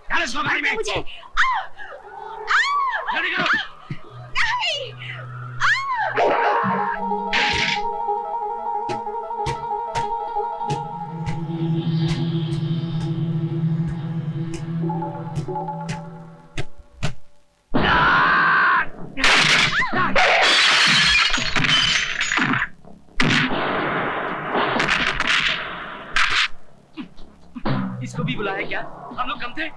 डाल इसको गाड़ी में। मुझे जल्दी करो। नहीं। इसको भी बुलाया क्या? हम लोग कम थे?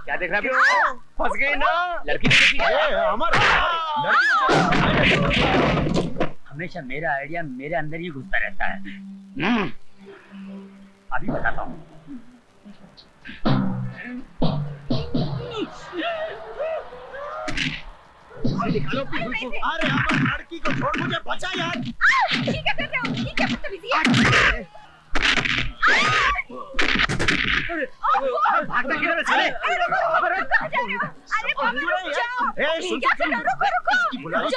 क्या देख रहे हो? फंस गई ना लड़की। हमेशा मेरा आइडिया मेरे अंदर ही घुसता रहता है। अभी बताता हूँ। निकालो अरे अमर, लड़की को छोड़, मुझे बचा यार। ये क्या कर रहे हो? ये क्या बदतमीजी है? भागना किधर है? अरे रुको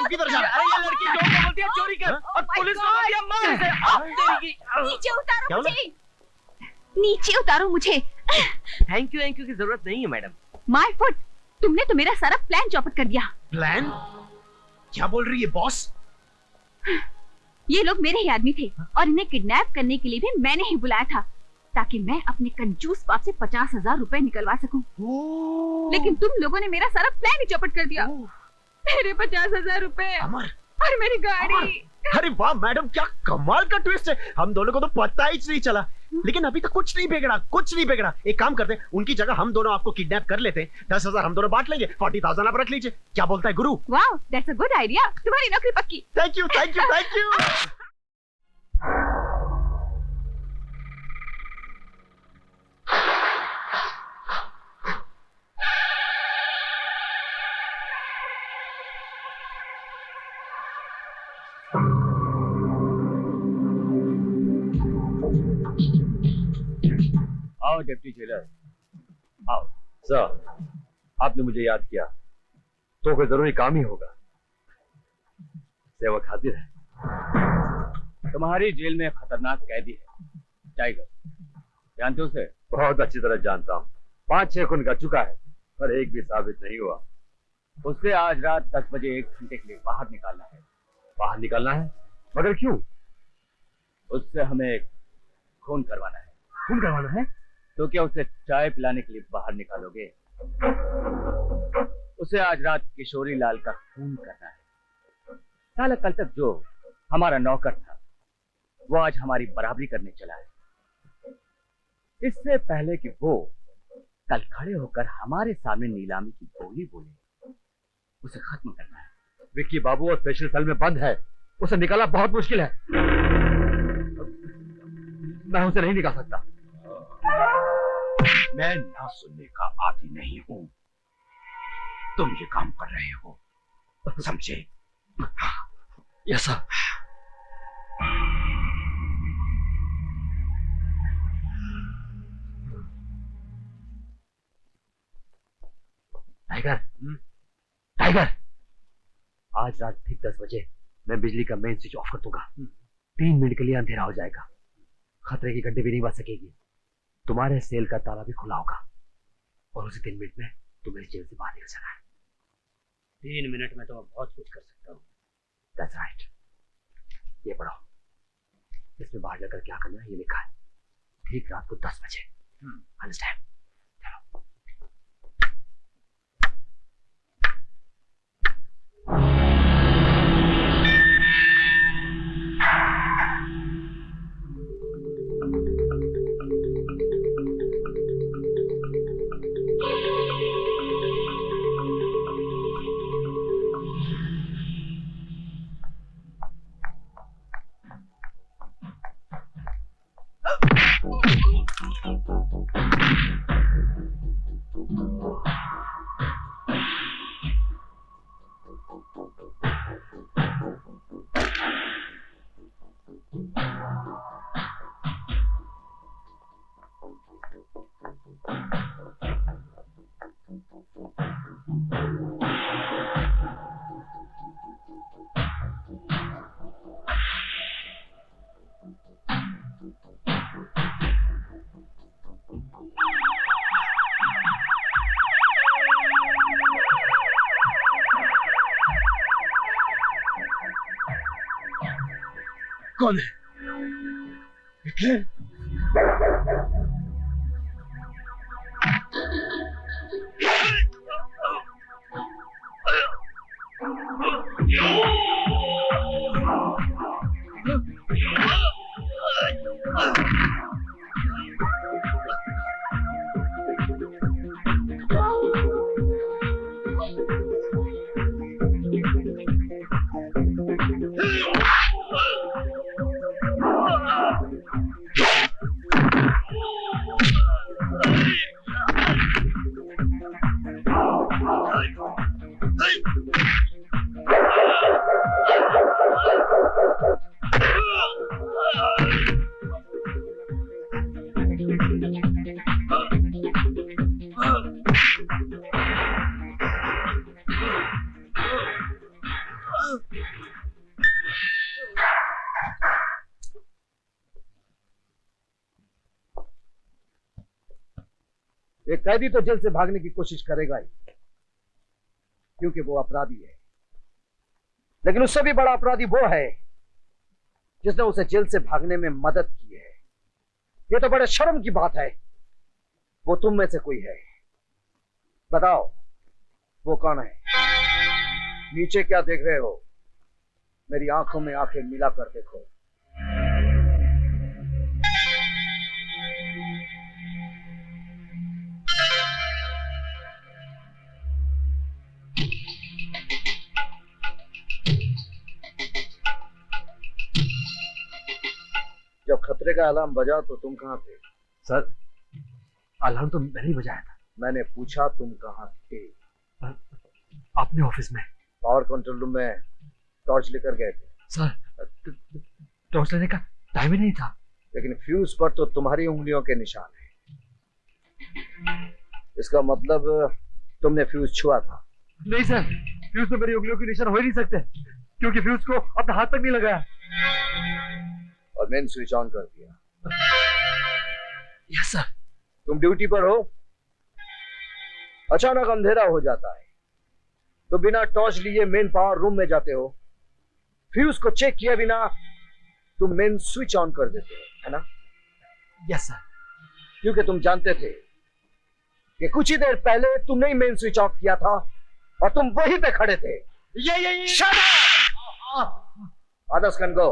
किधर जा? अरे ये लड़की जो बोलती है चोरी कर और पुलिस को बोलती है मार इसे। नीचे उतारो मुझे, नीचे उतारो मुझे। थैंक यू की जरूरत नहीं है मैडम। माय फुट, तुमने तो मेरा सारा प्लान चौपट कर दिया। प्लान? क्या बोल रही है बॉस? ये लोग मेरे ही आदमी थे और इन्हें किडनैप करने के लिए भी मैंने ही बुलाया था, ताकि मैं अपने कंजूस बाप से 50,000 रुपए निकलवा सकूं। लेकिन तुम लोगों ने मेरा सारा प्लान ही चौपट कर दिया। मेरे 50,000 रुपए और मेरी गाड़ी। अरे वाह मैडम, क्या कमाल का ट्विस्ट है। हम दोनों को तो पता ही नहीं चला। लेकिन अभी तक कुछ नहीं बिगड़ा, कुछ नहीं बिगड़ा। एक काम करते हैं, उनकी जगह हम दोनों आपको किडनैप कर लेते हैं। 10,000 हम दोनों बांट लेंगे, 40,000 आप रख लीजिए। क्या बोलता है गुरु? वाह, दैट्स अ गुड आइडिया। तुम्हारी नौकरी पक्की। Thank you thank you thank you. आओ डिप्टी जेलर, आओ। सर, आपने मुझे याद किया तो कोई जरूरी काम ही होगा। सेवक हाजिर है। तुम्हारी जेल में खतरनाक कैदी है, टाइगर। जानते हो उसे? बहुत अच्छी तरह जानता हूँ। 5-6 खून कर चुका है, पर एक भी साबित नहीं हुआ। उसे आज रात 10 बजे 1 घंटे के लिए बाहर निकालना है। बाहर निकालना है? मगर क्यों? उससे हमें खून करवाना है। खून करवाना है? तो क्या उसे चाय पिलाने के लिए बाहर निकालोगे? उसे आज रात किशोरी लाल का खून करना है। साला कल तक जो हमारा नौकर था, वो आज हमारी बराबरी करने चला है। इससे पहले कि वो कल खड़े होकर हमारे सामने नीलामी की बोली बोले, उसे खत्म करना है। विक्की बाबू और स्पेशल सेल में बंद है, उसे निकालना बहुत मुश्किल है। मैं उसे नहीं निकाल सकता। मैं ना सुनने का आदी नहीं हूं। तुम ये काम कर रहे हो, समझे? Yes sir. टाइगर, टाइगर, आज रात ठीक 10 बजे मैं बिजली का मेन स्विच ऑफ कर दूंगा। 3 मिनट के लिए अंधेरा हो जाएगा। खतरे की घंटी भी नहीं बज सकेगी। तुम्हारे सेल का ताला भी खुला होगा और उसी 3 मिनट में तुम्हें जेल से बाहर निकल जाना है। 3 मिनट में तो मैं बहुत कुछ कर सकता हूँ। That's right. ये पढ़ो, इसमें बाहर जाकर क्या करना है ये लिखा है। ठीक रात को 10 बजे। अंडरस्टैंड? चलो। कौन है? हिटलर? एक कैदी तो जेल से भागने की कोशिश करेगा ही, क्योंकि वो अपराधी है। लेकिन उससे भी बड़ा अपराधी वो है जिसने उसे जेल से भागने में मदद की है। ये तो बड़े शर्म की बात है। वो तुम में से कोई है। बताओ वो कौन है? नीचे क्या देख रहे हो? मेरी आंखों में आंखें मिलाकर देखो। जब खतरे का अलार्म बजा तो तुम कहां थे? सर, अलार्म तो मैंने ही बजाया था। मैंने पूछा तुम कहां थे? अपने ऑफिस में। पावर कंट्रोल रूम में टॉर्च लेकर गए थे? सर, टॉर्च लेने का टाइम ही नहीं था। लेकिन फ्यूज पर तो तुम्हारी उंगलियों के निशान है। इसका मतलब तुमने फ्यूज छुआ था? नहीं सर, फ्यूज तो मेरी उंगलियों के निशान हो ही नहीं सकते, क्योंकि फ्यूज को अपने हाथ तक नहीं लगाया। और मेन स्विच ऑन कर दिया? Yes sir. तुम ड्यूटी पर हो, अचानक अंधेरा हो जाता है तो बिना टॉर्च लिए मेन पावर रूम में जाते हो, फ्यूज को चेक किए बिना तुम मेन स्विच ऑन कर देते हो, है ना? Yes sir. क्योंकि तुम जानते थे कि कुछ ही देर पहले तुमने ही मेन स्विच ऑफ किया था और तुम वहीं पे खड़े थे। ये Shut up! Others can go.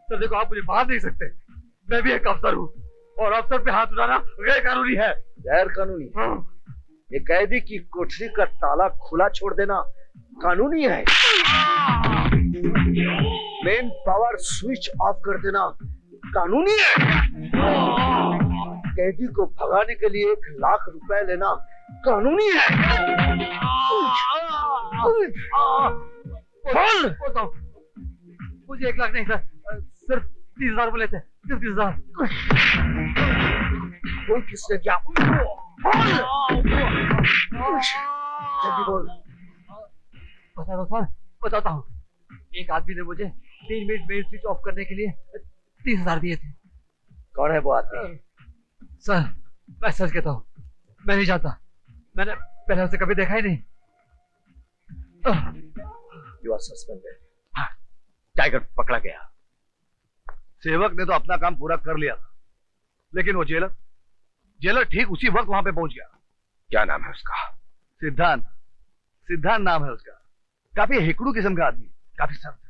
Sir देखो, आप मुझे मार नहीं सकते। मैं भी एक अफसर हूँ और अफसर पे हाथ उठाना गैर कानूनी है। गैर कानूनी? एक कैदी की कोठरी का ताला खुला छोड़ देना कानूनी है। मेन पावर स्विच ऑफ कर देना कानूनी है। कैदी को भगाने के लिए 1 लाख रुपए लेना कानूनी है। बोल। मुझे 1 लाख नहीं सर, सिर्फ 30,000 बोले थे, सिर्फ 30,000। बोल किसने दिया? जल्दी बोल। बता दो सर, बताता हूँ। एक आदमी ने मुझे 3 मिनट मेन स्विच ऑफ करने के लिए 30,000 दिए थे। कौन है वो आदमी? सर मैं सच कहता हूँ, मैं नहीं जानता। मैंने पहले उसे कभी देखा ही नहीं। You are suspended. टाइगर पकड़ा गया। सेवक ने तो अपना काम पूरा कर लिया, लेकिन वो जेलर ठीक उसी वक्त वहां पे पहुंच गया। क्या नाम है उसका? सिद्धांत नाम है उसका। काफी हिकड़ू किस्म का आदमी, काफी सख्त।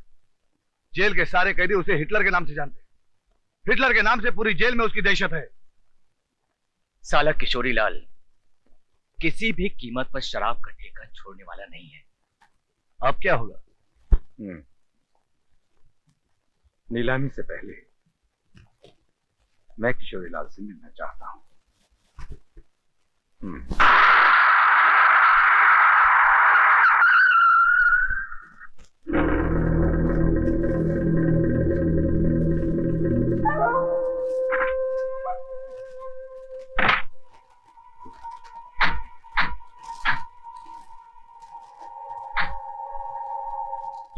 जेल के सारे कैदी उसे हिटलर के नाम से जानते हैं। हिटलर के नाम से पूरी जेल में उसकी दहशत है। साला किशोरी लाल किसी भी कीमत पर शराब का ठेका छोड़ने वाला नहीं है। अब क्या होगा? नीलामी से पहले मैं किशोरी लाल से मिलना चाहता हूं।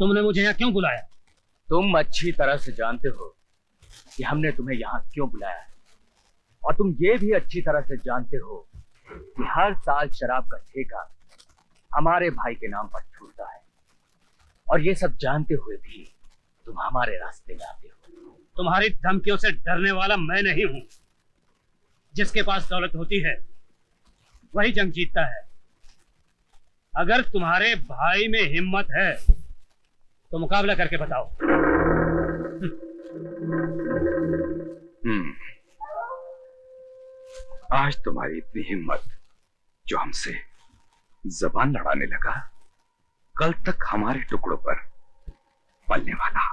तुमने मुझे यहाँ क्यों बुलाया? तुम अच्छी तरह से जानते हो कि हमने तुम्हें यहाँ क्यों बुलाया है, और तुम ये भी अच्छी तरह से जानते हो कि हर साल शराब का ठेका हमारे भाई के नाम पर छूटता है, और ये सब जानते हुए भी तुम हमारे रास्ते में आते हो। तुम्हारी धमकियों से डरने वाला मैं नहीं हूं। जिसके पास दौलत होती है वही जंग जीतता है। अगर तुम्हारे भाई में हिम्मत है तो मुकाबला करके बताओ। आज तुम्हारी इतनी हिम्मत जो हमसे जबान लड़ाने लगा, कल तक हमारे टुकड़ों पर पलने वाला,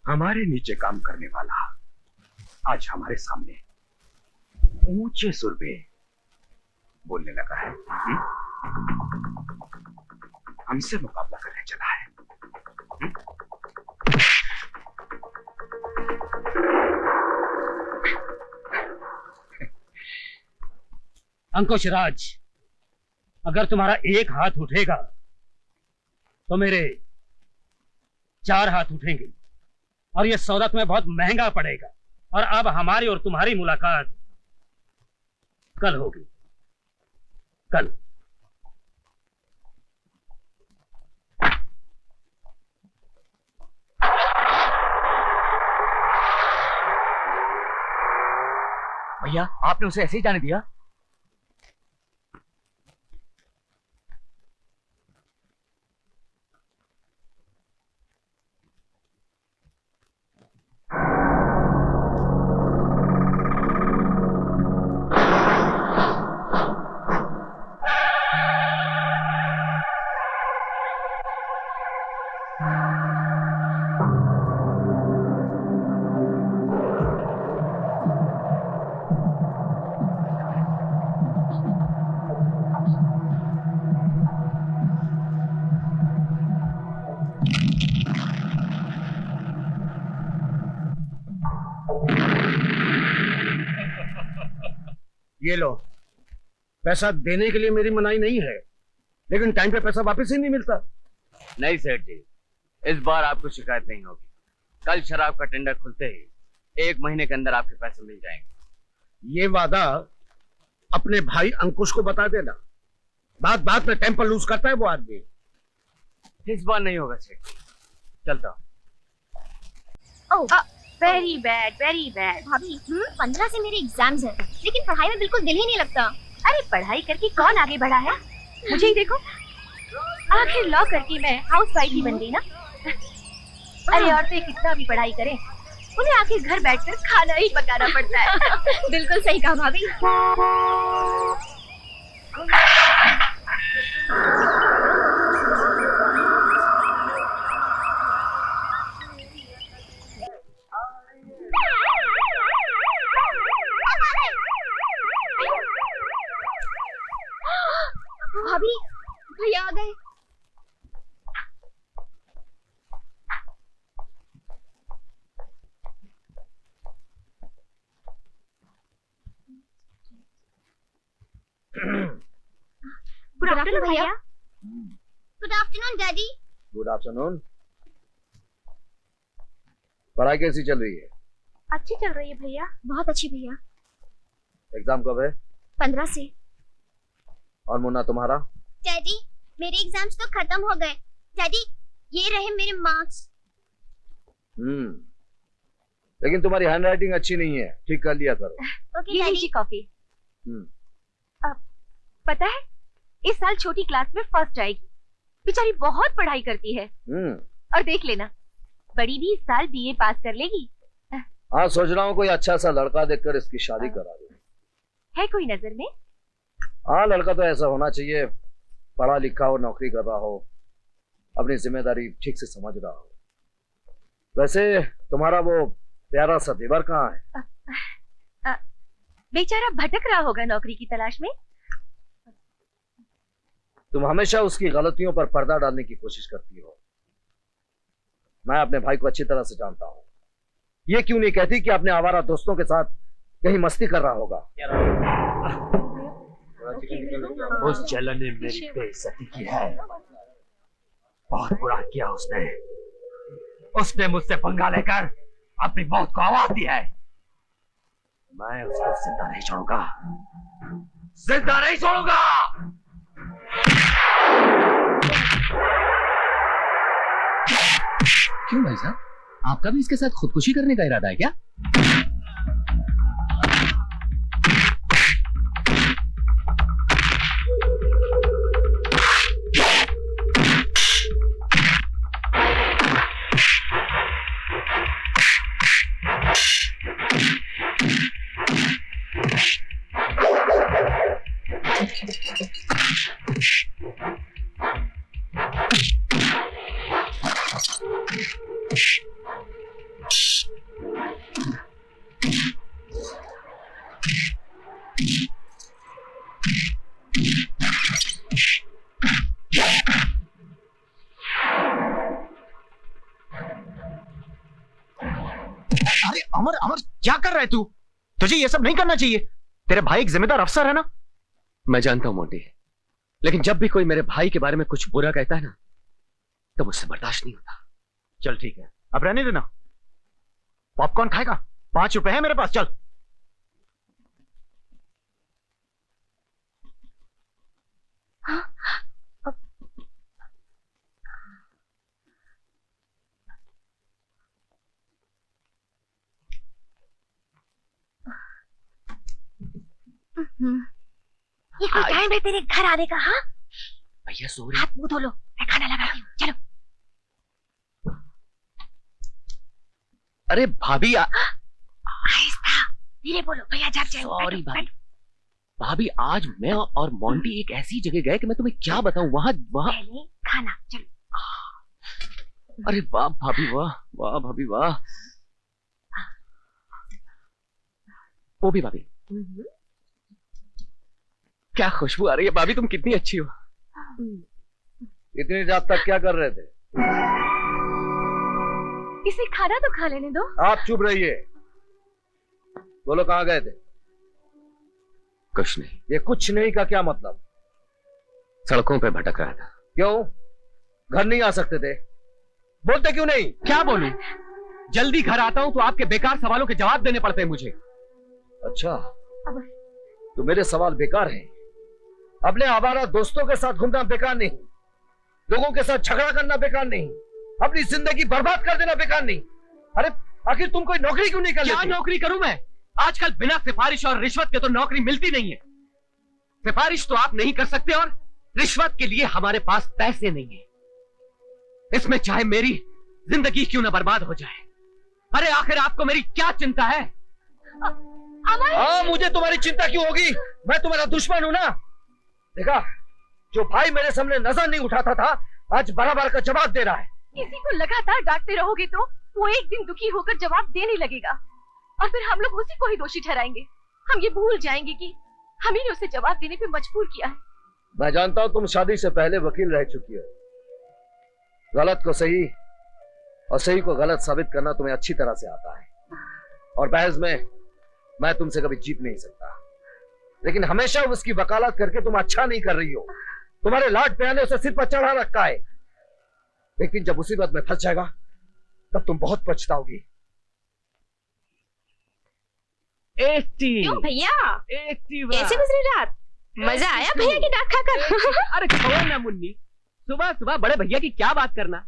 हमारे नीचे काम करने वाला, आज हमारे सामने ऊंचे सुर में बोलने लगा है। हमसे मुकाबला करने चला है। अंकुश राज, अगर तुम्हारा एक हाथ उठेगा तो मेरे 4 हाथ उठेंगे, और यह सौदा तुम्हें बहुत महंगा पड़ेगा। और अब हमारी और तुम्हारी मुलाकात कल होगी, कल। भैया, आपने उसे ऐसे ही जाने दिया? ये लो, पैसा देने के लिए मेरी मनाही नहीं है, लेकिन टाइम पे पैसा वापस ही नहीं मिलता। नहीं सेठ जी, इस बार आपको शिकायत नहीं होगी। कल शराब का टेंडर खुलते ही 1 महीने के अंदर आपके पैसे मिल जाएंगे। ये वादा अपने भाई अंकुश को बता देना। बात में टेम्पर लूज करता है वो आदमी। इस बार नहीं होगा सेठ जी, चलता। Very bad, very bad. भाभी 15 से मेरे एग्जाम्स हैं, लेकिन पढ़ाई में बिल्कुल दिल ही नहीं लगता। अरे पढ़ाई करके कौन आगे बढ़ा है? मुझे ही देखो, आखिर लॉ करके मैं हाउस वाइफ ही बन गई ना। अरे औरतें कितना भी पढ़ाई करें, उन्हें आखिर घर बैठकर खाना ही पकाना पड़ता है। बिल्कुल सही कहा भाभी। भाभी, भैया आ गए। गुड आफ्टरनून भैया। Good afternoon daddy. Good afternoon. पढ़ाई कैसी चल रही है? अच्छी चल रही है भैया, बहुत अच्छी भैया। एग्जाम कब है? 15 से। और मुन्ना तुम्हारा? डैडी, मेरे एग्जाम्स तो खत्म हो गए। डैडी, ये रहे मेरे मार्क्स। लेकिन तुम्हारी हैंडराइटिंग अच्छी नहीं है, ठीक कर लिया करो। ओके ये डैडी। लीजिए कॉफी। पता है, इस साल छोटी क्लास में फर्स्ट आएगी। बेचारी बहुत पढ़ाई करती है। और देख लेना, बड़ी भी इस साल बीए पास कर लेगी। हाँ, सोच रहा हूँ कोई अच्छा सा लड़का देखकर इसकी शादी करा दूं। है कोई नजर में? हाँ, लड़का तो ऐसा होना चाहिए, पढ़ा लिखा हो, नौकरी कर रहा हो, अपनी जिम्मेदारी ठीक से समझ रहा हो। वैसे तुम्हारा वो प्यारा सा देवर कहाँ है? बेचारा भटक रहा होगा नौकरी की तलाश में। तुम हमेशा उसकी गलतियों पर पर्दा डालने की कोशिश करती हो। मैं अपने भाई को अच्छी तरह से जानता हूँ। ये क्यों नहीं कहती कि अपने आवारा दोस्तों के साथ कहीं मस्ती कर रहा होगा? उस जलन ने मेरी बेइज्जती की है। बहुत बुरा किया उसने। उसने मुझसे पंगा लेकर अपनी मौत को आवाज दी है। मैं उसको जिंदा नहीं छोड़ूंगा, जिंदा नहीं छोड़ूंगा। क्यों भाई साहब, आपका भी इसके साथ खुदकुशी करने का इरादा है क्या? अरे अमर, अमर क्या कर रहा है तू? तुझे ये सब नहीं करना चाहिए। तेरे भाई एक जिम्मेदार अफसर है ना। मैं जानता हूं मोंटी, लेकिन जब भी कोई मेरे भाई के बारे में कुछ बुरा कहता है ना, तो मुझसे बर्दाश्त नहीं होता। चल ठीक है, अब रहने देना। पॉपकॉर्न खाएगा? 5 रुपए है मेरे पास, चल। ये कोई टाइम है तेरे घर आने का? हाँ, भैया सो रहे। हाथ मुंह धो लो, मैं खाना लगाती हूँ। चलो। अरे भाभी आहिस्ता, धीरे बोलो, भैया जाग जाएंगे। सॉरी भाभी। भाभी आज मैं और मोंटी एक ऐसी जगह गए कि मैं तुम्हें क्या बताऊं। वहां पहले खाना, चलो। अरे वाह भाभी, वाह वाह भाभी, वाह। वो भी भाभी, क्या खुशबू आ रही है। भाभी तुम कितनी अच्छी हो। इतनी रात तक क्या कर रहे थे? इसे खाना तो खा लेने दो। आप चुप रहिए। बोलो कहां गए थे? कुछ नहीं। ये कुछ नहीं का क्या मतलब? सड़कों पे भटक रहा था। क्यों? घर नहीं आ सकते थे? बोलते क्यों नहीं? क्या बोलूं? जल्दी घर आता हूं तो आपके बेकार सवालों के जवाब देने पड़ते हैं मुझे। अच्छा, तो मेरे सवाल बेकार हैं। अपने आवारा दोस्तों के साथ घूमना बेकार नहीं, लोगों के साथ झगड़ा करना बेकार नहीं, अपनी जिंदगी बर्बाद कर देना बेकार नहीं। अरे आखिर तुम कोई नौकरी क्यों नहीं कर लेते? क्या नौकरी करूं मैं? आजकल बिना सिफारिश और रिश्वत के तो नौकरी मिलती नहीं है। सिफारिश तो आप नहीं कर सकते और रिश्वत के लिए हमारे पास पैसे नहीं है। इसमें चाहे मेरी जिंदगी क्यों ना बर्बाद हो जाए। अरे आखिर आपको मेरी क्या चिंता है? हाँ, मुझे तुम्हारी चिंता क्यों होगी? मैं तुम्हारा दुश्मन हूं ना। देखा, जो भाई मेरे सामने नजर नहीं उठाता था, आज बराबर का जवाब दे रहा है। किसी को लगातार डांटते रहोगे तो वो एक दिन दुखी होकर जवाब देने लगेगा और फिर हम लोग उसी को ही दोषी ठहराएंगे। हम ये भूल जाएंगे कि हम ही ने उसे जवाब देने पे मजबूर किया है। मैं जानता हूं तुम शादी से पहले वकील रह चुकी हो। गलत को सही और सही को गलत साबित करना तुम्हें अच्छी तरह से आता है, और बहस में मैं तुमसे कभी जीत नहीं सकता। लेकिन हमेशा उसकी वकालत करके तुम अच्छा नहीं कर रही हो। तुम्हारे लाड प्यार ने उसे सिर पर चढ़ा रखा है, लेकिन जब मुसीबत में फंस जाएगा तब तुम बहुत पछताओगी। क्यों भैया? कैसे गुजरी रात? मजा आया भैया की डांट खाकर? अरे छोड़ ना मुन्नी, सुबह सुबह बड़े भैया की क्या बात करना।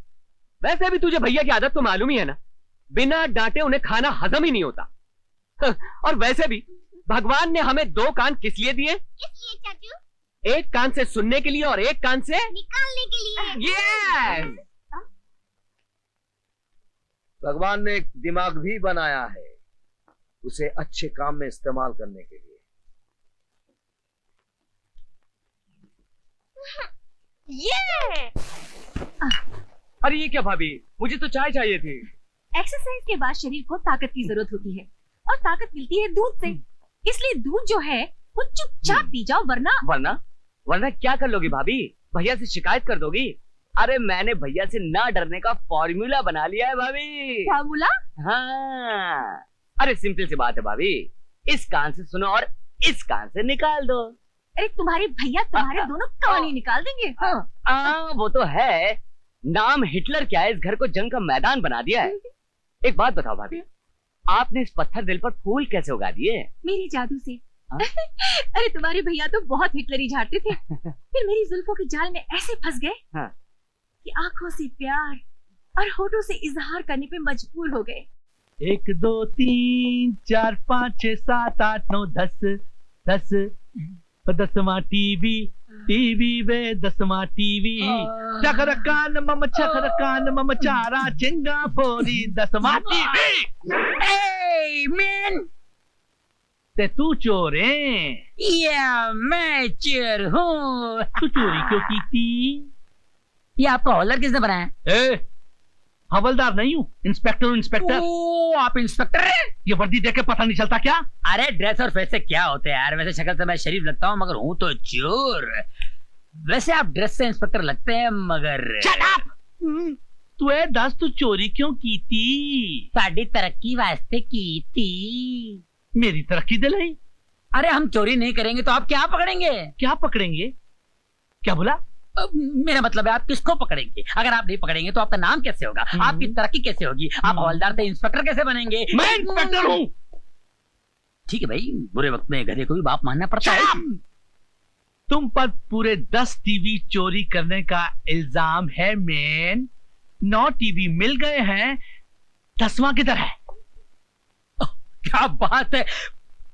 वैसे भी तुझे भैया की आदत तो मालूम ही है ना, बिना डांटे उन्हें खाना हजम ही नहीं होता। और वैसे भी भगवान ने हमें 2 कान किस लिए दिए? किस लिए चाचू? एक कान से सुनने के लिए और एक कान से निकालने के लिए। यस। भगवान ने एक दिमाग भी बनाया है, उसे अच्छे काम में इस्तेमाल करने के लिए। ये अरे ये क्या भाभी, मुझे तो चाय चाहिए थी। एक्सरसाइज के बाद शरीर को ताकत की जरूरत होती है और ताकत मिलती है दूध से। इसलिए दूध जो है वो चुपचाप पी जाओ, वरना क्या कर लोगी भाभी? भैया से शिकायत कर दोगी? अरे मैंने भैया से ना डरने का फॉर्मूला बना लिया है भाभी। फार्मूला? हाँ, अरे सिंपल सी बात है भाभी, इस कान से सुनो और इस कान से निकाल दो। अरे तुम्हारे भैया तुम्हारे दोनों कान ही निकाल देंगे। वो तो है, नाम हिटलर क्या है, इस घर को जंग का मैदान बना दिया है। एक बात बताओ भाभी, आपने इस पत्थर दिल पर फूल कैसे उगा दिए? मेरी जादू से। अरे तुम्हारे भैया तो बहुत हिटलरी झाड़ते थे, फिर मेरी जुल्फों के जाल में ऐसे फंस गए हाँ। कि आंखों से प्यार और होठों से इजहार करने पे मजबूर हो गए। 1 2 3 4 5 6 7 8 9 10 10 10वां टीवी वे 10वां टीवी चखरकान मम चारा चिंगा फोरी 10वां टीवी। Hey, man! ते तू चोर है? Yeah, मैं चोर हूँ। तू चोरी क्यों की थी? ये आपका हॉलर किसने बनाया? ए, हवलदार नहीं हूँ, इंस्पेक्टर। ओ, आप इंस्पेक्टर हैं? ये वर्दी देख के पता नहीं चलता क्या? अरे ड्रेस और फेस से क्या होते हैं यार, वैसे शक्ल से मैं शरीफ लगता हूँ मगर हूँ तो चोर। वैसे आप ड्रेस से इंस्पेक्टर लगते हैं मगर Shut up! तू है दस, तू चोरी क्यों की थी? साड़ी तरक्की वास्ते की थी। मेरी तरक्की दिलाई। अरे हम चोरी नहीं करेंगे तो आप क्या पकड़ेंगे? क्या पकड़ेंगे? क्या बोला? मेरा मतलब है आप किसको पकड़ेंगे? अगर आप नहीं पकड़ेंगे तो आपका नाम कैसे होगा, आपकी तरक्की कैसे होगी, आप हवलदार से इंस्पेक्टर कैसे बनेंगे? मैं इंस्पेक्टर हूँ। ठीक है भाई, बुरे वक्त में गधे को भी बाप मानना पड़ता है। तुम पर पूरे 10 टीवी चोरी करने का इल्जाम है मैन। 9 टीवी मिल गए हैं, 10वां किधर है? क्या बात है,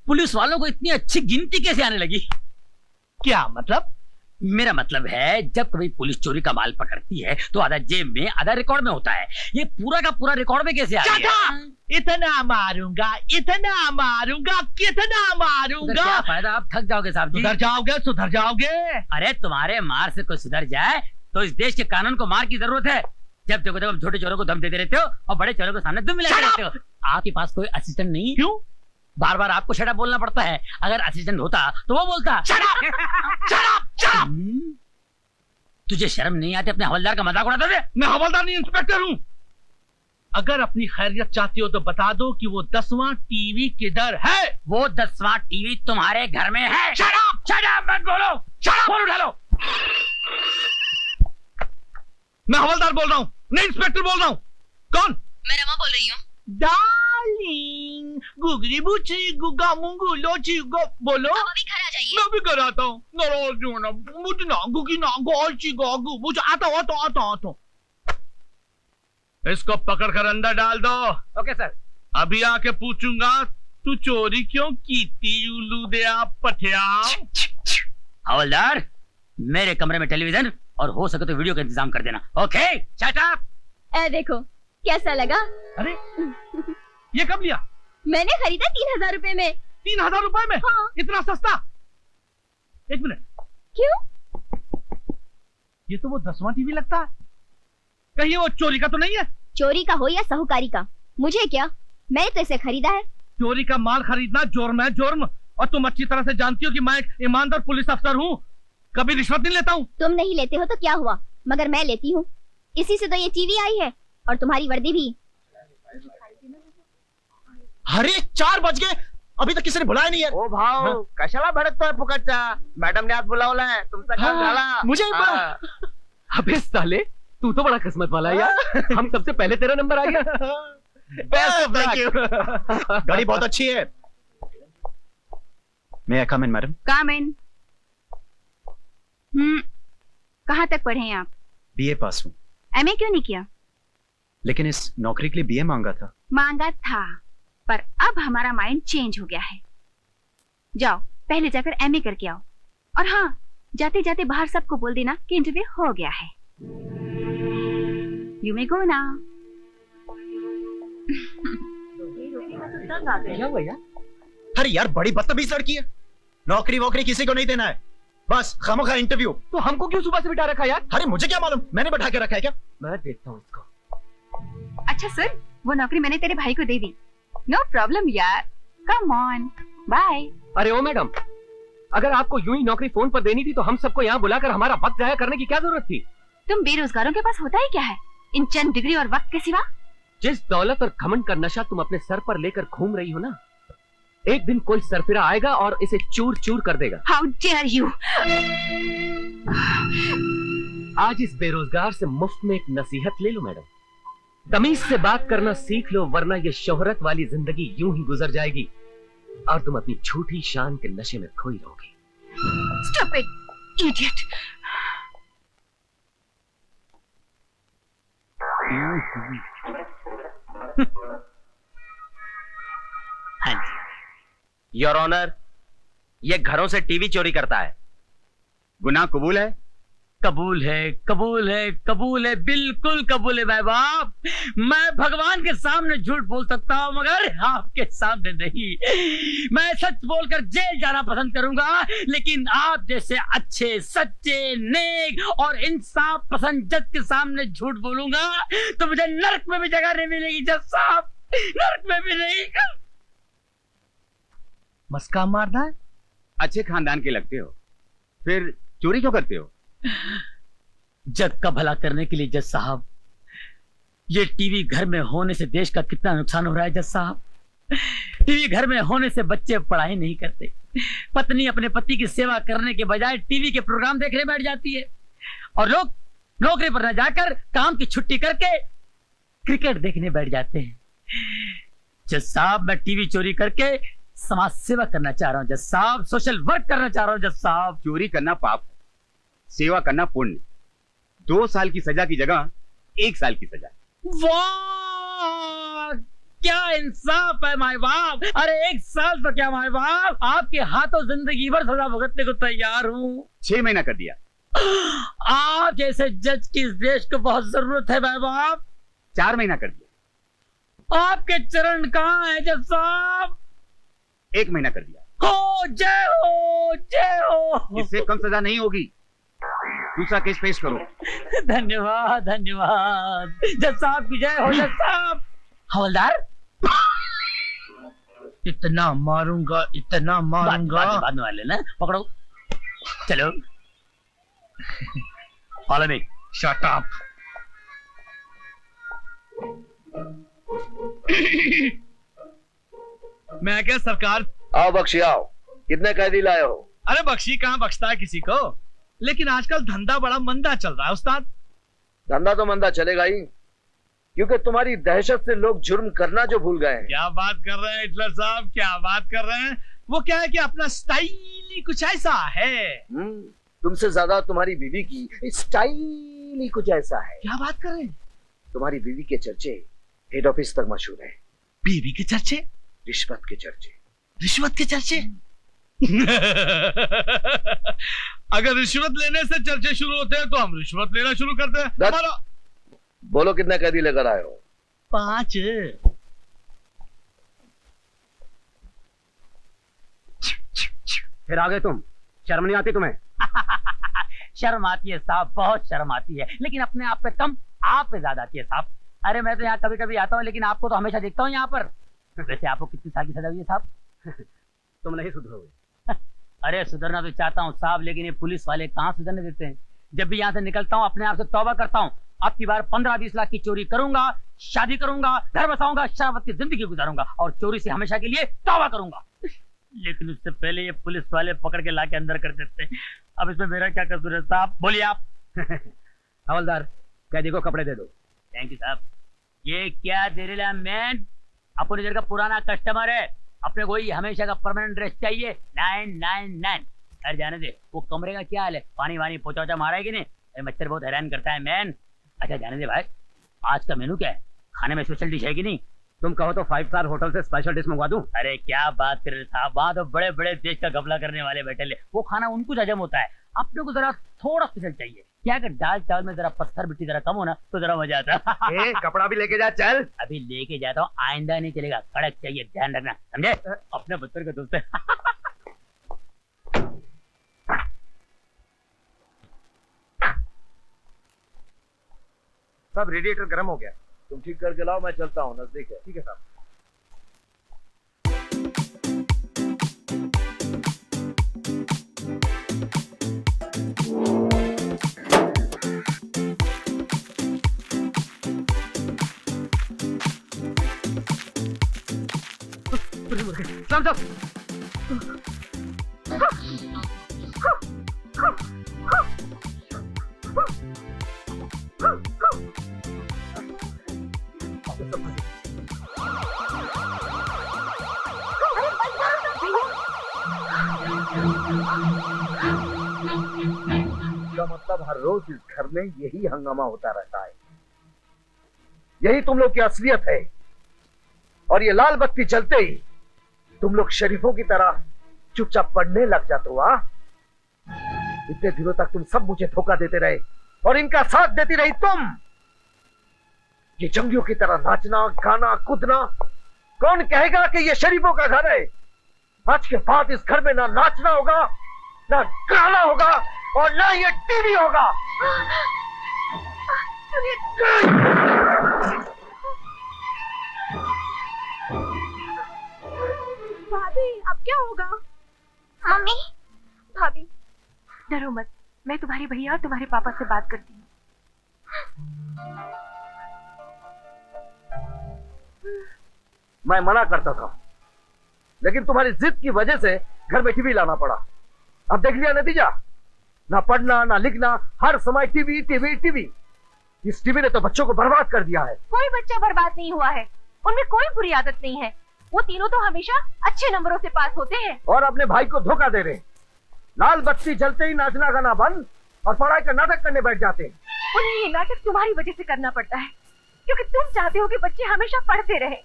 पुलिस वालों को इतनी अच्छी गिनती कैसे आने लगी? क्या मतलब? मेरा मतलब है जब कभी पुलिस चोरी का माल पकड़ती है तो आधा जेब में आधा रिकॉर्ड में होता है, ये पूरा का पूरा रिकॉर्ड में कैसे आ गया? इतना मारूंगा, कितना मारूंगा। क्या फायदा, आप थक जाओगे साहब जी। सुधर जाओगे। अरे तुम्हारे मार से कोई सुधर जाए तो इस देश के कानून को मार की जरूरत है। जब देखो जब छोटे चोरों को धम देते रहते हो और बड़े चोरों के सामने दुम मिलाते रहते हो। आपके पास कोई असिस्टेंट नहीं? क्यों? बार बार आपको शट अप बोलना पड़ता है, अगर असिस्टेंट होता तो वो बोलता शट अप। तुझे शर्म नहीं आती अपने हवलदार का मजाक उड़ाते थे? मैं हवलदार नहीं, इंस्पेक्टर हूँ। अगर अपनी खैरियत चाहती हो तो बता दो कि वो 10वां टीवी किधर है? वो 10वां टीवी तुम्हारे घर में है। शट अप मत बोलो, फोन उठा लो। मैं हवलदार बोल रहा हूँ, नहीं इंस्पेक्टर बोल रहा हूँ। कौन? मैं रमा बोल रही हूँ। डार्लिंग, गुगली बुची गुगा मुंगू लोची गो बोलो। आप अभी घर आ जाइए। मैं भी घर आता हूँ। नाराज हो ना, मुझे ना गुगी ना गोची गोगू मुझे आता हूँ। इसको पकड़ कर अंदर डाल दो। Okay sir. अभी आके पूछूंगा तू चोरी क्यों की थी, उल्लू दे आप पठिया। हवलदार, मेरे कमरे में टेलीविजन और हो सके तो वीडियो का इंतजाम कर देना। Okay shut up. ए देखो कैसा लगा? अरे ये कब लिया? मैंने खरीदा 3000 रुपए में। 3000 रुपए में? हाँ। इतना सस्ता? एक मिनट, क्यों? ये तो वो 10वां टीवी लगता है। कहीं वो चोरी का तो नहीं है? चोरी का हो या साहूकारी का, मुझे क्या, मैंने तो इसे खरीदा है। चोरी का माल खरीदना जुर्म है, जुर्म। और तुम अच्छी तरह से जानती हो कि मैं एक ईमानदार पुलिस अफसर हूँ, कभी रिश्वत नहीं लेता हूँ। तुम नहीं लेते हो तो क्या हुआ, मगर मैं लेती हूँ। इसी से तो ये टीवी आई है और तुम्हारी वर्दी भी। अरे 4 बज गए, अभी तक किसी ने बुलाया नहीं है। ओ भाव कशाला भडकतोय फुकटचा? मॅडम ने आज बुलावलाय, तुमचा काम झाला। मुझे अबे साले, तू तो बड़ा किस्मत वाला है यार। हम सबसे पहले तेरा नंबर आ गया। Thank you. गाड़ी बहुत अच्छी है। मैं कम इन मैडम? कम इन। कहाँ तक पढ़े हैं आप? बीए पास हूँ। एमए क्यों नहीं किया? लेकिन इस नौकरी के लिए बीए मांगा था। मांगा था, पर अब हमारा माइंड चेंज हो गया है। जाओ पहले जाकर एमए करके आओ, और हाँ जाते जाते बाहर सबको बोल देना कि इंटरव्यू हो गया है। You may go now. क्या भैया? अरे यार बड़ी बदतमीज लड़की है। नौकरी वोकरी किसी को नहीं देना है, बस खामखा इंटरव्यू। तो हमको क्यों सुबह से बिठा रखा यार? अरे मुझे क्या मालूम, मैंने बैठा के रखा है क्या? मैं देखता हूँ इसको। अच्छा सर, वो नौकरी मैंने तेरे भाई को दे दी। नो प्रॉब्लम यार, कम ऑन, बाय। अरे ओ मैडम, अगर आपको यूं ही नौकरी फोन पर देनी थी तो हम सबको यहाँ बुलाकर हमारा वक्त जाया करने की क्या जरूरत थी? तुम बेरोजगारों के पास होता ही क्या है इन चंद डिग्री और वक्त के सिवा? जिस दौलत और घमंड का नशा तुम अपने सर पर लेकर घूम रही हो ना, एक दिन कोई सरफिरा आएगा और इसे चूर चूर कर देगा। How dare you! आज इस बेरोजगार से मुफ्त में एक नसीहत ले लो मैडम। तमीज से बात करना सीख लो, वरना ये शोहरत वाली जिंदगी यूं ही गुजर जाएगी और तुम अपनी झूठी शान के नशे में खोई रहोगी। Stop it, idiot! हाँ जी योर ऑनर, ये घरों से टीवी चोरी करता है। गुनाह कबूल है? कबूल है, कबूल है, कबूल है, बिल्कुल कबूल है भाई बाप। मैं भगवान के सामने झूठ बोल सकता हूँ मगर आपके सामने नहीं। मैं सच बोलकर जेल जाना पसंद करूंगा, लेकिन आप जैसे अच्छे, सच्चे, नेक और इंसाफ पसंद जज के सामने झूठ बोलूंगा तो मुझे नर्क में भी जगह नहीं मिलेगी जज साहब, नर्क में भी नहीं। मस्का मारना है? अच्छे खानदान के लगते हो, फिर चोरी क्यों करते हो? जग का भला करने के लिए जज साहब। ये टीवी घर में होने से देश का कितना नुकसान हो रहा है जज साहब। टीवी घर में होने से बच्चे पढ़ाई नहीं करते, पत्नी अपने पति की सेवा करने के बजाय टीवी के प्रोग्राम देखने बैठ जाती है, और लोग नौकरी पर न जाकर काम की छुट्टी करके क्रिकेट देखने बैठ जाते हैं। जज साहब, मैं टीवी चोरी करके समाज सेवा करना चाह रहा हूं जज साहब, सोशल वर्क करना चाह रहा हूं जज साहब। चोरी करना पाप है, सेवा करना पुण्य। 2 साल की सजा की जगह 1 साल की सजा। वाह, क्या इंसाफ है माय बाप। अरे 1 साल तो क्या माय बाप, आपके हाथों जिंदगी भर सजा भुगतने को तैयार हूँ। 6 महीना कर दिया। आप जैसे जज की इस देश को बहुत जरूरत है माय बाप। 4 महीना कर दिया। आपके चरण कहाँ है जज साहब? 1 महीना कर दिया। हो जय हो, जय हो। इससे कम सजा नहीं होगी। दूसरा केस पेश करो। धन्यवाद, धन्यवाद जज साहब की जय हो। जज साहब। हवलदार, इतना मारूंगा, इतना मारूंगा। बाद में मार लेना, पकड़ो, चलो। Follow me. Shut up. मैं क्या सरकार? आओ बख्शी आओ, कितने कैदी लाए हो? अरे बख्शी कहाँ बख्शता है किसी को, लेकिन आजकल धंधा बड़ा मंदा चल रहा है उस्ताद। धंधा तो मंदा चलेगा ही, क्योंकि तुम्हारी दहशत से लोग जुर्म करना जो भूल गए हैं। क्या बात कर रहे हैं हिटलर साहब, क्या बात कर रहे हैं? वो क्या है कि अपना स्टाइल ही कुछ ऐसा है। तुमसे ज्यादा तुम्हारी बीवी की स्टाइल ही कुछ ऐसा है। क्या बात कर रहे हैं? तुम्हारी बीवी के चर्चे हेड ऑफिस तक मशहूर है। बीवी के चर्चे? रिश्वत के चर्चे। रिश्वत के चर्चे? अगर रिश्वत लेने से चर्चे शुरू होते हैं तो हम रिश्वत लेना शुरू करते हैं। हमारा... बोलो कितने कैदी लेकर आए हो? 5। फिर आ गए तुम, शर्म नहीं आती तुम्हें? शर्म आती है साहब, बहुत शर्म आती है, लेकिन अपने आप पे कम, आप पे ज्यादा आती है साहब। अरे मैं तो यहाँ कभी कभी आता हूँ, लेकिन आपको तो हमेशा देखता हूँ यहाँ पर। वैसे आपको कितनी साल की सजा हुई है साहब? तुम नहीं सुधरोगे। अरे सुधरना तो चाहता हूँ साहब, लेकिन ये पुलिस वाले कहाँ सुधरने देते हैं। जब भी यहाँ से निकलता हूँ अपने आप से तौबा करता हूँ, अब की बार 15-20 लाख की चोरी करूंगा, शादी करूंगा, घर बसाऊंगा, शराबत की जिंदगी गुजारूंगा और चोरी से हमेशा के लिए तौबा करूंगा। लेकिन उससे पहले ये पुलिस वाले पकड़ के लाके अंदर कर देते हैं। अब इसमें मेरा क्या कसूर है साहब, बोलिए आप। हवलदार, कैदी को कपड़े दे दो। थैंक यू साहब। ये क्या दे रहे मैन, अपने इधर का पुराना कस्टमर है, अपने को ही हमेशा का परमानेंट ड्रेस चाहिए। 999। अरे जाने दे, वो कमरे का क्या हाल है, पानी वानी पोचा मारा है कि नहीं? अरे मच्छर बहुत हैरान करता है मैन। अच्छा जाने दे भाई, आज का मेनू क्या है, खाने में स्पेशल डिश है कि नहीं? तुम कहो तो 5 स्टार होटल से स्पेशल डिश मंगवा दूं। अरे क्या बात कर रहे साहब, वहां तो बड़े बड़े देश का गबला करने वाले बैठे ले, वो खाना उनको हजम होता है, अपने को जरा थोड़ा स्पेशल चाहिए। क्या अगर दाल चावल में जरा पत्थर मिट्टी जरा कम हो ना तो जरा मजा आता है। कपड़ा भी लेके जा, चल। अभी लेके जाता हूँ, आइंदा नहीं चलेगा, कड़क चाहिए, ध्यान रखना, समझे? अपने बच्चों के दोस्त है। सब रेडिएटर गर्म हो गया, तुम ठीक करके लाओ, मैं चलता हूँ, नजदीक है। ठीक है साहब। इसका मतलब हर रोज इस घर में यही हंगामा होता रहता है। यही तुम लोग की असलियत है। और ये लाल बत्ती जलते ही तुम लोग शरीफों की तरह चुपचाप पढ़ने लग जाते हो। इतने दिनों तक तुम सब मुझे धोखा देते रहे और इनका साथ देती रही तुम। ये जंगियों की तरह नाचना, गाना, कूदना, कौन कहेगा कि ये शरीफों का घर है? आज के बाद इस घर में ना नाचना होगा, ना गाना होगा और ना ये टीवी होगा। भाभी अब क्या होगा? मम्मी, भाभी डरो मत, मैं तुम्हारे भैया और तुम्हारे पापा से बात करती हूँ। मैं मना करता था, लेकिन तुम्हारी जिद की वजह से घर में टीवी लाना पड़ा। अब देख लिया नतीजा, ना पढ़ना ना लिखना, हर समय टीवी टीवी टीवी। इस टीवी ने तो बच्चों को बर्बाद कर दिया है। कोई बच्चा बर्बाद नहीं हुआ है, उनमें कोई बुरी आदत नहीं है। वो तीनों तो हमेशा अच्छे नंबरों से पास होते हैं। और अपने भाई को धोखा दे रहे। लाल बत्ती जलते ही नाचना गाना बंद और पढ़ाई का नाटक करने बैठ जाते हैं। उन्हें ये नाटक तुम्हारी वजह से करना पड़ता है, क्योंकि तुम चाहते हो कि बच्चे हमेशा पढ़ते रहे।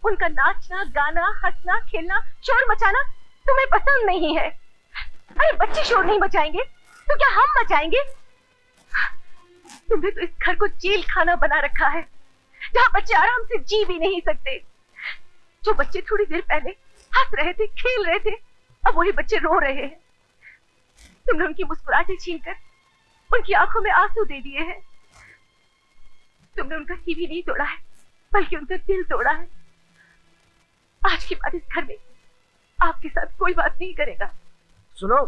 उनका नाचना गाना, हंसना, खेलना, शोर मचाना तुम्हें पसंद नहीं है। अरे बच्चे शोर नहीं मचाएंगे तो क्या हम मचाएंगे? तुमने तो इस घर को जेल खाना बना रखा है, जहाँ बच्चे आराम से जी भी नहीं सकते। जो बच्चे थोड़ी देर पहले हंस रहे थे, खेल रहे थे, अब वही बच्चे रो रहे हैं। तुमने उनकी मुस्कुराहटें छीनकर उनकी आंखों में आंसू दे दिए हैं। तुमने उनका टीवी नहीं तोड़ा है, बल्कि उनका दिल तोड़ा है। आज के बाद इस घर में आपके साथ कोई बात नहीं करेगा। सुनो,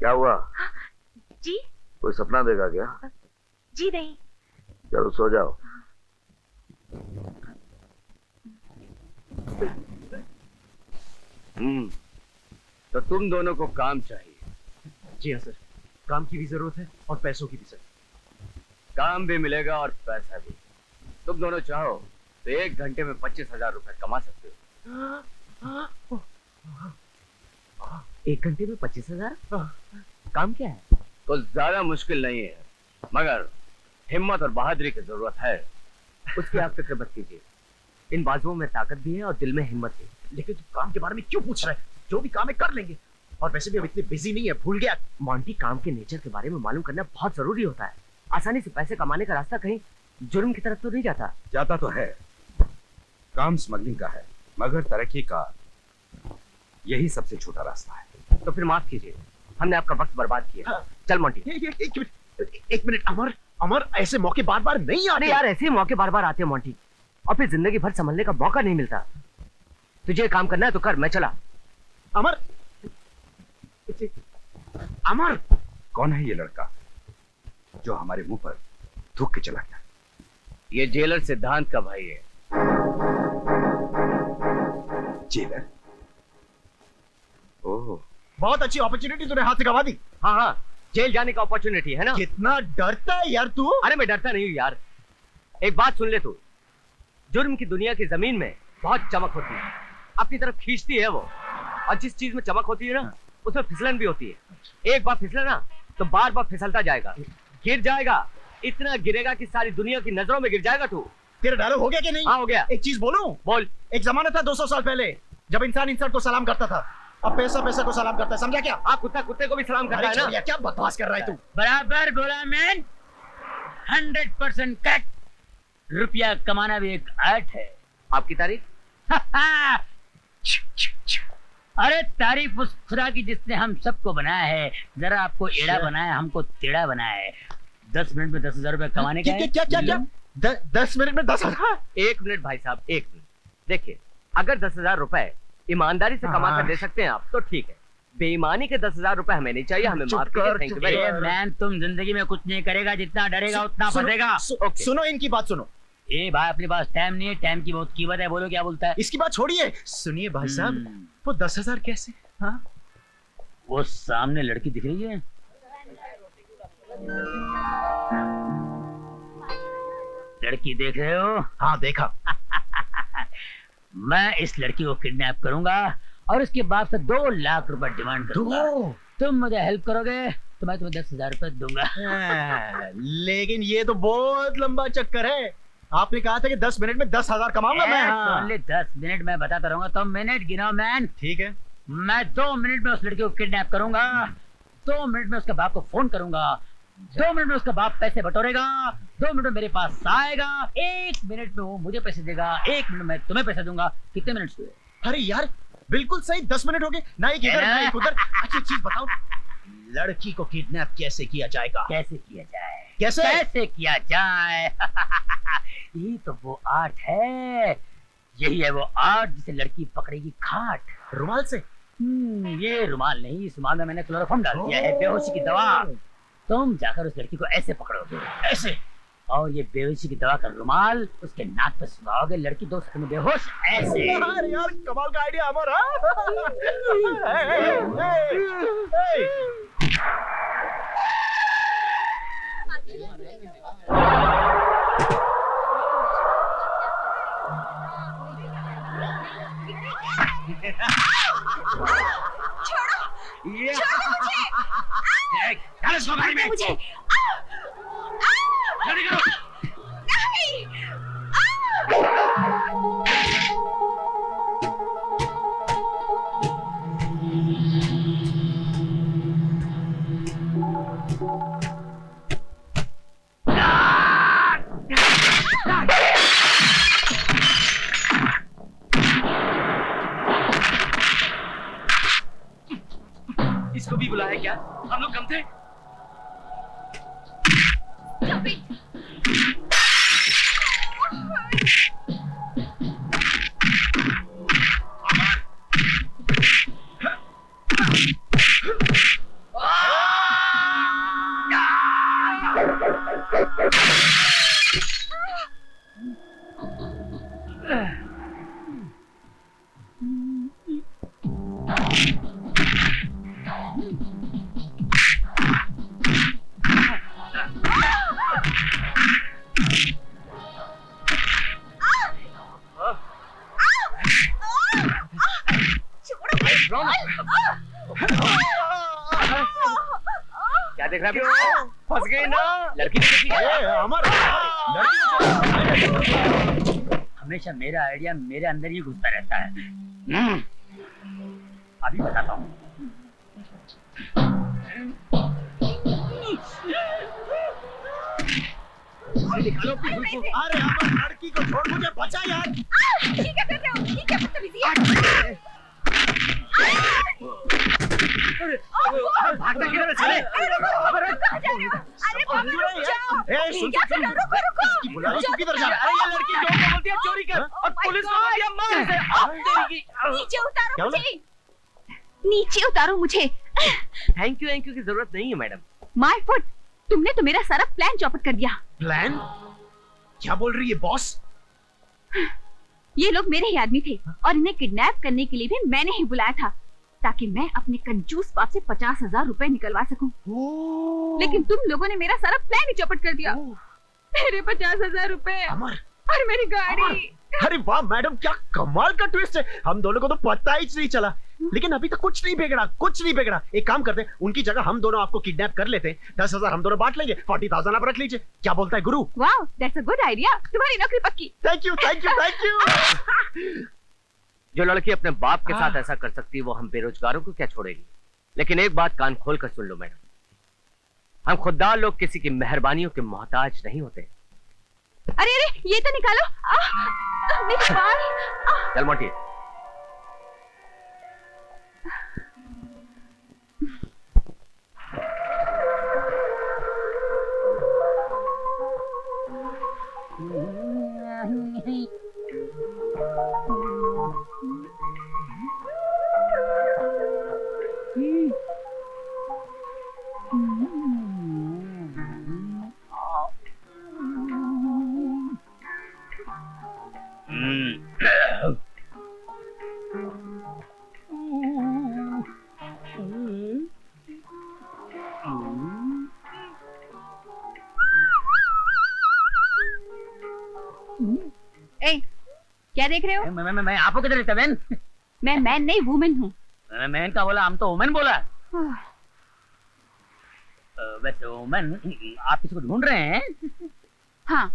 क्या हुआ? जी? कोई सपना देखा क्या? जी नहीं। चलो सो जाओ। तो तुम दोनों को काम चाहिए? जी हाँ सर, काम की भी जरूरत है और पैसों की भी सर। काम भी मिलेगा और पैसा भी। तुम दोनों चाहो तो 1 घंटे में 25,000 रुपए कमा सकते हो। 1 घंटे में 25,000? काम क्या है? तो ज्यादा मुश्किल नहीं है, मगर हिम्मत और बहादुरी की जरूरत है। उसकी आप फिक्र मत कीजिए। इन बाजुओं में ताकत भी है और दिल में हिम्मत भी। लेकिन तुम काम के बारे में क्यों पूछ रहे? जो भी काम है कर लेंगे। और वैसे भी हम इतने बिजी नहीं है, भूल गया। मॉन्टी, काम के नेचर के बारे में मालूम करना बहुत जरूरी होता है। आसानी से पैसे कमाने का रास्ता कहीं जुर्म की तरफ तो नहीं जाता। जाता तो है, काम स्मगलिंग का है, मगर तरक्की का यही सबसे छोटा रास्ता है। तो फिर माफ कीजिए, हमने आपका वक्त बर्बाद किया। हाँ। चल मॉन्टी। एक मिनट अमर, अमर ऐसे मौके बार बार नहीं आते। अरे यार, ऐसे मौके बार बार आते हैं मॉन्टी, और फिर जिंदगी भर संभलने का मौका नहीं मिलता। तुझे काम करना है तो कर, मैं चला। अमर, अमर, कौन है ये लड़का जो हमारे मुंह पर थूक के चला गया? ये जेलर सिद्धांत का भाई है। जेलर? ओह, बहुत अच्छी अपॉर्चुनिटी तूने हाथ से गवा दी। हाँ हाँ, जेल जाने का अपॉर्चुनिटी है ना। कितना डरता है यार तू। अरे मैं डरता नहीं हूँ यार। एक बात सुन ले तू, जुर्म की दुनिया की जमीन में बहुत चमक होती है, अपनी तरफ खींचती है वो। और जिस चीज में चमक होती है ना, उसमें फिसलन भी होती है। एक बार फिसला ना तो बार बार फिसलता जाएगा, गिर जाएगा, इतना गिरेगा कि सारी दुनिया की नजरों में गिर जाएगा तू। तेरा डायलॉग हो गया कि नहीं? हाँ हो गया। एक चीज बोलूं? बोल। एक जमाना था 200 साल पहले जब इंसान इंसान को सलाम करता था, अब पैसा पैसा को सलाम करता है, समझा क्या? आप कुत्ता कुत्ते को भी सलाम करता है ना। क्या बकवास कर रहा है तू? बराबर बोला मैन, 100% कट। रुपया कमाना भी एक आर्ट है। आपकी तारीफ? अरे तारीफ उस खुदा की जिसने हम सबको बनाया है। जरा आपको एड़ा बनाया, हमको टेढ़ा बनाया है। 10 मिनट में 10,000 रुपए कमाने का है। क्या 10 मिनट में 10,000? 1 मिनट भाई साहब, 1 मिनट। देखिए, अगर 10,000 रुपए ईमानदारी से कमा कर दे सकते हैं आप तो ठीक है। बेईमानी के 10,000 रुपए हमें नहीं चाहिए। हमें माफ कीजिए। Thank you very much. Man, तुम जिंदगी में कुछ नहीं करेगा, जितना डरेगा उतना फंसेगा। सुनो इनकी बात सुनो। ए भाई, अपने पास टाइम नहीं है, टाइम की बहुत कीमत है। बोलो क्या बोलता है? इसकी बात छोड़िए, सुनिए भाई साहब, वो 10,000 कैसे? हाँ, वो सामने लड़की दिख रही है, लड़की देख रहे हो? हाँ देखा। मैं इस लड़की को किडनैप करूंगा और उसके बाप से 2 लाख रुपए डिमांड करूंगा। तुम मुझे हेल्प करोगे तो मैं तुम्हें 10,000 रुपए दूंगा। लेकिन ये तो बहुत लंबा चक्कर है। आपने कहा था कि 10 मिनट में 10,000 कमाऊंगा मैं। ओनली 10 मिनट में बताता रहूंगा, तुम मिनट गिनो मैन। ठीक है। मैं 2 मिनट में उस लड़की को किडनैप करूंगा, 2 मिनट में उसके बाप को फोन करूंगा, 2 मिनट में उसका बाप पैसे बटोरेगा, 2 मिनट में मेरे पास आएगा, 1 मिनट में वो मुझे पैसे देगा, 1 मिनट में तुम्हें पैसे दूंगा। कितने मिनट हुए? अरे यार बिल्कुल सही, 10 मिनट हो गए। ना एक इधर ना एक उधर। अच्छा चीज बताओ, लड़की को किडनैप कैसे किया जाएगा? कैसे किया जाए? कैसे किया जाए? यही तो वो आर्ट है, यही है वो आर्ट जिसे लड़की पकड़ेगी खाट। रुमाल से? ये रुमाल नहीं, इस रुमाल में मैंने क्लोरोफॉर्म डाल दिया है, बेहोशी की दवा। तुम जाकर उस लड़की को ऐसे पकड़ोगे, ऐसे, और ये बेहोशी की दवा का रुमाल उसके नाक पे सुनाओगे, लड़की 2 सेकंड में बेहोश ऐसे। अरे यार कमाल का आइडिया हमारा। मुझे इसको भी बुलाया क्या? हम लोग कम थे। क्या देख रहा है? फंस गई ना लड़की। हमेशा मेरा आइडिया मेरे अंदर ही घुसता रहता है। अभी बताता हूँ। निकालो अरे अमर, लड़की को छोड़, मुझे बचा यार। ठीक है, कर रहे हो, ठीक है, बदतमीजी। भागने की तरह चले। अरे बाबा रुक जाओ। रुको रुको। बुला तू किधर जा? अरे ये लड़की लोगों को बोलती है चोरी कर, और पुलिस को बोलती है मार इसे। नीचे उतारो मुझे, नीचे उतारो मुझे। थैंक यू की जरूरत नहीं है मैडम। माय फुट, तुमने तो मेरा सारा प्लान चौपट कर दिया। प्लान? क्या बोल रही है बॉस? ये लोग मेरे ही आदमी थे और इन्हें किडनैप करने के लिए भी मैंने ही बुलाया था, ताकि मैं अपने कंजूस बाप से 50,000 रुपए निकलवा सकूं। लेकिन तुम लोगों ने मेरा सारा प्लान ही चौपट कर दिया। मेरे 50,000 रुपए और मेरी गाड़ी। अरे वाह मैडम, क्या कमाल का ट्विस्ट है। हम दोनों को तो पता ही नहीं चला। लेकिन अभी तक कुछ नहीं बिगड़ा, कुछ नहीं बिगड़ा। एक काम करते हैं, उनकी जगह हम दोनों आपको किडनैप कर लेते हैं। 10,000 हम दोनों बांट लेंगे, 40,000 आप रख लीजिए। क्या बोलता है गुरु? वाह, दैट्स अ गुड आइडिया। तुम्हारी नौकरी पक्की। Thank you thank you thank you. जो लड़की अपने बाप के साथ ऐसा कर सकती है, वो हम बेरोजगारों को क्या छोड़ेगी? लेकिन एक बात कान खोल कर सुन लो मैडम, हम खुददार लोग किसी की मेहरबानियों के मोहताज नहीं होते। अरे अरे, ये तो निकालो। मेरे बाल। चल मोटी। क्या देख रहे हो? मैं आपको किधर देखता मैन? मैं मैन नहीं वुमेन हूँ। मैन का बोला, हम तो वुमेन बोला। वैसे वुमेन, आप किसी को ढूंढ रहे हैं? हाँ,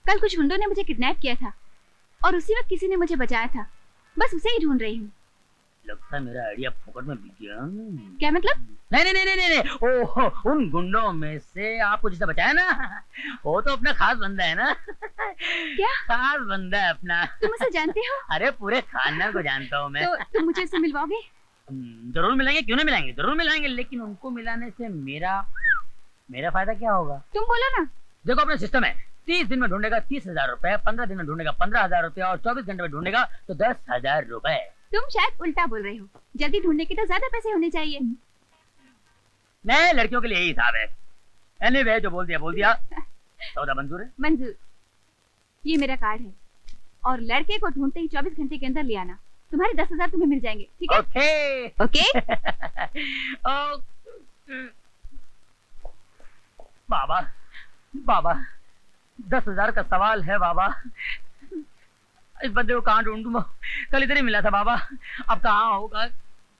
कल कुछ गुंडों ने मुझे किडनैप किया था और उसी वक्त किसी ने मुझे बचाया था। बस उसे ही ढूंढ रही हूँ। लगता है मेरा आइडिया फोकट में बिक गया। क्या मतलब? नहीं। ओह, उन गुंडों में से आपको जिसे बचाया ना, वो तो अपना खास बंदा है ना। क्या? खास बंदा है अपना। तुम उसे जानते हो? अरे पूरे खानदान को जानता हूँ मैं। तो तुम मुझे उसे मिलवाओगे? जरूर मिलेंगे, क्यों नहीं मिलेंगे, जरूर मिलाएंगे। लेकिन उनको मिलाने से मेरा फायदा क्या होगा? तुम बोलो ना। देखो अपना सिस्टम है, 30 दिन में ढूंढेगा 30,000 रुपए, 15 दिन में ढूंढेगा 15,000 रुपए और 24 घंटे में ढूंढेगा तो 10,000 रुपए। तुम शायद उल्टा बोल रहे हो। जल्दी ढूंढने के तो ज्यादा पैसे होने चाहिए। नहीं, लड़कियों के लिए यही हिसाब है। एनीवे, जो बोल दिया। सौदा मंजूर है? मंजूर। ये मेरा कार्ड है और लड़के को ढूंढते ही 24 घंटे के अंदर ले आना। तुम्हारे 10,000 तुम्हें मिल जाएंगे, ठीक है? ओके। बाबा 10,000 का सवाल है बाबा। इस बंदे को कहाँ ढूंढूं? कल इधर ही मिला था बाबा, अब कहाँ होगा,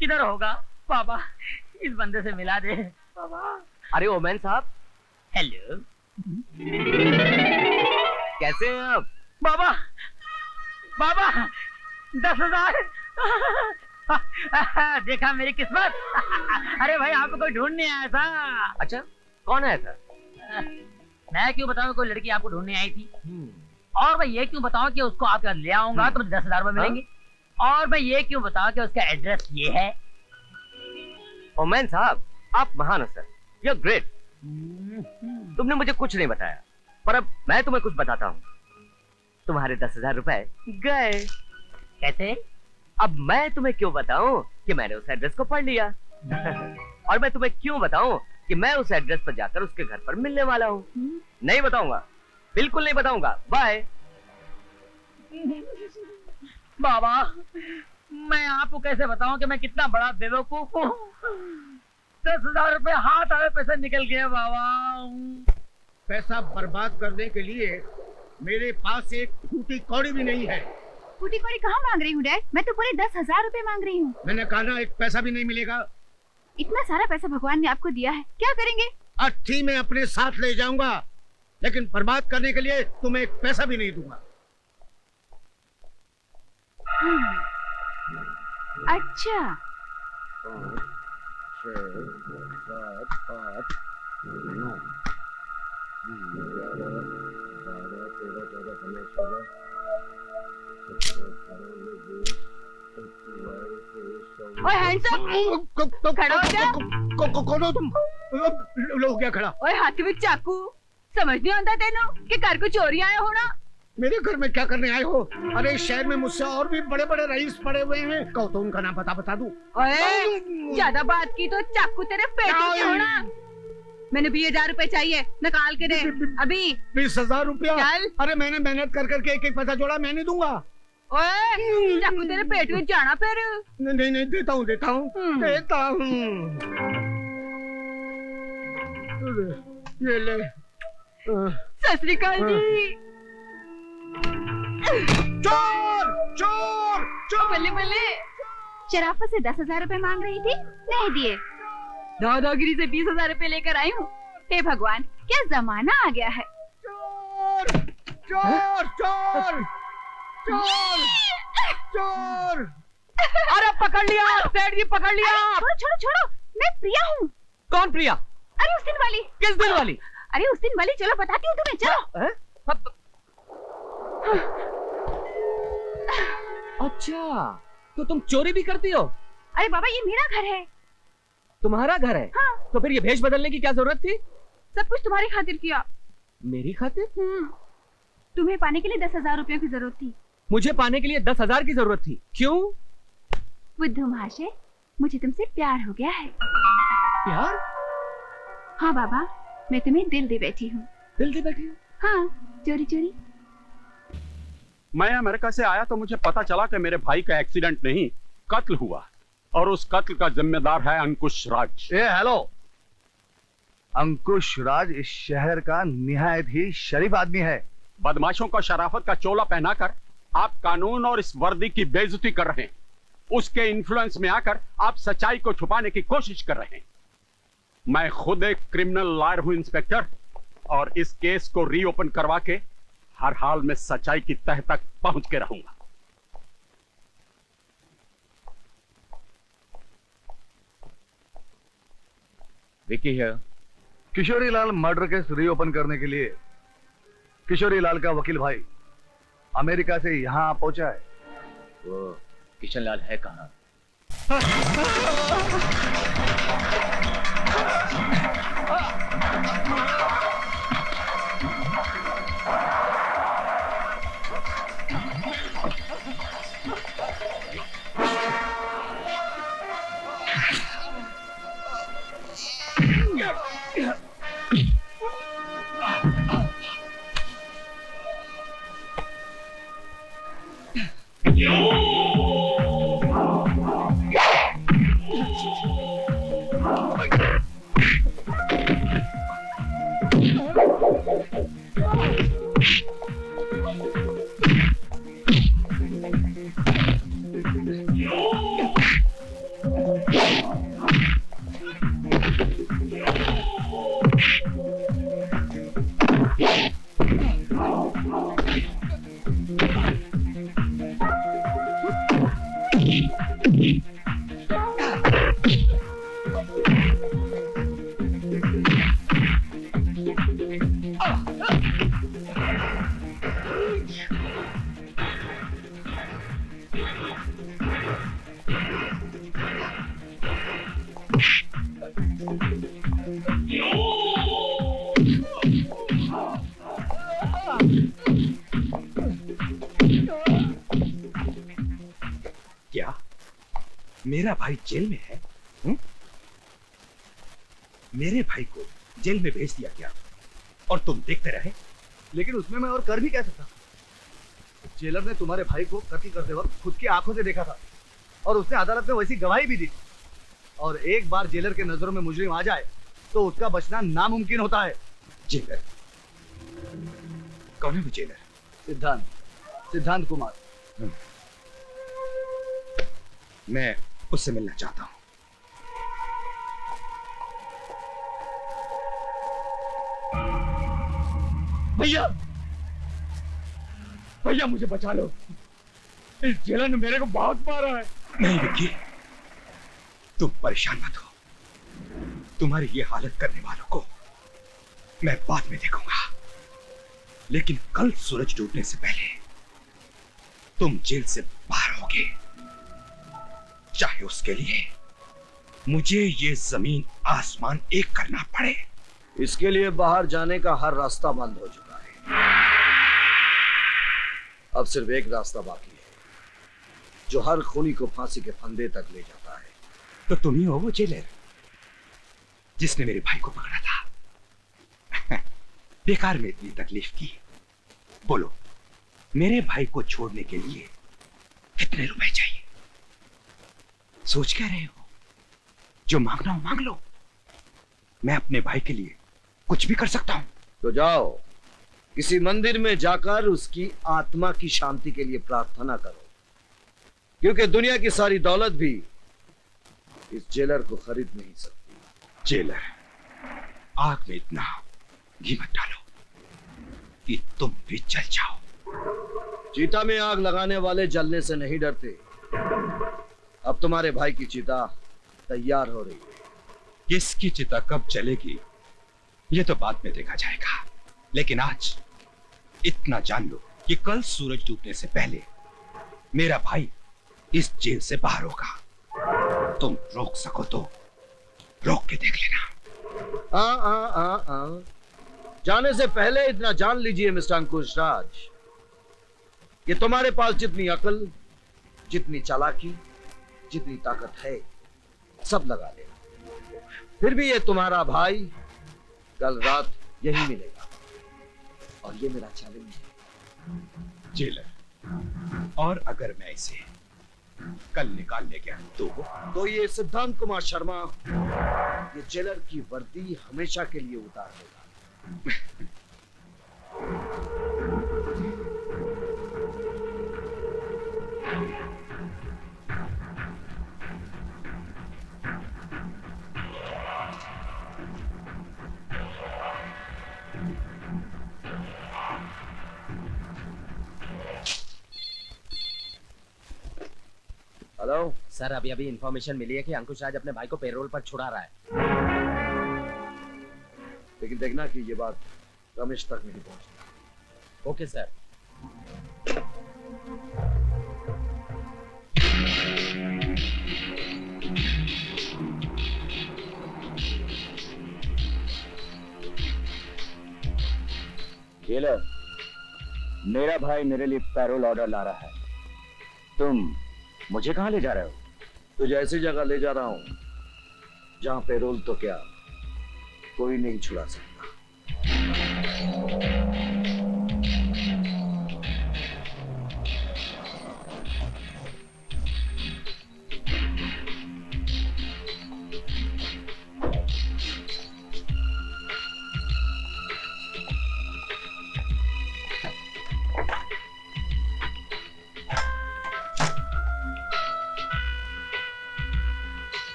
किधर होगा बाबा? इस बंदे से मिला दे बाबा। अरे ओमैन साहब, हेलो, कैसे हैं आप? बाबा 10,000। देखा मेरी किस्मत। अरे भाई, आपको कोई ढूंढने आया था। अच्छा, कौन आया था? मैं क्यों बताऊं कोई लड़की आपको ढूंढने आई थी? और मैं ये क्यों बताऊं कि उसको आपके पास ले आऊंगा तो मुझे 10,000 रुपए मिलेंगे? और मैं ये क्यों बताऊं कि उसका एड्रेस ये है? ओमैन साहब, आप महान हो सर, यू आर ग्रेट। तुमने मुझे कुछ नहीं बताया, पर अब मैं तुम्हें कुछ बताता हूँ। तुम्हारे 10,000 रुपए गए। कैसे? अब मैं तुम्हें क्यों बताऊं कि मैंने उस एड्रेस को पढ़ लिया। और मैं तुम्हें क्यों बताऊं कि मैं उस एड्रेस पर जाकर उसके घर पर मिलने वाला हूँ। नहीं बताऊंगा, बिल्कुल नहीं बताऊंगा। बाय। बाबा, मैं आपको कैसे बताऊं कि मैं कितना बड़ा बेवकूफ हूँ? 10,000 रुपए हाथ आए, पैसे निकल गए बाबा। पैसा बर्बाद करने के लिए मेरे पास एक फूटी कौड़ी भी नहीं है। फूटी कौड़ी कहाँ मांग रही हूँ डैड? मैं तो पूरे 10,000 रुपए मांग रही हूँ। मैंने कहा ना, एक पैसा भी नहीं मिलेगा। इतना सारा पैसा भगवान ने आपको दिया है, क्या करेंगे? अट्ठी में अपने साथ ले जाऊंगा, लेकिन बर्बाद करने के लिए तुम्हें एक पैसा भी नहीं दूंगा। अच्छा। 5, 6, 7, 8, 9, 10, 11, 12, 13, 14, 15, 16, 17, 18, 19, 20, 21, 22, 23, 24। ओए हैंडसम, खड़ा हो जा। कौन हो तुम? लो हो गया खड़ा। ओए हाथ में चाकू, समझ नहीं आता तेनू कि घर को चोरी आए हो ना? मेरे घर में क्या करने आए हो? अरे शहर में मुझसे और भी बड़े बड़े रईस पड़े हुए हैं, कहो तो उनका नाम बता दूं। ओए ज्यादा बात की तो चाकू तेरे पेट में होना। मैंने 20,000 रुपए चाहिए, निकाल के दे अभी। 20,000 रुपया? चल। अरे मैंने मेहनत कर करके एक एक पैसा जोड़ा, मैं नहीं दूंगा। ओए चाकू तेरे पेट में जाना फिर। नहीं, देता हूँ देता हूँ। ये ले। सत श्री अकाल जी। चोर चोर चोर। बल्ले बल्ले, शराफत से 10,000 रुपए मांग रही थी, नहीं दिए। दादागिरी से 20,000 रुपए लेकर आई हूँ। हे भगवान, क्या जमाना आ गया है। चोर चोर चोर चोर चोर। अरे पकड़ लिया सेठ जी, पकड़ लिया। छोड़ो, मैं प्रिया हूँ। कौन प्रिया? अरे उस दिन वाली। किस दिन वाली? अरे उस दिन वाली, चलो बताती हूँ तुम्हें, चलो। अच्छा, तो तुम चोरी भी करती हो? अरे बाबा, ये मेरा घर है। तुम्हारा घर है? हाँ। तो फिर ये भेष बदलने की क्या जरूरत थी? सब कुछ तुम्हारी खातिर किया। मेरी खातिर? तुम्हें पाने के लिए 10,000 रुपयों की जरूरत थी। मुझे पाने के लिए 10,000 की जरूरत थी? क्यों? बुद्धू महाशय, मुझे तुमसे प्यार हो गया है। प्यार? हाँ बाबा, मैं तुम्हें दिल दे बैठी हूँ। दिल दे बैठी हूँ? हाँ, चोरी चोरी। मैं अमेरिका से आया तो मुझे पता चला कि मेरे भाई का एक्सीडेंट नहीं, कत्ल हुआ, और उस कत्ल का जिम्मेदार है अंकुश राज। हेलो, अंकुश राज इस शहर का निहायत ही शरीफ आदमी है। बदमाशों को शराफत का चोला पहनाकर आप कानून और इस वर्दी की बेइज्जती कर रहे हैं। उसके इन्फ्लुएंस में आकर आप सच्चाई को छुपाने की कोशिश कर रहे हैं। मैं खुद एक क्रिमिनल लॉयर हूं इंस्पेक्टर, और इस केस को रीओपन करवा के हर हाल में सच्चाई की तह तक पहुंच के रहूंगा। विकी है। Kishori Lal murder case reopen करने के लिए किशोरी लाल का वकील भाई अमेरिका से यहाँ पहुंचा है। वो किशन लाल है कहाँ? क्या मेरा भाई जेल में है? मेरे भाई को जेल में भेज दिया गया और तुम देखते रहे? लेकिन उसमें मैं और कर भी क्या सकता? जेलर ने तुम्हारे भाई को कत्ल करते वक्त खुद की आंखों से देखा था और उसने अदालत में वैसी गवाही भी दी। और एक बार जेलर के नजरों में मुजरिम आ जाए तो उसका बचना नामुमकिन होता है। जेलर? कौन है वो जेलर? सिद्धांत कुमार। मैं उससे मिलना चाहता हूं। भैया, भैया मुझे बचा लो। इस जेलर ने मेरे को बहुत मारा है। नहीं विक्की, तुम परेशान मत हो। तुम्हारी ये हालत करने वालों को मैं बाद में देखूंगा, लेकिन कल सूरज डूबने से पहले तुम जेल से बाहर होगे, चाहे उसके लिए मुझे ये जमीन आसमान एक करना पड़े। इसके लिए बाहर जाने का हर रास्ता बंद हो चुका है। अब सिर्फ एक रास्ता बाकी है जो हर खूनी को फांसी के फंदे तक ले जाता है। तो तुम ही हो वो जेलर जिसने मेरे भाई को पकड़ा था। बेकार में इतनी तकलीफ की। बोलो, मेरे भाई को छोड़ने के लिए कितने रुपए चाहिए? सोच क्या रहे हो? जो मांगना हो मांग लो। मैं अपने भाई के लिए कुछ भी कर सकता हूं। तो जाओ, किसी मंदिर में जाकर उसकी आत्मा की शांति के लिए प्रार्थना करो, क्योंकि दुनिया की सारी दौलत भी इस जेलर को खरीद नहीं सकती। जेलर, आग में इतना घी मत डालो कि तुम भी जल जाओ। चीता में आग लगाने वाले जलने से नहीं डरते। अब तुम्हारे भाई की चिता तैयार हो रही है। किसकी चिता कब जलेगी ये तो बाद में देखा जाएगा, लेकिन आज इतना जान लो कि कल सूरज डूबने से पहले मेरा भाई इस जेल से बाहर होगा। तुम रोक सको तो रोक के देख लेना। जाने से पहले इतना जान लीजिए मिस्टर अंकुश राज, कि तुम्हारे पास जितनी अकल, जितनी चालाकी, जितनी ताकत है, सब लगा लेना, फिर भी ये तुम्हारा भाई कल रात यही मिलेगा। और ये मेरा चैलेंज है। जेलर, और अगर मैं इसे कल निकाल ले गया तो ये सिद्धांत कुमार शर्मा ये जेलर की वर्दी हमेशा के लिए उतार देगा। हेलो सर, अभी अभी इंफॉर्मेशन मिली है कि अंकुश राज अपने भाई को पेरोल पर छुड़ा रहा है। लेकिन देखना कि ये बात रमेश तक नहीं पहुंची। Okay sir. जेलर, मेरा भाई मेरे लिए पैरोल ऑर्डर ला रहा है। तुम मुझे कहां ले जा रहे हो? तुझे ऐसी जगह ले जा रहा हूं जहां पेरोल तो क्या कोई नहीं छुड़ा सकता।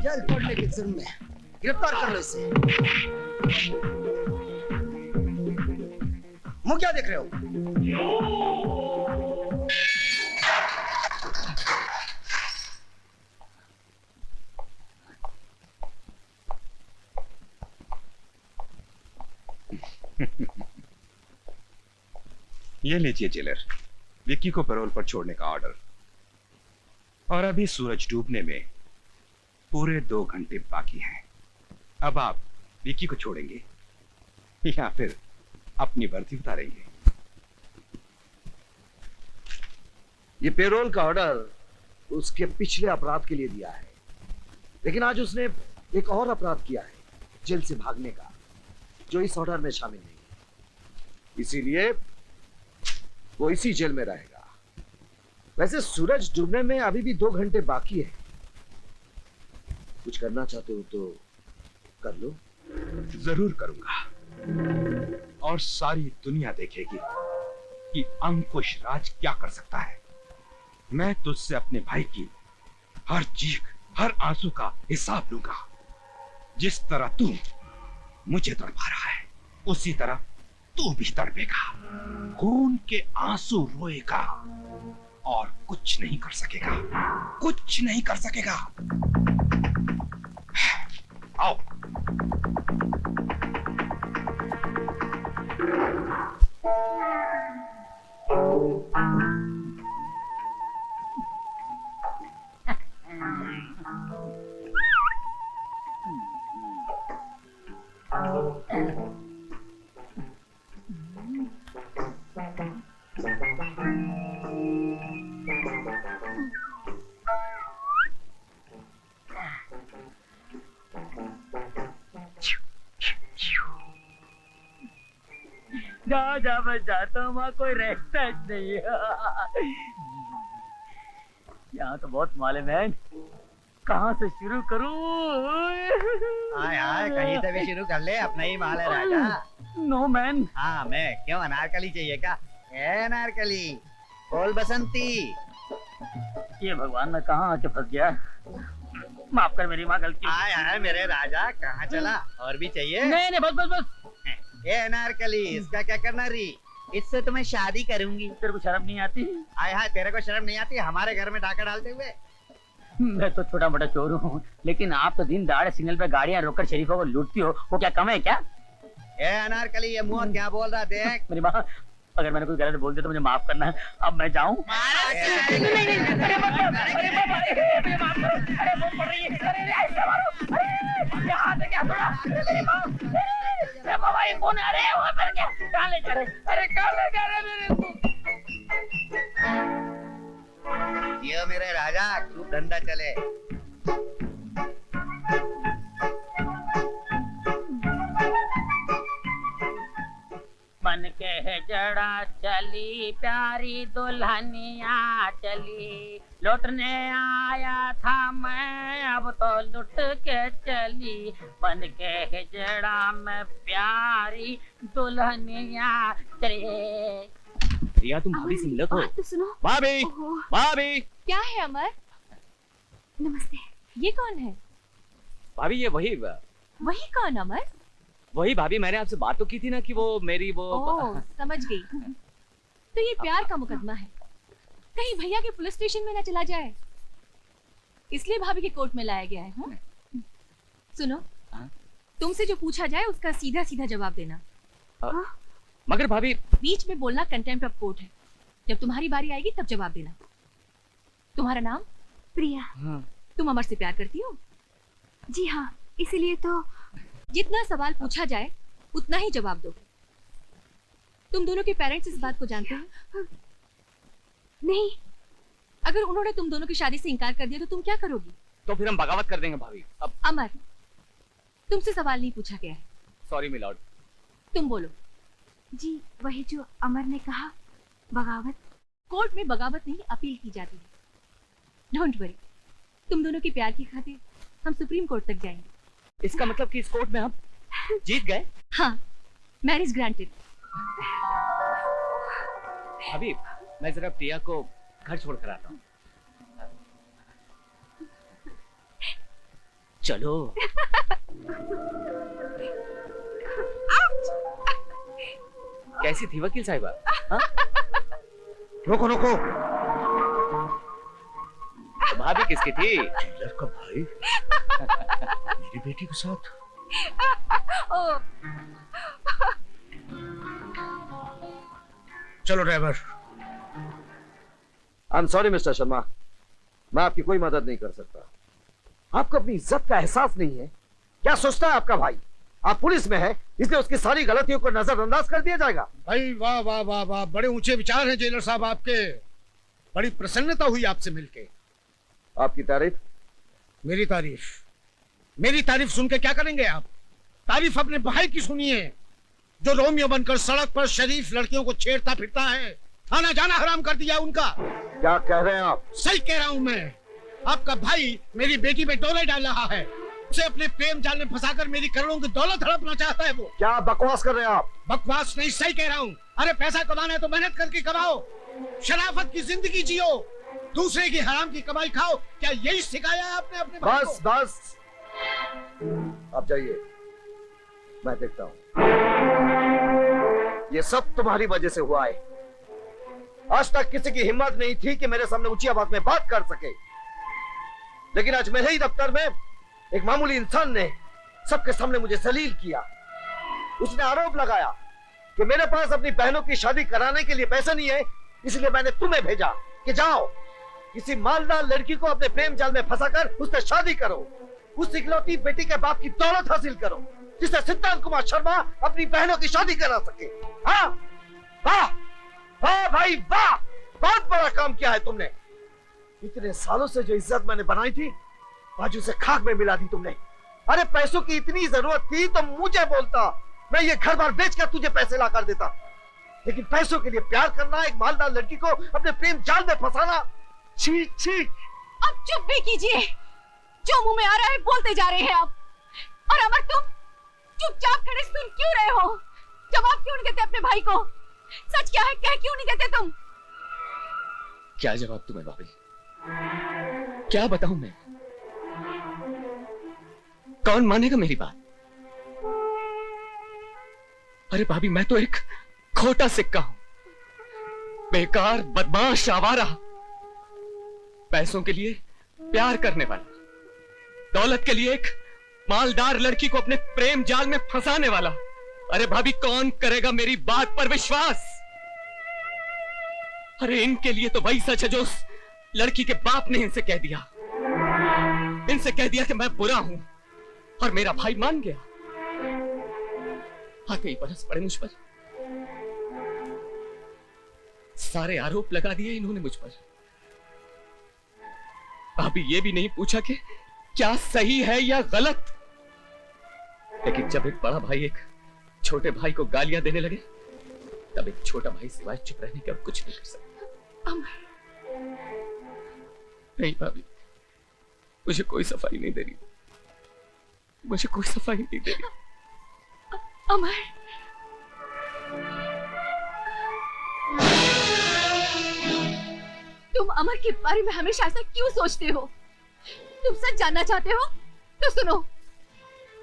जल्द पड़ने के जुर्म में गिरफ्तार कर लो इसे। मुंह क्या देख रहे हो? ये लीजिए जेलर, विक्की को पैरोल पर छोड़ने का ऑर्डर। और अभी सूरज डूबने में पूरे 2 घंटे बाकी हैं। अब आप विक्की को छोड़ेंगे या फिर अपनी वर्दी उतारेंगे? ये पेरोल का ऑर्डर उसके पिछले अपराध के लिए दिया है, लेकिन आज उसने एक और अपराध किया है, जेल से भागने का, जो इस ऑर्डर में शामिल नहीं है। इसीलिए वो इसी जेल में रहेगा। वैसे सूरज डूबने में अभी भी 2 घंटे बाकी है। कुछ करना चाहते हो तो कर लो। जरूर करूंगा, और सारी दुनिया देखेगी कि अंकुश राज क्या कर सकता है। मैं तुझसे अपने भाई की हर चीख, हर आंसू का हिसाब लूंगा। जिस तरह तू मुझे तड़पा रहा है, उसी तरह तू भी तड़पेगा, खून के आंसू रोएगा और कुछ नहीं कर सकेगा, कुछ नहीं कर सकेगा। आओ। जहाँ जहाँ मैं जाता हूँ वहाँ कोई रहता नहीं है। यहाँ तो बहुत माल है मैन, कहाँ से शुरू करूँ? हाय हाय, कहीं से भी शुरू कर ले, अपना ही माल है राजा। No man. हाँ मैं क्यों, अनारकली चाहिए क्या? ए अनारकली, बोल बसंती। ये भगवान, मैं कहाँ आके फंस गया। माफ कर मेरी माँ, गलती। हाय हाय मेरे राजा, कहाँ चला? और भी चाहिए? नहीं बस बस बस। ए अनारकली, इसका क्या करना री? इससे तुम्हें शादी करूंगी। तेरे को शर्म नहीं आती? हाय हाय, तेरे को शर्म नहीं आती हमारे घर में डाका डालते हुए? मैं तो छोटा मोटा चोर हूँ, लेकिन आप तो दिन दहाड़े सिग्नल पे गाड़ियाँ रोककर शरीफों को लूटती हो। वो क्या कम है क्या? ए अनारकली, ये मुंह क्या बोल रहा? देख मेरी माँ, अगर मैंने कोई गलत बोल दिया तो मुझे माफ करना। अब मैं जाऊँ? ये मेरे राजा, खूब धंधा चले। मन के है जड़ चली प्यारी दुल्हनिया चली, लौटने आया था मैं अब तो लुट के चली, बन के हिजड़ा में प्यारी दुल्हनिया चली। रिया तुम भाभी से मिलो तो। तो सुनो। भाभी, भाभी। क्या है अमर? नमस्ते। ये कौन है? भाभी ये वही कौन अमर? वही भाभी, मैंने आपसे बात तो की थी ना कि वो मेरी वो ओह, समझ गई। तो ये प्यार का मुकदमा है, कहीं भैया के पुलिस स्टेशन में ना चला जाए, इसलिए भाभी के कोर्ट में लाया गया है। हाँ? सुनो, तुमसे जो पूछा जाए उसका सीधा सीधा जवाब देना। मगर भाभी बीच में बोलना कंटेम्प्ट ऑफ कोर्ट है। जब तुम्हारी बारी आएगी तब जवाब देना। तुम्हारा नाम? प्रिया। तुम अमर से प्यार करती हो? जी हाँ, इसीलिए तो। जितना सवाल पूछा जाए उतना ही जवाब दो। तुम दोनों के पेरेंट्स इस बात को जानते हैं? नहीं। अगर उन्होंने तुम दोनों की शादी से इनकार कर दिया तो तुम क्या करोगी? तो फिर हम बगावत कर देंगे भाभी। अब अमर, तुमसे सवाल नहीं पूछा गया है। Sorry milord. तुम बोलो। जी वही जो अमर ने कहा, बगावत। कोर्ट में बगावत नहीं, अपील की जाती है। डोंट वरी, तुम दोनों के प्यार की खातिर हम सुप्रीम कोर्ट तक जाएंगे। इसका मतलब कि इस कोर्ट में हम जीत गए? हाँ, मैरिज ग्रांटेड। भाभी मैं जरा प्रिया को घर छोड़ कर आता हूँ। चलो। कैसी थी वकील साहिबा? रोको रोको। तो भाभी किसकी थी? जेलर का भाई मेरी बेटी के साथ। चलो driver. I am sorry mister Sharma, मैं आपकी कोई मदद नहीं कर सकता। आपको अपनी इज्जत का एहसास नहीं है? क्या सोचता है आपका भाई? आप पुलिस में है इसलिए उसकी सारी गलतियों को नजरअंदाज कर दिया जाएगा? भाई वाह वाह वाह वाह, बड़े ऊंचे विचार हैं जेलर साहब आपके। बड़ी प्रसन्नता हुई आपसे मिलके। आपकी तारीफ? मेरी तारीफ? मेरी तारीफ सुन के क्या करेंगे आप? तारीफ अपने भाई की सुनिए, जो रोमियो बनकर सड़क पर शरीफ लड़कियों को छेड़ता फिरता है। आना जाना हराम कर दिया उनका। क्या कह रहे हैं आप? सही कह रहा हूं मैं। आपका भाई मेरी बेटी पे डोले डाल रहा है, उसे अपने प्रेम जाल में फंसाकर मेरी करोड़ों की दौलत हड़पना चाहता है वो। क्या बकवास कर रहे हैं आप? बकवास नहीं, सही कह रहा हूँ। अरे पैसा कमाना है तो मेहनत करके कमाओ, शराफत की जिंदगी जियो, दूसरे की हराम की कमाई खाओ। क्या यही सिखाया है आपने अपने भाई को? बस बस, आप जाइए, मैं देखता हूं। ये सब तुम्हारी वजह से हुआ है। आज तक किसी की हिम्मत नहीं थी कि मेरे सामने ऊंची आवाज में बात कर सके, लेकिन आज मेरे ही दफ्तर में एक मामूली इंसान ने सबके सामने मुझे जलील किया। उसने आरोप लगाया कि मेरे पास अपनी बहनों की शादी कराने के लिए पैसा नहीं है, इसलिए मैंने तुम्हें भेजा कि जाओ किसी मालदार लड़की को अपने प्रेम जाल में फंसाकर उससे शादी करो, उस इकलौती बेटी के बाप की दौलत हासिल करो, जिससे सिद्धांत कुमार शर्मा अपनी बहनों की शादी करा सके। हाँ वाह वाह भाई वाह, बहुत बड़ा काम किया है तुमने। इतने सालों से जो इज्जत मैंने बनाई थी आज उसे खाक में मिला दी तुमने। अरे पैसों की इतनी जरूरत थी तो मुझे बोलता, मैं ये घर बार बेचकर तुझे पैसे ला कर देता, लेकिन पैसों के लिए प्यार करना, एक मालदार लड़की को अपने प्रेम जाल में फंसाना, छी छी। अब चुप भी कीजिए, जो मुंह में आ रहा है बोलते जा रहे हैं आप। और अमर तुम चुपचाप खड़े सुन क्यों रहे हो? जवाब क्यों नहीं देते अपने भाई को? सच क्या है कह क्यों नहीं देते तुम? क्या जवाब तुम्हें भाभी? क्या बताऊं मैं? कौन मानेगा मेरी बात? अरे भाभी मैं तो एक खोटा सिक्का हूं, बेकार बदमाश आवारा, पैसों के लिए प्यार करने वाला, दौलत के लिए एक मालदार लड़की को अपने प्रेम जाल में फंसाने वाला। अरे भाभी कौन करेगा मेरी बात पर विश्वास? अरे इनके लिए तो वही सच है जो उस लड़की के बाप ने इनसे कह दिया। इनसे कह दिया कि मैं बुरा हूं और मेरा भाई मान गया। आते ही बरस पड़े मुझ पर, सारे आरोप लगा दिए इन्होंने मुझ पर। अभी ये भी नहीं पूछा कि क्या सही है या गलत। लेकिन जब एक बड़ा भाई एक छोटे भाई को गालियां देने लगे तब एक छोटा भाई सिवाय चुप रहने के अब कुछ नहीं कर सकता। नहीं भाभी, मुझे कोई सफाई नहीं दे रही, मुझे कोई सफाई नहीं दे रही। अमर, तुम अमर के बारे में हमेशा ऐसा क्यों सोचते हो? तुम सच जानना चाहते हो तो सुनो,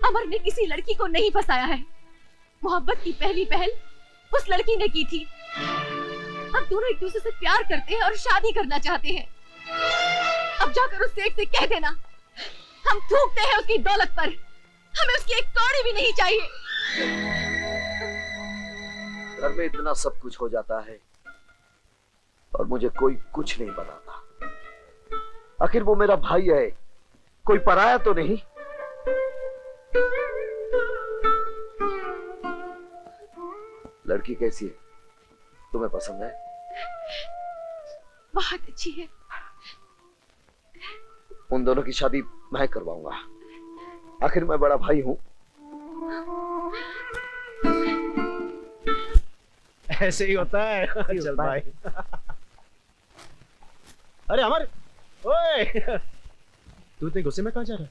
अमर ने किसी लड़की को नहीं फंसाया है। मोहब्बत की पहली पहल उस लड़की ने की थी। अब दोनों एक दूसरे से प्यार करते हैं और शादी करना चाहते हैं। अब जाकर उस सेठ से कह देना, हम थूकते हैं उसकी दौलत पर, हमें उसकी एक कौड़ी भी नहीं चाहिए। घर में इतना सब कुछ हो जाता है और मुझे कोई कुछ नहीं बताता। आखिर वो मेरा भाई है, कोई पराया तो नहीं। लड़की कैसी है? तुम्हें पसंद है? बहुत अच्छी है। उन दोनों की शादी मैं करवाऊंगा, आखिर मैं बड़ा भाई हूं। ऐसे ही होता है। चल भाई। अरे अमर, ओए, तू इतने गुस्से में कहां जा रहा है?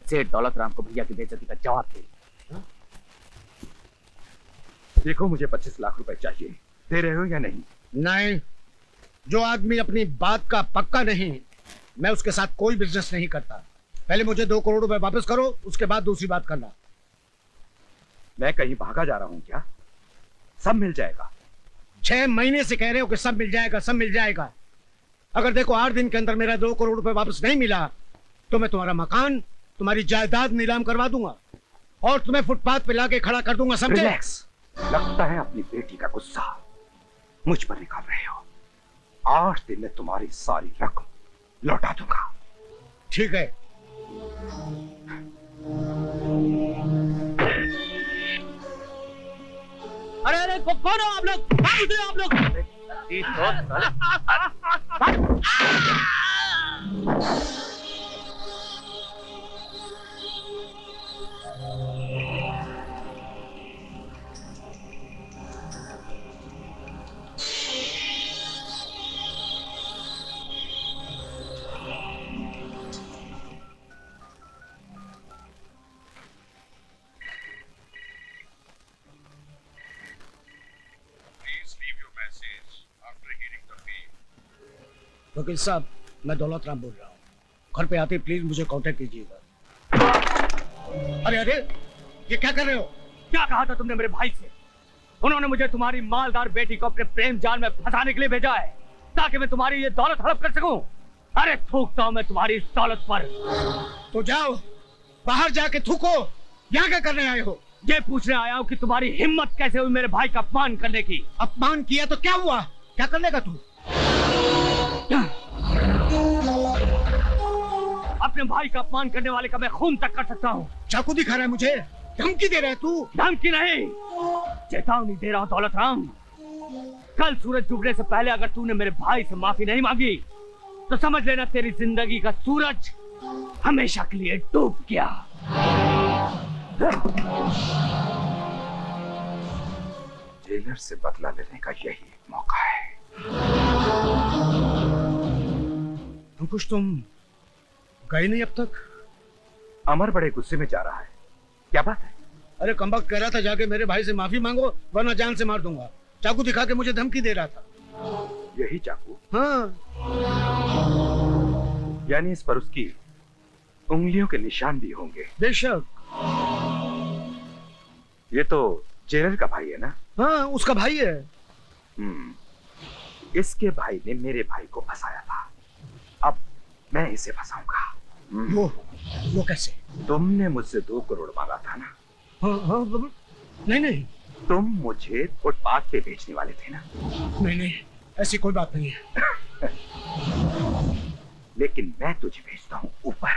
सेठ दौलत राम को भैया की बेइज्जती का जवाब दे। देखो, मुझे 25 लाख रुपए चाहिए, दे रहे हो या नहीं? नहीं, जो आदमी अपनी बात का पक्का नहीं, मैं उसके साथ कोई बिजनेस नहीं करता। पहले मुझे 2 करोड़ रुपए वापस करो, उसके बाद दूसरी बात करना। मैं कहीं भागा जा रहा हूं क्या? सब मिल जाएगा। 6 महीने से कह रहे हो कि सब मिल जाएगा, सब मिल जाएगा। अगर देखो 8 दिन के अंदर मेरा 2 करोड़ रुपए वापस नहीं मिला तो मैं तुम्हारा मकान, तुम्हारी जायदाद नीलाम करवा दूंगा और तुम्हें फुटपाथ पे लाके खड़ा कर दूंगा, समझे? रिलैक्स। लगता है अपनी बेटी का गुस्सा मुझ पर निकाल रहे हो। 8 दिन में तुम्हारी सारी रकम लौटा दूंगा। ठीक है। अरे अरे कौन हो आप लोग? आप लोग वकील साहब, मैं दौलत राम बोल रहा हूँ। घर पे आते प्लीज मुझे कांटेक्ट कीजिएगा। अरे अरे, ये क्या कर रहे हो? क्या कहा था तुमने मेरे भाई से? उन्होंने मुझे तुम्हारी मालदार बेटी को अपने प्रेम जाल में फंसाने के लिए भेजा है ताकि मैं तुम्हारी ये दौलत हड़प कर सकूं। अरे थूकता हूं मैं तुम्हारी इस दौलत पर। तो जाओ बाहर जाके थूको। यहाँ क्या करने आए हो? ये पूछने आया हूँ कि तुम्हारी हिम्मत कैसे हुई मेरे भाई का अपमान करने की। अपमान किया तो क्या हुआ? क्या कर लेगा तू? अपने भाई का अपमान करने वाले का मैं खून तक कर सकता हूँ। चाकू दिखा रहा है मुझे? धमकी दे रहा है तू? धमकी नहीं, चेतावनी दे रहा हूँ दौलत राम। कल सूरज डूबने से पहले अगर तूने मेरे भाई से माफी नहीं मांगी तो समझ लेना तेरी जिंदगी का सूरज हमेशा के लिए डूब गया। जेलर से बदला लेने का यही एक मौका है। अंकुश, तुम गए नहीं अब तक? अमर बड़े गुस्से में जा रहा है, क्या बात है? अरे कमबख्त कह रहा था जाके मेरे भाई से माफी मांगो वरना जान से मार दूंगा। चाकू दिखा के मुझे धमकी दे रहा था। यही चाकू? हाँ। यानी इस पर उसकी उंगलियों के निशान भी होंगे। बेशक। ये तो जेलर का भाई है ना? हाँ, उसका भाई है। इसके भाई ने मेरे भाई को फंसाया था, अब मैं इसे फंसाऊंगा। वो कैसे? तुमने मुझसे 2 करोड़ मांगा था ना? हाँ, नहीं नहीं, तुम मुझे फुटपाथ पे बेचने वाले थे ना? नहीं नहीं, ऐसी कोई बात नहीं है। लेकिन मैं तुझे भेजता हूँ ऊपर।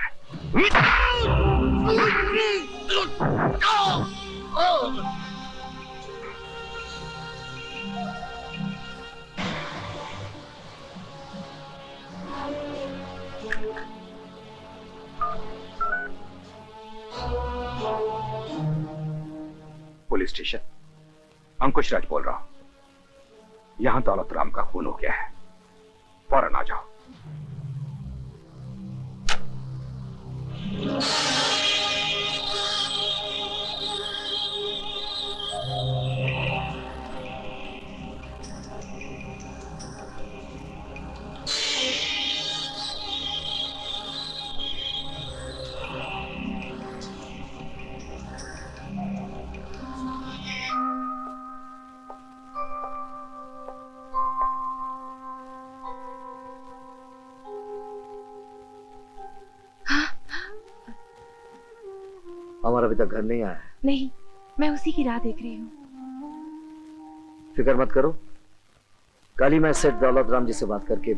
Police station. अंकुश राज बोल रहा हूं। यहां दौलत राम का खून हो गया है, फौरन आ जाओ। अमर अभी तक घर नहीं आया है। नहीं, मैं उसी की राह देख रही हूँ। फिक्र मत करो, कल ही मैं सेठ दौलत राम जी से बात करके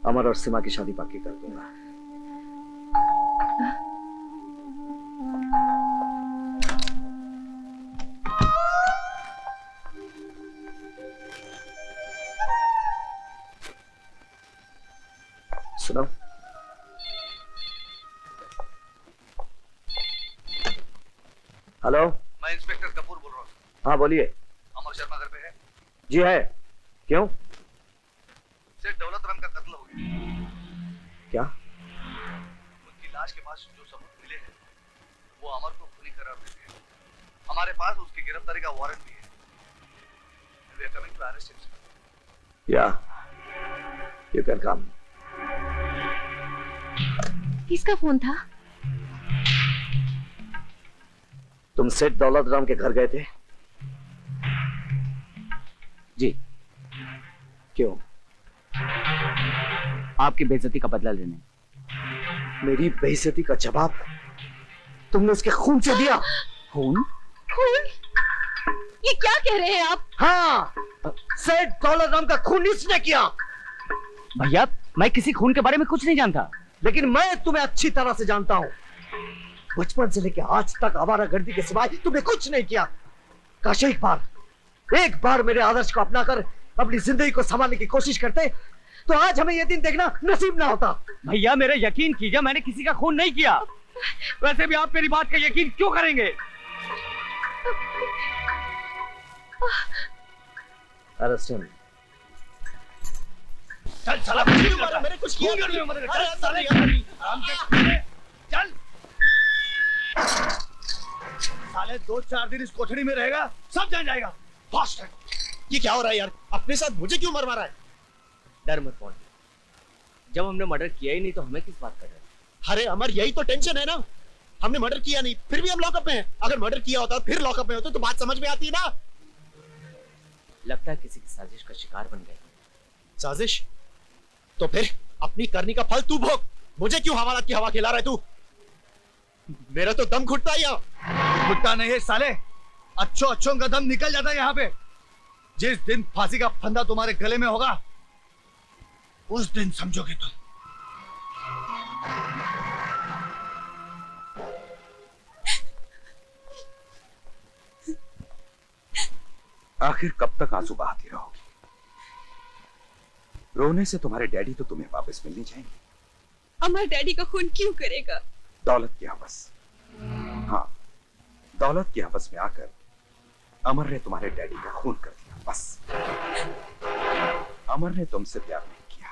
अमर और सीमा की शादी पक्की कर दूंगा। सुनो, हेलो, मैं इंस्पेक्टर कपूर बोल रहा हूँ। हाँ बोलिए। अमर शर्मा घर पे है? जी है, क्यों? सेठ दौलत राम का कत्ल हो गया। क्या? उनकी लाश के पास जो सबूत मिले हैं वो अमर को खूनी करार देते हैं। हमारे पास उसकी गिरफ्तारी का वारंट भी है। We are coming to arrest him. Yeah, you can come. किसका फोन था? तुम सेठ दौलत राम के घर गए थे? जी। क्यों? आपकी बेइज्जती का बदला लेने। मेरी बेइज्जती का जवाब तुमने उसके खून से दिया? खून? खून? ये क्या कह रहे हैं आप? हाँ, सेठ दौलत राम का खून इसने किया। भैया, मैं किसी खून के बारे में कुछ नहीं जानता। लेकिन मैं तुम्हें अच्छी तरह से जानता हूं। बचपन से लेकर आज तक आवारागर्दी के सिवाय तुमने कुछ नहीं किया। काश एक बार मेरे आदर्श को अपनाकर अपनी जिंदगी को संभालने की कोशिश करते तो आज हमें यह दिन देखना नसीब ना होता। भैया मेरे यकीन कीजिए, मैंने किसी का खून नहीं किया। वैसे भी आप मेरी बात का यकीन क्यों करेंगे? Arrest him. चल साला, मैंने कुछ किया नहीं। चल साले, चल साले, 2-4 दिन इस कोठरी में रहेगा, सब जान जाएगा। फास्ट है। ये क्या हो रहा है यार? अपने साथ मुझे क्यों मर मारा है? डर मत पौन, जब हमने मर्डर किया ही नहीं तो हमें किस बात का डर? अरे अमर, यही तो टेंशन है ना। हमने मर्डर किया नहीं, फिर भी हम लॉकअप में हैं। अगर मर्डर किया होता फिर लॉकअप में होते तो बात समझ में आती ना। लगता है किसी की साजिश का शिकार बन गए। साजिश? तो फिर अपनी करनी का फल तू भोग। मुझे क्यों हवालात की हवा खिला रहा है तू? मेरा तो दम घुटता ही। घुटता नहीं है साले, अच्छों का दम निकल जाता है यहाँ पे। जिस दिन फांसी का फंदा तुम्हारे गले में होगा उस दिन समझोगे तुम। आखिर कब तक आंसू बहाती रहोगी? रोने से तुम्हारे डैडी तो तुम्हें वापस मिलने जाएंगे। अमर डैडी का खून क्यों करेगा? दौलत की हवस। हाँ, दौलत की हवस में आकर अमर ने तुम्हारे डैडी का खून कर दिया। बस, अमर ने तुमसे प्यार नहीं किया,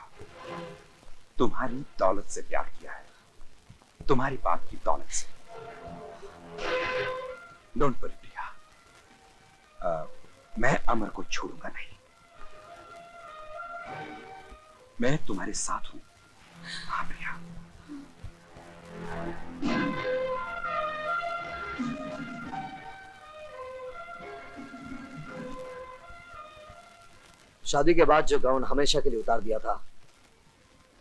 तुम्हारी दौलत से प्यार किया है, तुम्हारी बाप की दौलत से। डोंट वरी प्रिया, मैं अमर को छोड़ूंगा नहीं। मैं तुम्हारे साथ हूं। हाँ प्रिया। शादी के बाद जो गाउन हमेशा के लिए उतार दिया था,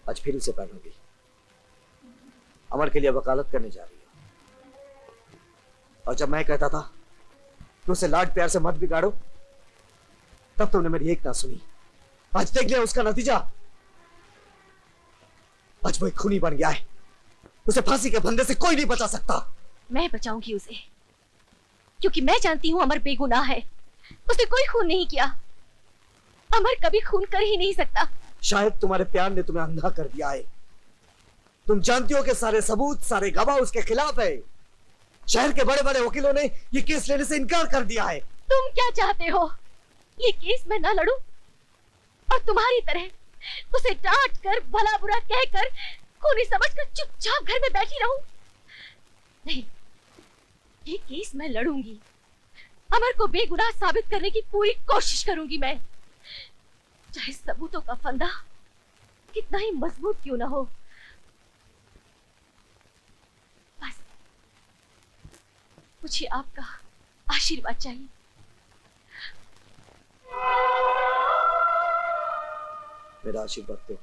आज फिर उसे पहनूंगी। अमर के लिए वकालत करने जा रही है। और जब मैं कहता था कि उसे लाड प्यार से मत बिगाड़ो, तब तुमने मेरी एक ना सुनी। आज देख लिया उसका नतीजा। आज वो एक खूनी बन गया है। उसे फांसी के फंदे से कोई नहीं बचा सकता। मैं बचाऊंगी उसे, क्योंकि मैं जानती हूँ अमर बेगुनाह है। उसने कोई खून नहीं किया। अमर कभी खून कर ही नहीं सकता। शायद तुम्हारे प्यार ने तुम्हें अंधा कर दिया है। तुम जानती हो कि सारे सबूत, सारे गवाह उसके खिलाफ है। शहर के बड़े बड़े वकीलों ने ये केस लेने से इनकार कर दिया है। तुम क्या चाहते हो? ये केस मैं ना लड़ूं और तुम्हारी तरह उसे डांट कर भला बुरा कहकर खूनी समझकर चुपचाप घर में बैठी रहूं? नहीं, ये केस मैं लड़ूंगी। अमर को बेगुनाह साबित करने की पूरी कोशिश करूंगी मैं, चाहे सबूतों का फंदा कितना ही मजबूत क्यों ना हो। बस मुझे आपका आशीर्वाद चाहिए। मेरा आशीर्वाद तो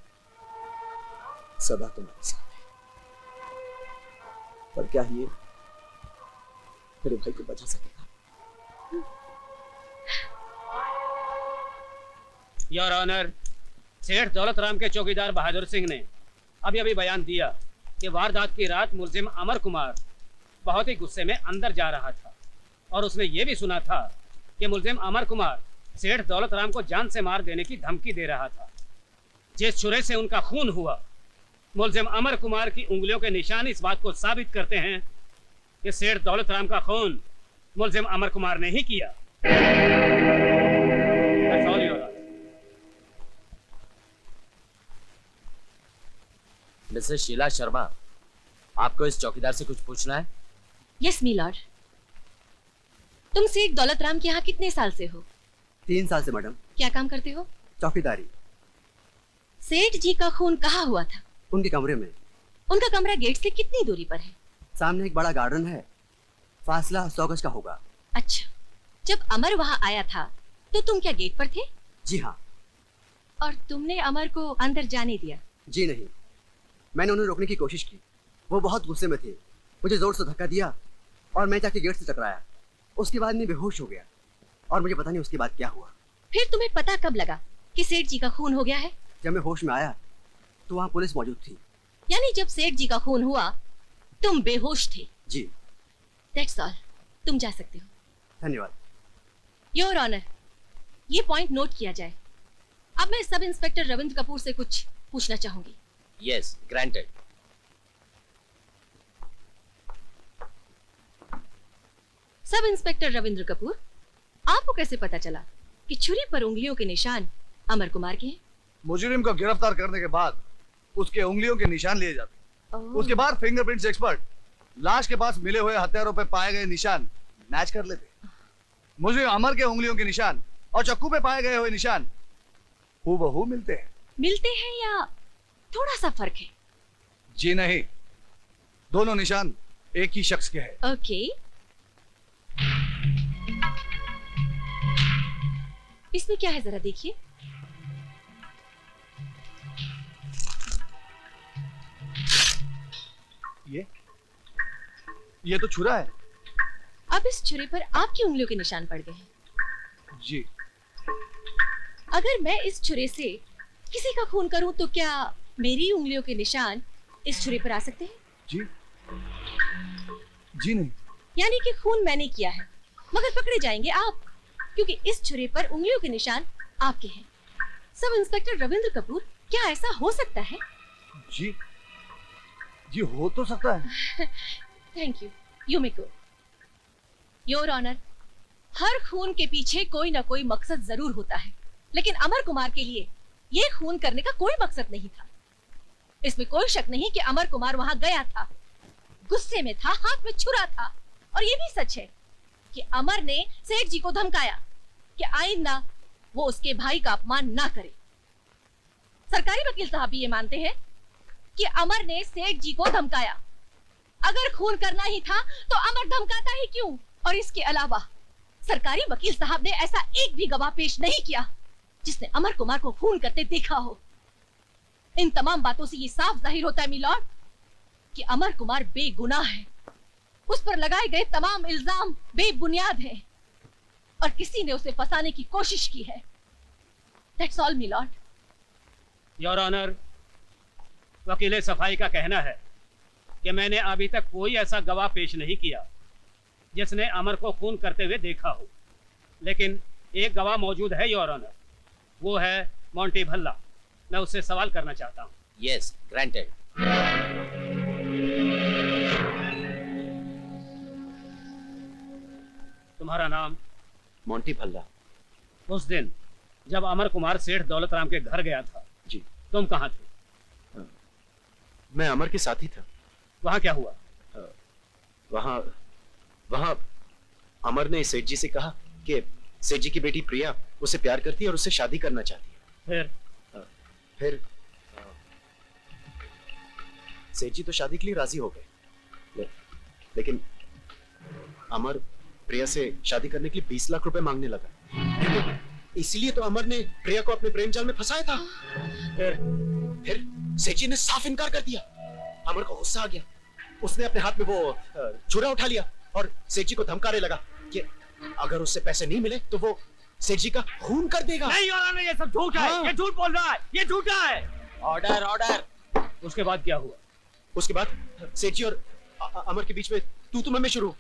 सदा तुम्हारे साथ है, पर क्या ये मेरे भाई को बचा सकेगा? योर ऑनर, सेठ दौलत राम के चौकीदार बहादुर सिंह ने अभी अभी बयान दिया कि वारदात की रात मुलजिम अमर कुमार बहुत ही गुस्से में अंदर जा रहा था और उसने ये भी सुना था कि मुलजिम अमर कुमार सेठ दौलत राम को जान से मार देने की धमकी दे रहा था। जिस छुरे से उनका खून हुआ, मुलजिम अमर कुमार की उंगलियों के निशान इस बात को साबित करते हैं कि सेठ दौलत राम का खून मुलजिम अमर कुमार ने ही किया। That's all, Your Honor. Mrs Sheela Sharma, आपको इस चौकीदार से कुछ पूछना है? Yes milord. तुम सेठ दौलत राम के यहाँ कितने साल से हो? 3 साल से मैडम। क्या काम करते हो? चौकीदारी। सेठ जी का खून कहाँ हुआ था? उनके कमरे में। उनका कमरा गेट से कितनी दूरी पर है? सामने एक बड़ा गार्डन है, फासला 100 गज का होगा। अच्छा, जब अमर वहाँ आया था तो तुम क्या गेट पर थे? जी हाँ। और तुमने अमर को अंदर जाने दिया? जी नहीं, मैंने उन्हें रोकने की कोशिश की। वो बहुत गुस्से में थे, मुझे जोर से धक्का दिया और मैं जाके गेट से टकराया। उसके बाद मैं बेहोश हो गया और मुझे पता नहीं उसके बाद क्या हुआ। फिर तुम्हें पता कब लगा कि सेठ जी का खून हो गया है? जब मैं होश में आया तो वहाँ पुलिस मौजूद थी। यानी जब सेठ जी का खून हुआ तुम बेहोश थे? जी। दैट्स ऑल, तुम जा सकते हो। धन्यवाद। योर ऑनर, ये पॉइंट नोट किया जाए। अब मैं सब इंस्पेक्टर रविंद्र कपूर से कुछ पूछना चाहूंगी। Yes, granted. Sub inspector Ravindra Kapoor, आपको कैसे पता चला कि छुरी पर उंगलियों के निशान अमर कुमार के हैं? मुजरिम को गिरफ्तार करने के बाद उसके उंगलियों के निशान लिए जाते। उसके बाद फिंगरप्रिंट्स एक्सपर्ट लाश के पास मिले हुए हथियारों पर पाए गए निशान मैच कर लेते। मुजरिम अमर के उंगलियों के निशान और चक्कू पे पाए गए हुए निशान हूबहू मिलते हैं। मिलते हैं या थोड़ा सा फर्क है? जी नहीं, दोनों निशान एक ही शख्स के हैं। ओके। इसमें क्या है जरा देखिए। ये तो छुरा है। अब इस छुरे पर आपकी उंगलियों के निशान पड़ गए हैं। जी। अगर मैं इस छुरे से किसी का खून करूं तो क्या मेरी उंगलियों के निशान इस छुरे पर आ सकते हैं? जी। जी नहीं। यानी कि खून मैंने किया है मगर पकड़े जाएंगे आप, क्योंकि इस छुरे पर उंगलियों के निशान आपके हैं। सब इंस्पेक्टर रविंद्र कपूर, क्या ऐसा हो सकता है? जी जी हो तो सकता है। Thank you, you may go. Your honour, हर खून के पीछे कोई ना कोई मकसद जरूर होता है, लेकिन अमर कुमार के लिए ये खून करने का कोई मकसद नहीं था। इसमें कोई शक नहीं कि अमर कुमार वहां गया था, गुस्से में था, हाथ में छुरा था। और ये भी सच है कि अमर ने सेठ जी को धमकाया कि आइंदा वो उसके भाई का अपमान ना करे। सरकारी वकील साहब भी ये मानते हैं कि अमर ने सेठ जी को धमकाया। अगर खून करना ही था तो अमर धमकाता ही क्यों? और इसके अलावा सरकारी वकील साहब ने ऐसा एक भी गवाह पेश नहीं किया जिसने अमर कुमार को खून करते देखा हो। इन तमाम बातों से ये साफ जाहिर होता है मिलॉर्ड कि अमर कुमार बेगुनाह है। उस पर लगाए गए तमाम इल्जाम बेबुनियाद हैं और किसी ने उसे फंसाने की कोशिश की है। That's all milord. Your honour, वकील सफाई का कहना है कि मैंने अभी तक कोई ऐसा गवाह पेश नहीं किया जिसने अमर को खून करते हुए देखा हो, लेकिन एक गवाह मौजूद है योर ऑनर, वो है मोंटी भल्ला। मैं उससे सवाल करना चाहता हूँ। Yes, granted. तुम्हारा नाम? मोंटी भल्ला। उस दिन जब अमर कुमार सेठ दौलत राम के घर गया था जी, तुम कहाँ थे? मैं अमर के साथ ही था। वहां क्या हुआ? वहां वहां अमर ने सेठ जी से कहा कि सेठ जी की बेटी प्रिया उसे प्यार करती है और उससे शादी करना चाहती है। फिर सेठ जी तो शादी के लिए राजी हो गए, लेकिन अमर प्रिया से शादी करने के लिए 20 लाख रुपए मांगने लगा। इसलिए तो अमर ने प्रिया को अपने प्रेम जाल में फंसाया था। फिर सेठ जी ने साफ इनकार कर दिया। अमर को गुस्सा आ गया, उसने अपने हाथ में वो छुरा उठा लिया और सेठ जी को धमकाने लगा कि अगर उससे पैसे नहीं मिले तो वो सेठ जी का खून कर देगा। नहीं और ये सब झूठ है। ये झूठ बोल रहा है, ये झूठा है। Order order. उसके बाद क्या हुआ? उसके बाद सेठ जी और अमर के बीच में तू मैं शुरू।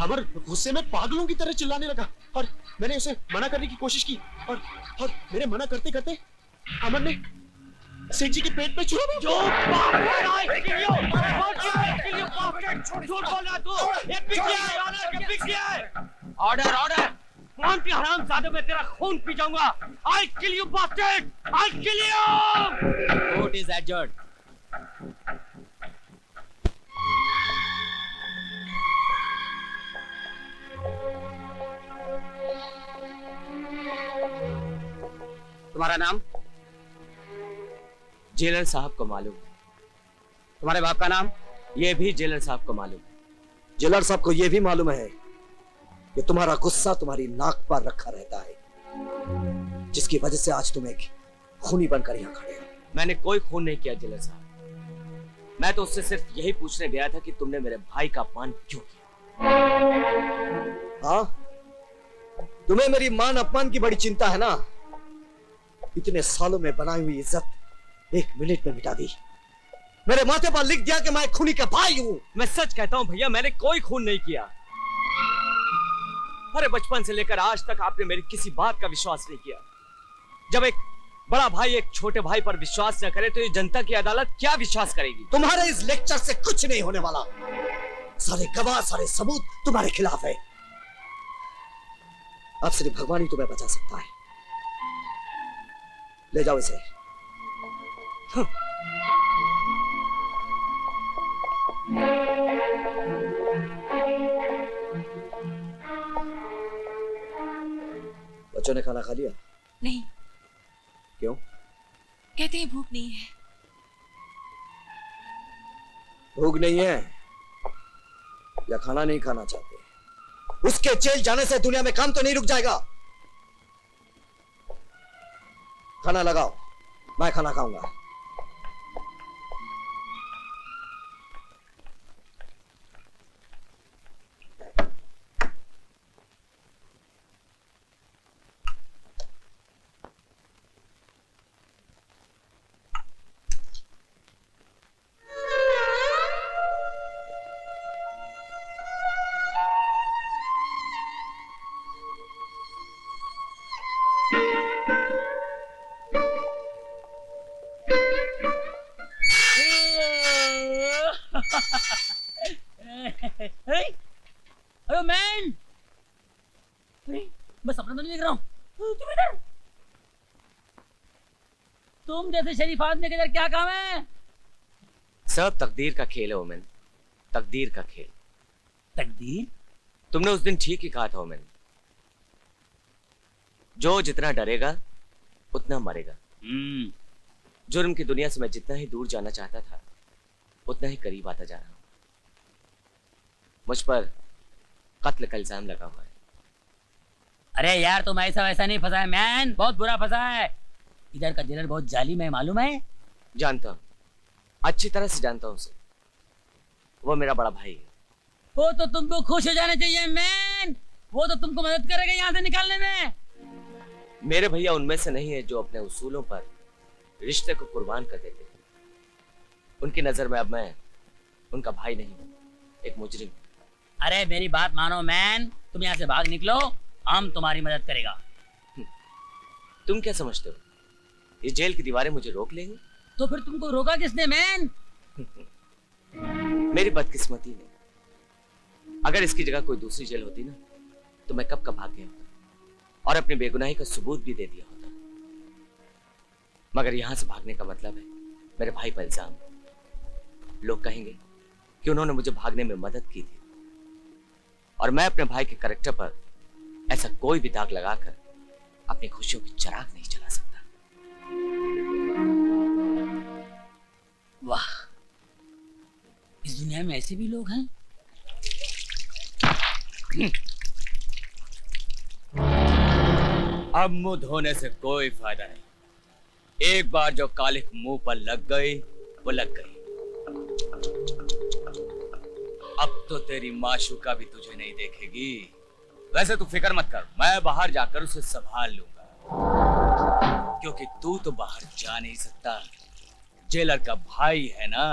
अमर गुस्से में पागलों की तरह चिल्लाने लगा और मैंने उसे मना करने की कोशिश की और मेरे मना करते करते अमर ने सेठ जी के पेट पे छुरा मारा। Order order. मोंटी हरामजादे, मैं तेरा खून पी जाऊंगा। I kill you bastard, I kill you. Court is adjourned. तुम्हारा नाम? जेलर साहब को मालूम। तुम्हारे बाप का नाम? ये भी जेलर साहब को मालूम। जेलर साहब को यह भी मालूम है कि तुम्हारा गुस्सा तुम्हारी नाक पर रखा रहता है, जिसकी वजह से आज तुम एक खूनी बनकर यहाँ खड़े हो। मैंने कोई खून नहीं किया जेलर साहब। मैं तो उससे सिर्फ यही पूछने गया था कि तुमने मेरे भाई का अपमान क्यों किया। हाँ, तुम्हें मेरी मान अपमान की बड़ी चिंता है ना? इतने सालों में बनाई हुई इज्जत 1 मिनट में मिटा दी। मेरे माथे पर लिख दिया कि मैं खूनी का भाई हूं। मैं सच कहता हूं भैया, मैंने कोई खून नहीं किया। अरे बचपन से लेकर आज तक आपने मेरी किसी बात का विश्वास नहीं किया। जब एक बड़ा भाई एक छोटे भाई पर विश्वास न करे तो ये जनता की अदालत क्या विश्वास करेगी? तुम्हारे इस लेक्चर से कुछ नहीं होने वाला। सारे गवाह, सारे सबूत तुम्हारे खिलाफ है। अब सिर्फ भगवान ही तुम्हें बचा सकता है। ले जाओ इसे। बच्चों ने खाना खा लिया? नहीं। क्यों? कहते हैं भूख नहीं है। भूख नहीं है या खाना नहीं खाना चाहते? उसके जेल जाने से दुनिया में काम तो नहीं रुक जाएगा। खाना लगाओ, मैं खाना खाऊंगा। अरे मैन, मैं सपना तो नहीं देख रहा हूँ। तुम इधर, तुम जैसे शरीफ आदमी के इधर क्या काम है? सब तकदीर का खेल है ओमेन, तकदीर का खेल। तकदीर? तुमने उस दिन ठीक ही कहा था ओमेन। जो जितना डरेगा उतना मरेगा। जुर्म की दुनिया से मैं जितना ही दूर जाना चाहता था उतना ही करीब आता जा रहा हूं। मुझ पर कत्ल का इल्जाम लगा हुआ है। अरे यार तुम ऐसा वैसा नहीं फंसा है मैन, बहुत बुरा फंसा है। इधर का जेलर बहुत जालिम है, मालूम है? जानता हूं, अच्छी तरह से जानता हूं उसे। वो मेरा बड़ा भाई है। वो तो तुमको खुश हो जाना चाहिए मैन, वो तो तुमको मदद करेगा यहाँ से निकालने में। मेरे भैया उनमें से नहीं है जो अपने उसूलों पर रिश्ते को कुर्बान कर देते। उनकी नजर में अब मैं उनका भाई नहीं हूं, एक मुजरिम। अरे मेरी बात मानो मैन, तुम यहाँ से भाग निकलो, हम तुम्हारी मदद करेगा। तुम क्या समझते हो ये जेल की दीवारें मुझे रोक लेंगी? तो फिर तुमको रोका किसने मैन? मेरी बदकिस्मती ने। अगर इसकी जगह कोई दूसरी जेल होती ना तो मैं कब का भाग गया होता। और अपनी बेगुनाही का सबूत भी दे दिया होता, मगर यहां से भागने का मतलब है मेरे भाई पर इल्जाम। लोग कहेंगे कि उन्होंने मुझे भागने में मदद की थी, और मैं अपने भाई के कैरेक्टर पर ऐसा कोई भी दाग लगाकर अपनी खुशियों की चिराग नहीं जला सकता। वाह, इस दुनिया में ऐसे भी लोग हैं। अब मुंह धोने से कोई फायदा नहीं। एक बार जो कालिख मुंह पर लग गई वो लग गई। अब तो तेरी माशूका भी तुझे नहीं देखेगी। वैसे तू फिक्र मत कर, मैं बाहर जाकर उसे संभाल लूंगा, क्योंकि तू तो बाहर जा नहीं सकता। जेलर का भाई है ना।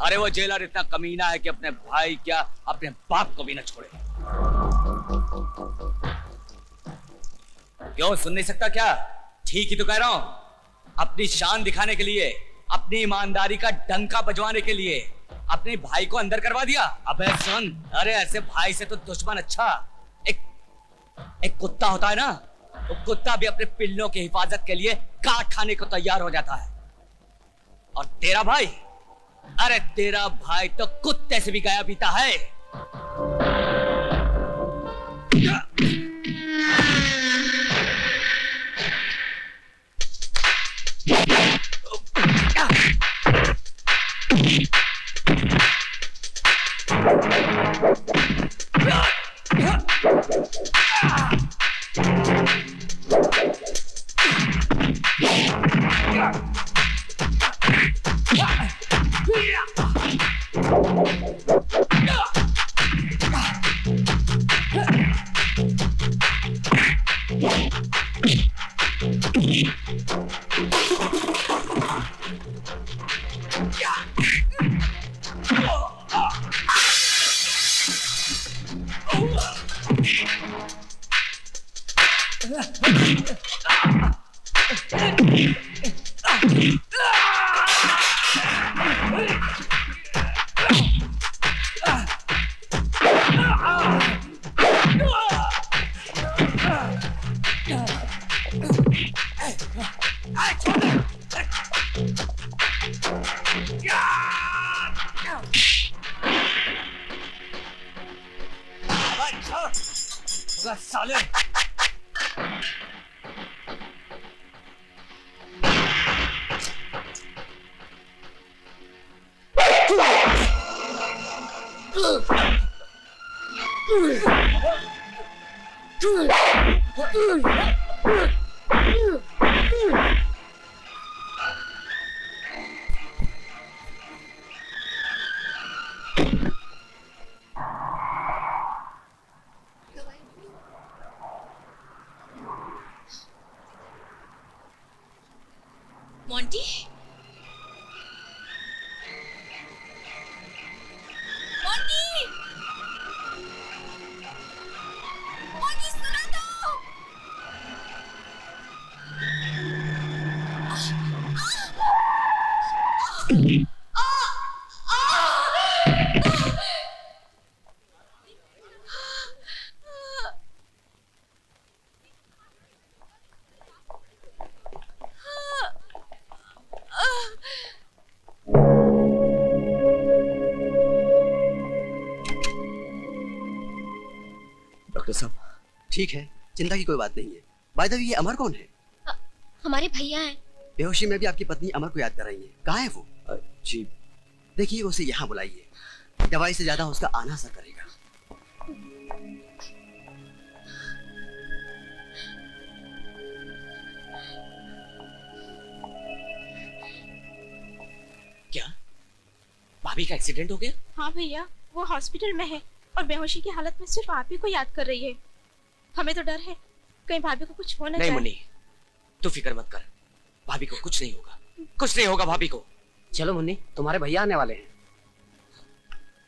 अरे वो जेलर इतना कमीना है कि अपने भाई क्या अपने बाप को भी ना छोड़े। क्यों सुन नहीं सकता क्या? ठीक ही तो कह रहा हूं। अपनी शान दिखाने के लिए, अपनी ईमानदारी का डंका बजवाने के लिए अपने भाई को अंदर करवा दिया। अबे सुन, अरे ऐसे भाई से तो दुश्मन अच्छा। एक कुत्ता होता है ना, वो कुत्ता भी अपने पिल्लों की हिफाजत के लिए काट खाने को तैयार हो जाता है। और तेरा भाई, अरे तेरा भाई तो कुत्ते से भी गया बीता है। साले मोंटी, मोंटी, मोंटी सुना तो। डॉक्टर साहब, ठीक है, चिंता की कोई बात नहीं है। बाय द वे, ये अमर कौन है? हमारे भैया हैं। बेहोशी में भी आपकी पत्नी अमर को याद कर रही है। कहाँ है वो? जी देखिए, उसे यहाँ बुलाइए। दवाई से ज्यादा उसका आना असर करेगा। क्या भाभी का एक्सीडेंट हो गया? हाँ भैया, वो हॉस्पिटल में है और बेहोशी की हालत में सिर्फ आप ही को याद कर रही है। हमें तो डर है कहीं भाभी को कुछ हो न जाए। नहीं मुन्नी, तू फिक्र मत कर, भाभी को कुछ नहीं होगा, कुछ नहीं होगा भाभी को। चलो मुन्नी, तुम्हारे भैया आने वाले हैं।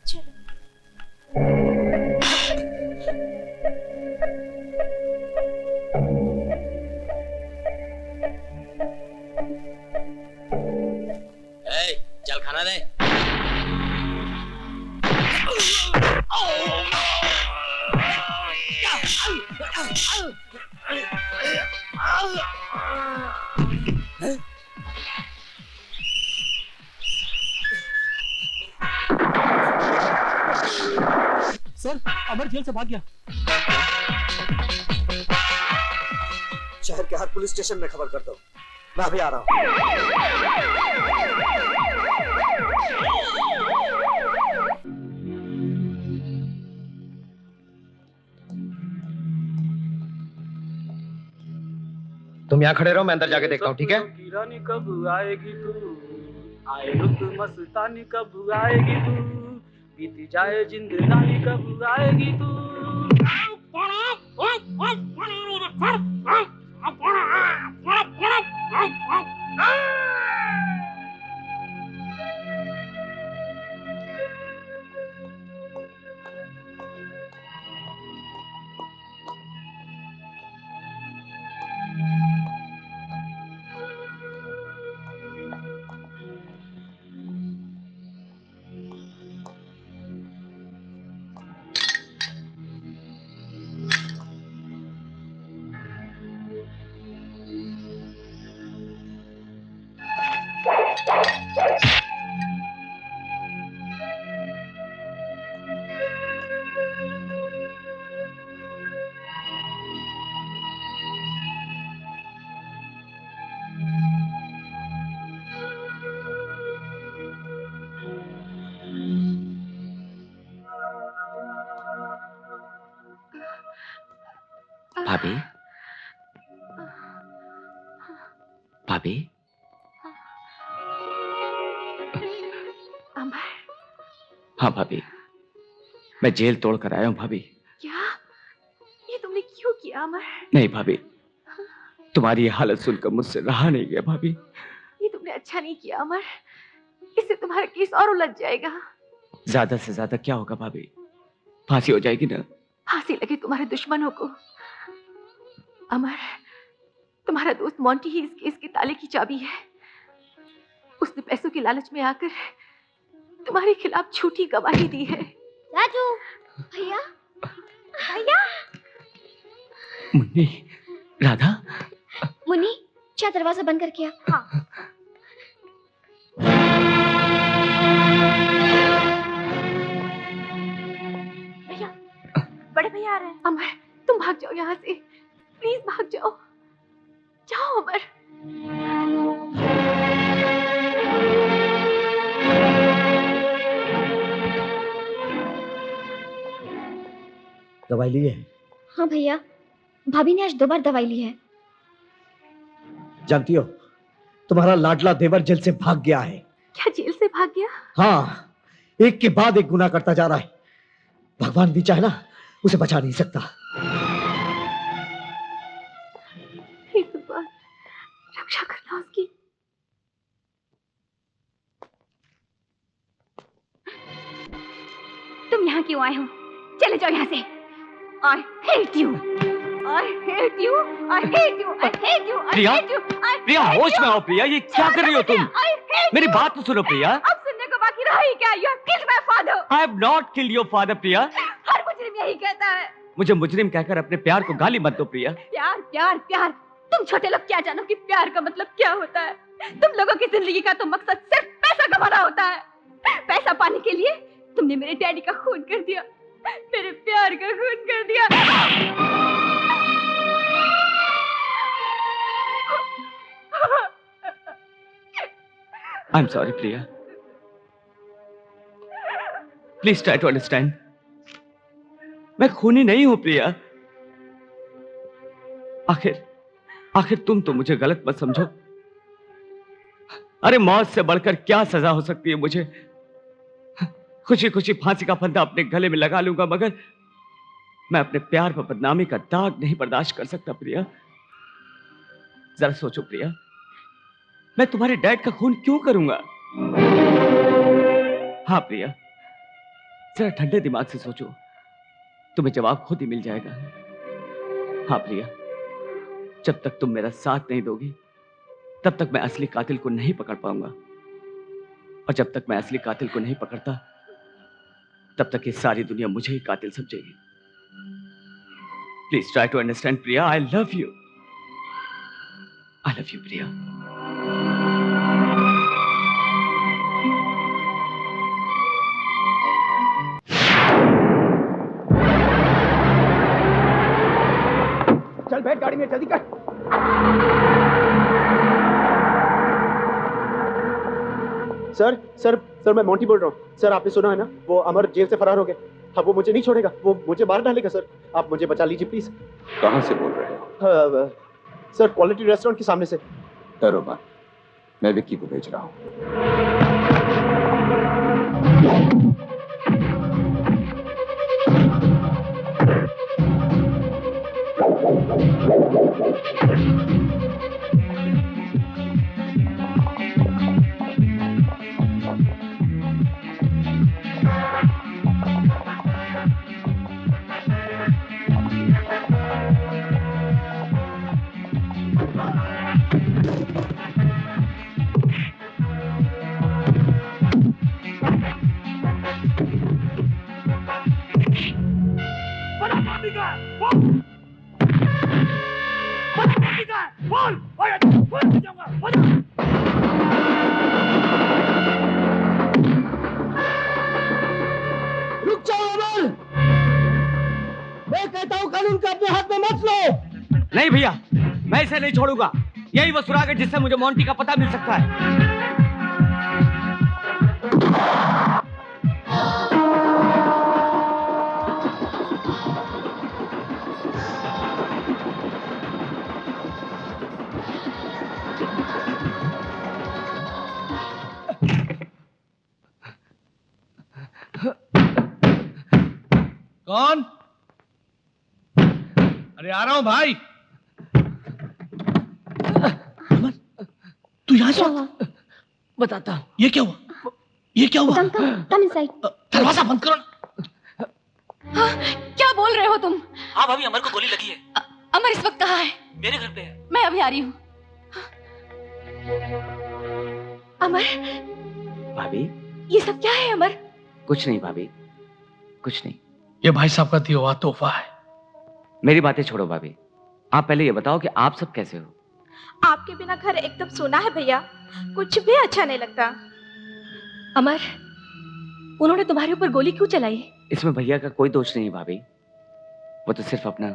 चलो। चल खाना दे। सर, अमर जेल से भाग गया। शहर के हर पुलिस स्टेशन में खबर करता हूँ। मैं अभी आ रहा हूँ। तुम यहाँ खड़े रहो, मैं अंदर जाके देखता हूँ, ठीक है? रानी कब आएगी तू, आए रुत मस्तानी कब आएगी तू, बीती जाए जिंदगानी कब आएगी तू। भाभी, भाभी, अमर, हाँ भाभी, मैं जेल तोड़ कर आया हूँ भाभी। क्या? ये तुमने क्यों किया अमर? नहीं भाभी, तुम्हारी ये हालत सुनकर मुझसे रहा नहीं गया भाभी। ये तुमने अच्छा नहीं किया अमर, इससे तुम्हारा केस और उलझ जाएगा। ज्यादा से ज्यादा क्या होगा भाभी? फांसी हो जाएगी ना? फांसी लगे तुम्हारे दुश्मनों को। अमर, तुम्हारा दोस्त मोंटी ही इस केस के ताले की चाबी है। उसने पैसों के लालच में आकर तुम्हारे खिलाफ झूठी गवाही दी है। राजू, भैया, भैया। मुन्नी, राधा। मुन्नी, क्या दरवाजा बंद करके आ? हाँ। भैया, बड़े भैया आ रहे हैं। अमर, तुम भाग जाओ यहाँ से, प्लीज भाग जाओ। जाओ अमर। दवाई ली है? हाँ भैया, भाभी ने आज 2 बार दवाई ली है। जानती हो, तुम्हारा लाडला देवर जेल से भाग गया है। क्या जेल से भाग गया? हाँ, एक के बाद एक गुनाह करता जा रहा है। भगवान भी चाहे ना, उसे बचा नहीं सकता। हे भगवान, रक्षा करना उसकी। तुम यहाँ क्यों आए हो? चले जाओ यहाँ से। I hate you. I hate you. I hate you. I hate you. I Priya, hate you. I hate प्रिया होश में आओ प्रिया, ये क्या कर रही हो तुम? I hate मेरी you. बात तो सुनो प्रिया। अब सुनने को बाकी रहा ही क्या? You have killed my father. I have not killed your father प्रिया। हर मुजरिम यही कहता है। मुझे मुजरिम कहकर अपने प्यार को गाली मत दो प्रिया। प्यार, प्यार, प्यार। तुम छोटे लोग क्या जानो कि प्यार का मतलब क्या होता है? तुम लोगों की जिंदगी का तो मकसद सिर्फ पैसा कमाना होता है। पैसा पाने के लिए तुमने मेरे डैडी का खून कर दिया, मेरे प्यार का खून कर दिया। I'm sorry Priya. Please try to understand। मैं खूनी नहीं हूं प्रिया। आखिर तुम तो मुझे गलत मत समझो। अरे मौत से बढ़कर क्या सजा हो सकती है मुझे? खुशी खुशी फांसी का फंदा अपने गले में लगा लूंगा, मगर मैं अपने प्यार पर बदनामी का दाग नहीं बर्दाश्त कर सकता प्रिया। जरा सोचो प्रिया, मैं तुम्हारे डैड का खून क्यों करूंगा? हाँ प्रिया, जरा ठंडे दिमाग से सोचो, तुम्हें जवाब खुद ही मिल जाएगा। हाँ प्रिया, जब तक तुम मेरा साथ नहीं दोगी, तब तक मैं असली कातिल को नहीं पकड़ पाऊंगा, और जब तक मैं असली कातिल को नहीं पकड़ता, तब तक ये सारी दुनिया मुझे ही कातिल समझेगी। Please try to understand Priya, I love you. I love you Priya. चल बैठ गाड़ी में, जल्दी कर। सर सर सर मैं मोंटी बोल रहा हूँ। सर आपने सुना है ना, वो अमर जेल से फरार हो गया। अब वो मुझे नहीं छोड़ेगा, वो मुझे मार डालेगा। सर आप मुझे बचा लीजिए प्लीज। कहाँ से बोल रहे हो? सर क्वालिटी रेस्टोरेंट के सामने से। डरो मत, मैं विक्की को भेज रहा हूँ। रुक जाओ अमर, मैं कहता हूँ कानून को अपने हाथ में मत लो। नहीं भैया, मैं इसे नहीं छोड़ूंगा। यही वो सुराग है जिससे मुझे मोंटी का पता मिल सकता है। कौन? अरे आ रहा हूं भाई। तू यहाँ से बताता हूँ। ये क्या हुआ? ये क्या हुआ? Come inside. दरवाजा बंद करो ना। हाँ, क्या बोल रहे हो तुम? हाँ भाभी, अमर को गोली लगी है। अमर इस वक्त कहाँ है? मेरे घर पे है। मैं अभी आ रही हूँ। अमर, भाभी ये सब क्या है अमर? कुछ नहीं भाभी, कुछ नहीं। ये भाई साहब का दिया हुआ तोहफा है। मेरी बातें छोड़ो भाभी, आप पहले ये बताओ कि आप सब कैसे हो? आपके बिना घर एकदम सोना है भैया, कुछ भी अच्छा नहीं लगता। अमर, उन्होंने तुम्हारे ऊपर गोली क्यों चलाई? इसमें भैया का कोई दोष नहीं है भाभी, वो तो सिर्फ अपना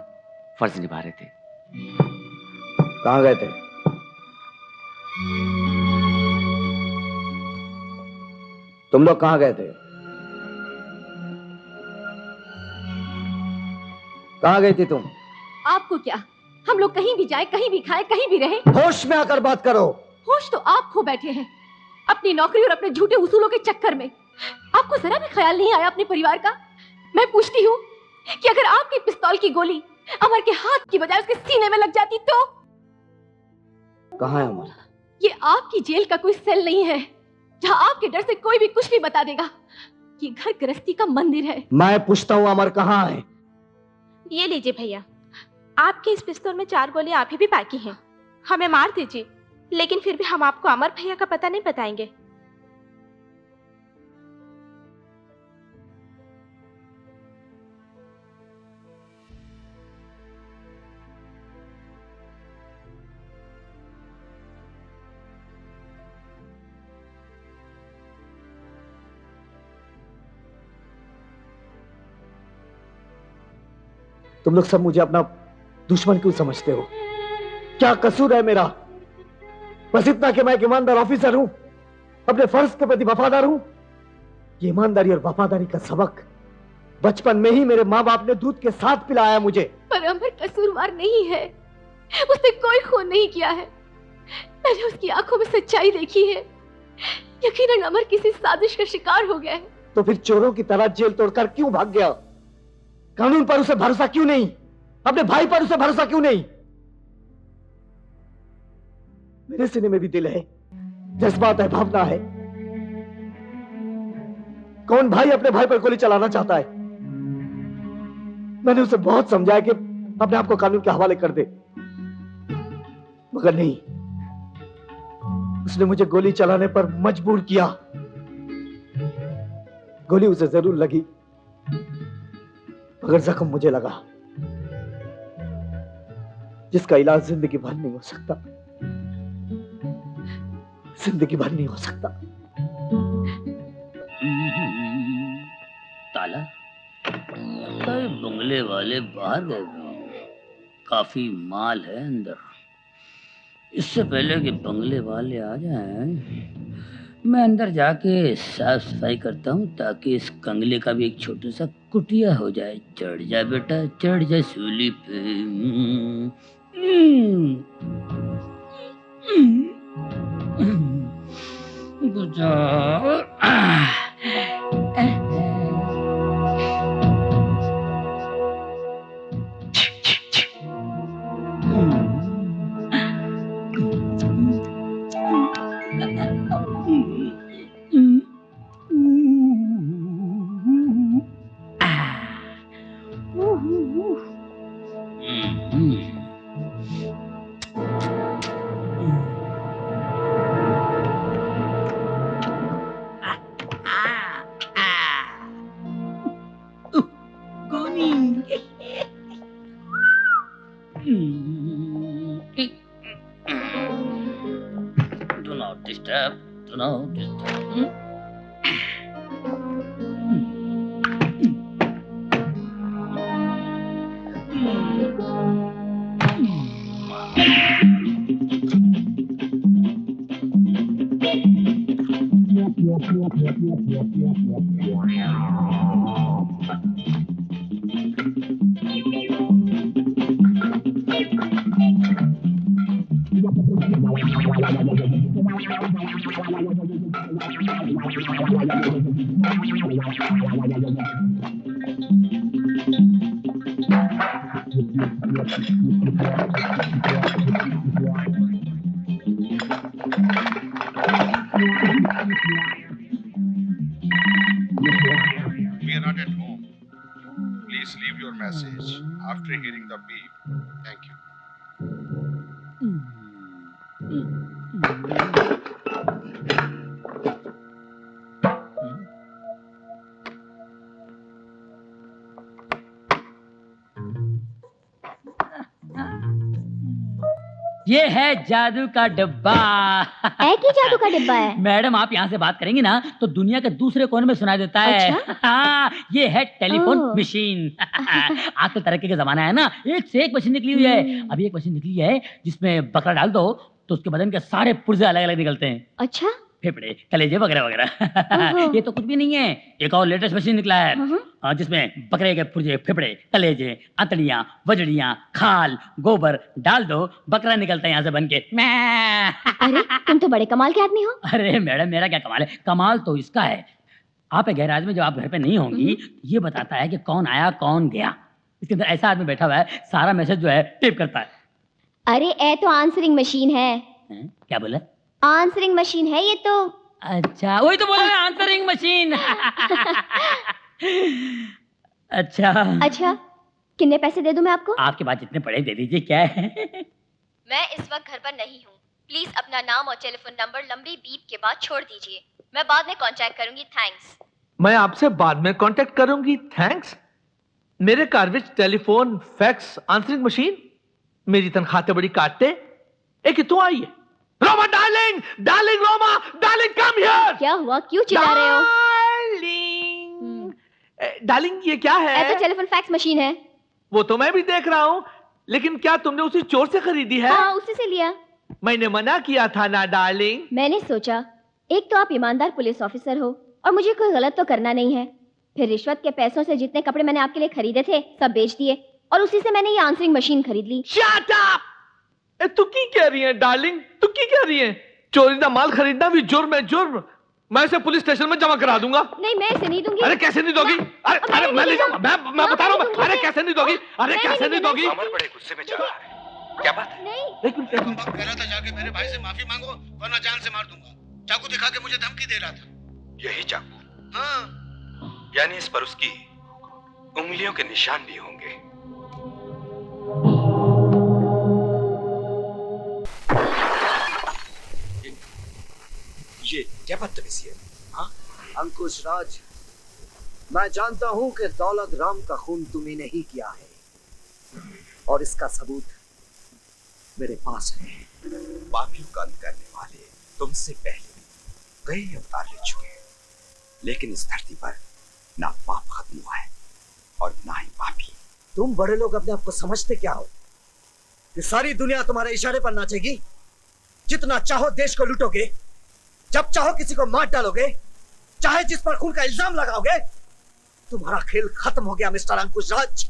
फर्ज निभा रहे थे। कहाँ गए थे? तुम लोग कहाँ गए थे? कहाँ गई थी तुम? आपको क्या, हम लोग कहीं भी जाए, कहीं भी खाए, कहीं भी रहे। होश में आकर बात करो। होश तो आप खो बैठे हैं अपनी नौकरी और अपने झूठे उसूलों के चक्कर में। आपको जरा भी ख्याल नहीं आया अपने परिवार का? मैं पूछती हूँ कि अगर आपकी पिस्तौल की गोली अमर के हाथ की बजाय उसके सीने में लग जाती तो? कहाँ है अमर? ये आपकी जेल का कोई सेल नहीं है जहाँ आपके डर से कोई भी कुछ भी बता देगा। ये घर गृहस्थी का मंदिर है। मैं पूछता हूँ अमर कहाँ है? ये लीजिए भैया, आपके इस पिस्तौल में 4 गोलियां अभी भी बाकी हैं। हमें मार दीजिए, लेकिन फिर भी हम आपको अमर भैया का पता नहीं बताएंगे। तुम लोग सब मुझे अपना दुश्मन क्यों समझते हो? क्या कसूर है मेरा? बस इतना कि मैं एक ईमानदार ऑफिसर हूं, अपने फर्ज के प्रति वफादार हूं। ये ईमानदारी और वफादारी का सबक बचपन में ही मेरे माँ बाप ने दूध के साथ पिलाया मुझे। पर अमर कसूरवार नहीं है, उसने कोई खून नहीं किया है। मैंने उसकी आंखों में सच्चाई देखी है। यकीनन अमर किसी साजिश का शिकार हो गया है। तो फिर चोरों की तरह जेल तोड़कर क्यों भाग गया? कानून पर उसे भरोसा क्यों नहीं? अपने भाई पर उसे भरोसा क्यों नहीं? मेरे सीने में भी दिल है, जज्बात है, भावना है। कौन भाई अपने भाई पर गोली चलाना चाहता है? मैंने उसे बहुत समझाया कि अपने आप को कानून के हवाले कर दे, मगर नहीं, उसने मुझे गोली चलाने पर मजबूर किया। गोली उसे जरूर लगी, मगर जख्म मुझे लगा, जिसका इलाज जिंदगी भर नहीं हो सकता। जिंदगी भर नहीं हो सकता। ताला लगता है बंगले वाले बाहर गए हुए हैं। काफी माल है अंदर। इससे पहले कि बंगले वाले आ जाएं, मैं अंदर जाके साफ सफाई करता हूँ ताकि इस कंगले का भी एक छोटा सा कुटिया हो जाए। चढ़ जा बेटा, चढ़ जा सूली पे। Do not disturb. Do not disturb. We are not at home. Please leave your message after hearing the beep. Thank you. ये है जादू का डिब्बा। एक ही जादू का डिब्बा है? मैडम आप यहाँ से बात करेंगी ना तो दुनिया के दूसरे कोने में सुनाई देता है। अच्छा? हाँ, ये है टेलीफोन ओह। मशीन। आजकल तरक्की का जमाना है ना, एक से एक मशीन निकली हुई है। अभी एक मशीन निकली है जिसमें बकरा डाल दो तो उसके बदन के सारे पुर्जे अलग अलग निकलते हैं। अच्छा? फेफड़े, कलेजे वगैरह वगैरह। ये तो कुछ भी नहीं है, एक और लेटेस्ट मशीन निकला है जिसमें बकरे के पुर्जे, फेफड़े, कलेजे, अंतड़ियां, वजड़ियां, खाल, गोबर डाल दो, बकरा निकलता है यहाँ से बन के। अरे तुम तो बड़े कमाल के आदमी हो। अरे मैडम मेरा क्या कमाल है, कमाल तो इसका है। आप गैराज में जब आप घर पे नहीं होंगी ये बताता है कि कौन आया कौन गया। इसके अंदर ऐसा आदमी बैठा हुआ है, सारा मैसेज जो है टेप करता है। अरे ए तो आंसरिंग मशीन है। क्या बोला? आंसरिंग मशीन है ये तो। अच्छा वही तो बोला मैं, आंसरिंग मशीन। अच्छा अच्छा कितने पैसे दे दूं मैं आपको? आपके पास जितने पड़े दे दीजिए। क्या है? मैं इस वक्त घर पर नहीं हूँ। प्लीज अपना नाम और टेलीफोन नंबर लंबी बीप के बाद छोड़ दीजिए। मैं बाद में कांटेक्ट करूंगी। थैंक्स। मैं आपसे बाद में कांटेक्ट करूंगी। थैंक्स। मेरे घर विच टेलीफोन, फैक्स, आंसरिंग मशीन, मेरी तनख्वाह ते बड़ी काटते। ए कितों आई है? Roma darling, darling Roma, darling come here. क्या हुआ, क्यों चिल्ला रहे हो? डार्लिंग ये क्या है? ये तो टेलीफोन फैक्स मशीन है। वो तो मैं भी देख रहा हूँ, लेकिन क्या तुमने उसे चोर से खरीदी है? हाँ उसी से लिया। मैंने मना किया था ना डार्लिंग। मैंने सोचा एक तो आप ईमानदार पुलिस ऑफिसर हो और मुझे कोई गलत तो करना नहीं है। फिर रिश्वत के पैसों से जितने कपड़े मैंने आपके लिए खरीदे थे सब बेच दिए और उसी से मैंने ये आंसरिंग मशीन खरीद ली। Shut up! तू की कह रही है डार्लिंग? तू की कह रही है? चोरी का माल खरीदना भी जुर्म है, जुर्म। मैं इसे पुलिस स्टेशन में जमा करा दूंगा। नहीं मैं इसे नहीं दूंगी। अरे कैसे नहीं दोगी? अरे मैं ले जाऊंगा, मैं बता रहा हूँ। अरे कैसे नहीं दोगी? अरे कैसे नहीं दोगी? अमर बड़े गुस्से में चल रहा है। क्या बात? नहीं। कह रहा था जाके मेरे भाई से माफी मांगो वरना जान से मार दूंगा। चाकू दिखा के मुझे धमकी दे रहा था। यही चाकू? हाँ। यानी इस पर उसकी उंगलियों के निशान भी होंगे। ये क्या बदतमीजी है? हाँ? अंकुश राज, मैं जानता हूं कि दौलत राम का खून तुम्ही नहीं किया है और इसका सबूत मेरे पास है। पापियों का अंत करने वाले तुमसे पहले कई अवतार ले चुके हैं, लेकिन इस धरती पर ना पाप खत्म हुआ है और ना ही पापी। तुम बड़े लोग अपने आप को समझते क्या हो कि सारी दुनिया तुम्हारे इशारे पर नाचेगी? जितना चाहो देश को लूटोगे, जब चाहो किसी को मार डालोगे, चाहे जिस पर खून का इल्जाम लगाओगे। तुम्हारा खेल खत्म हो गया मिस्टर अंकुश राज।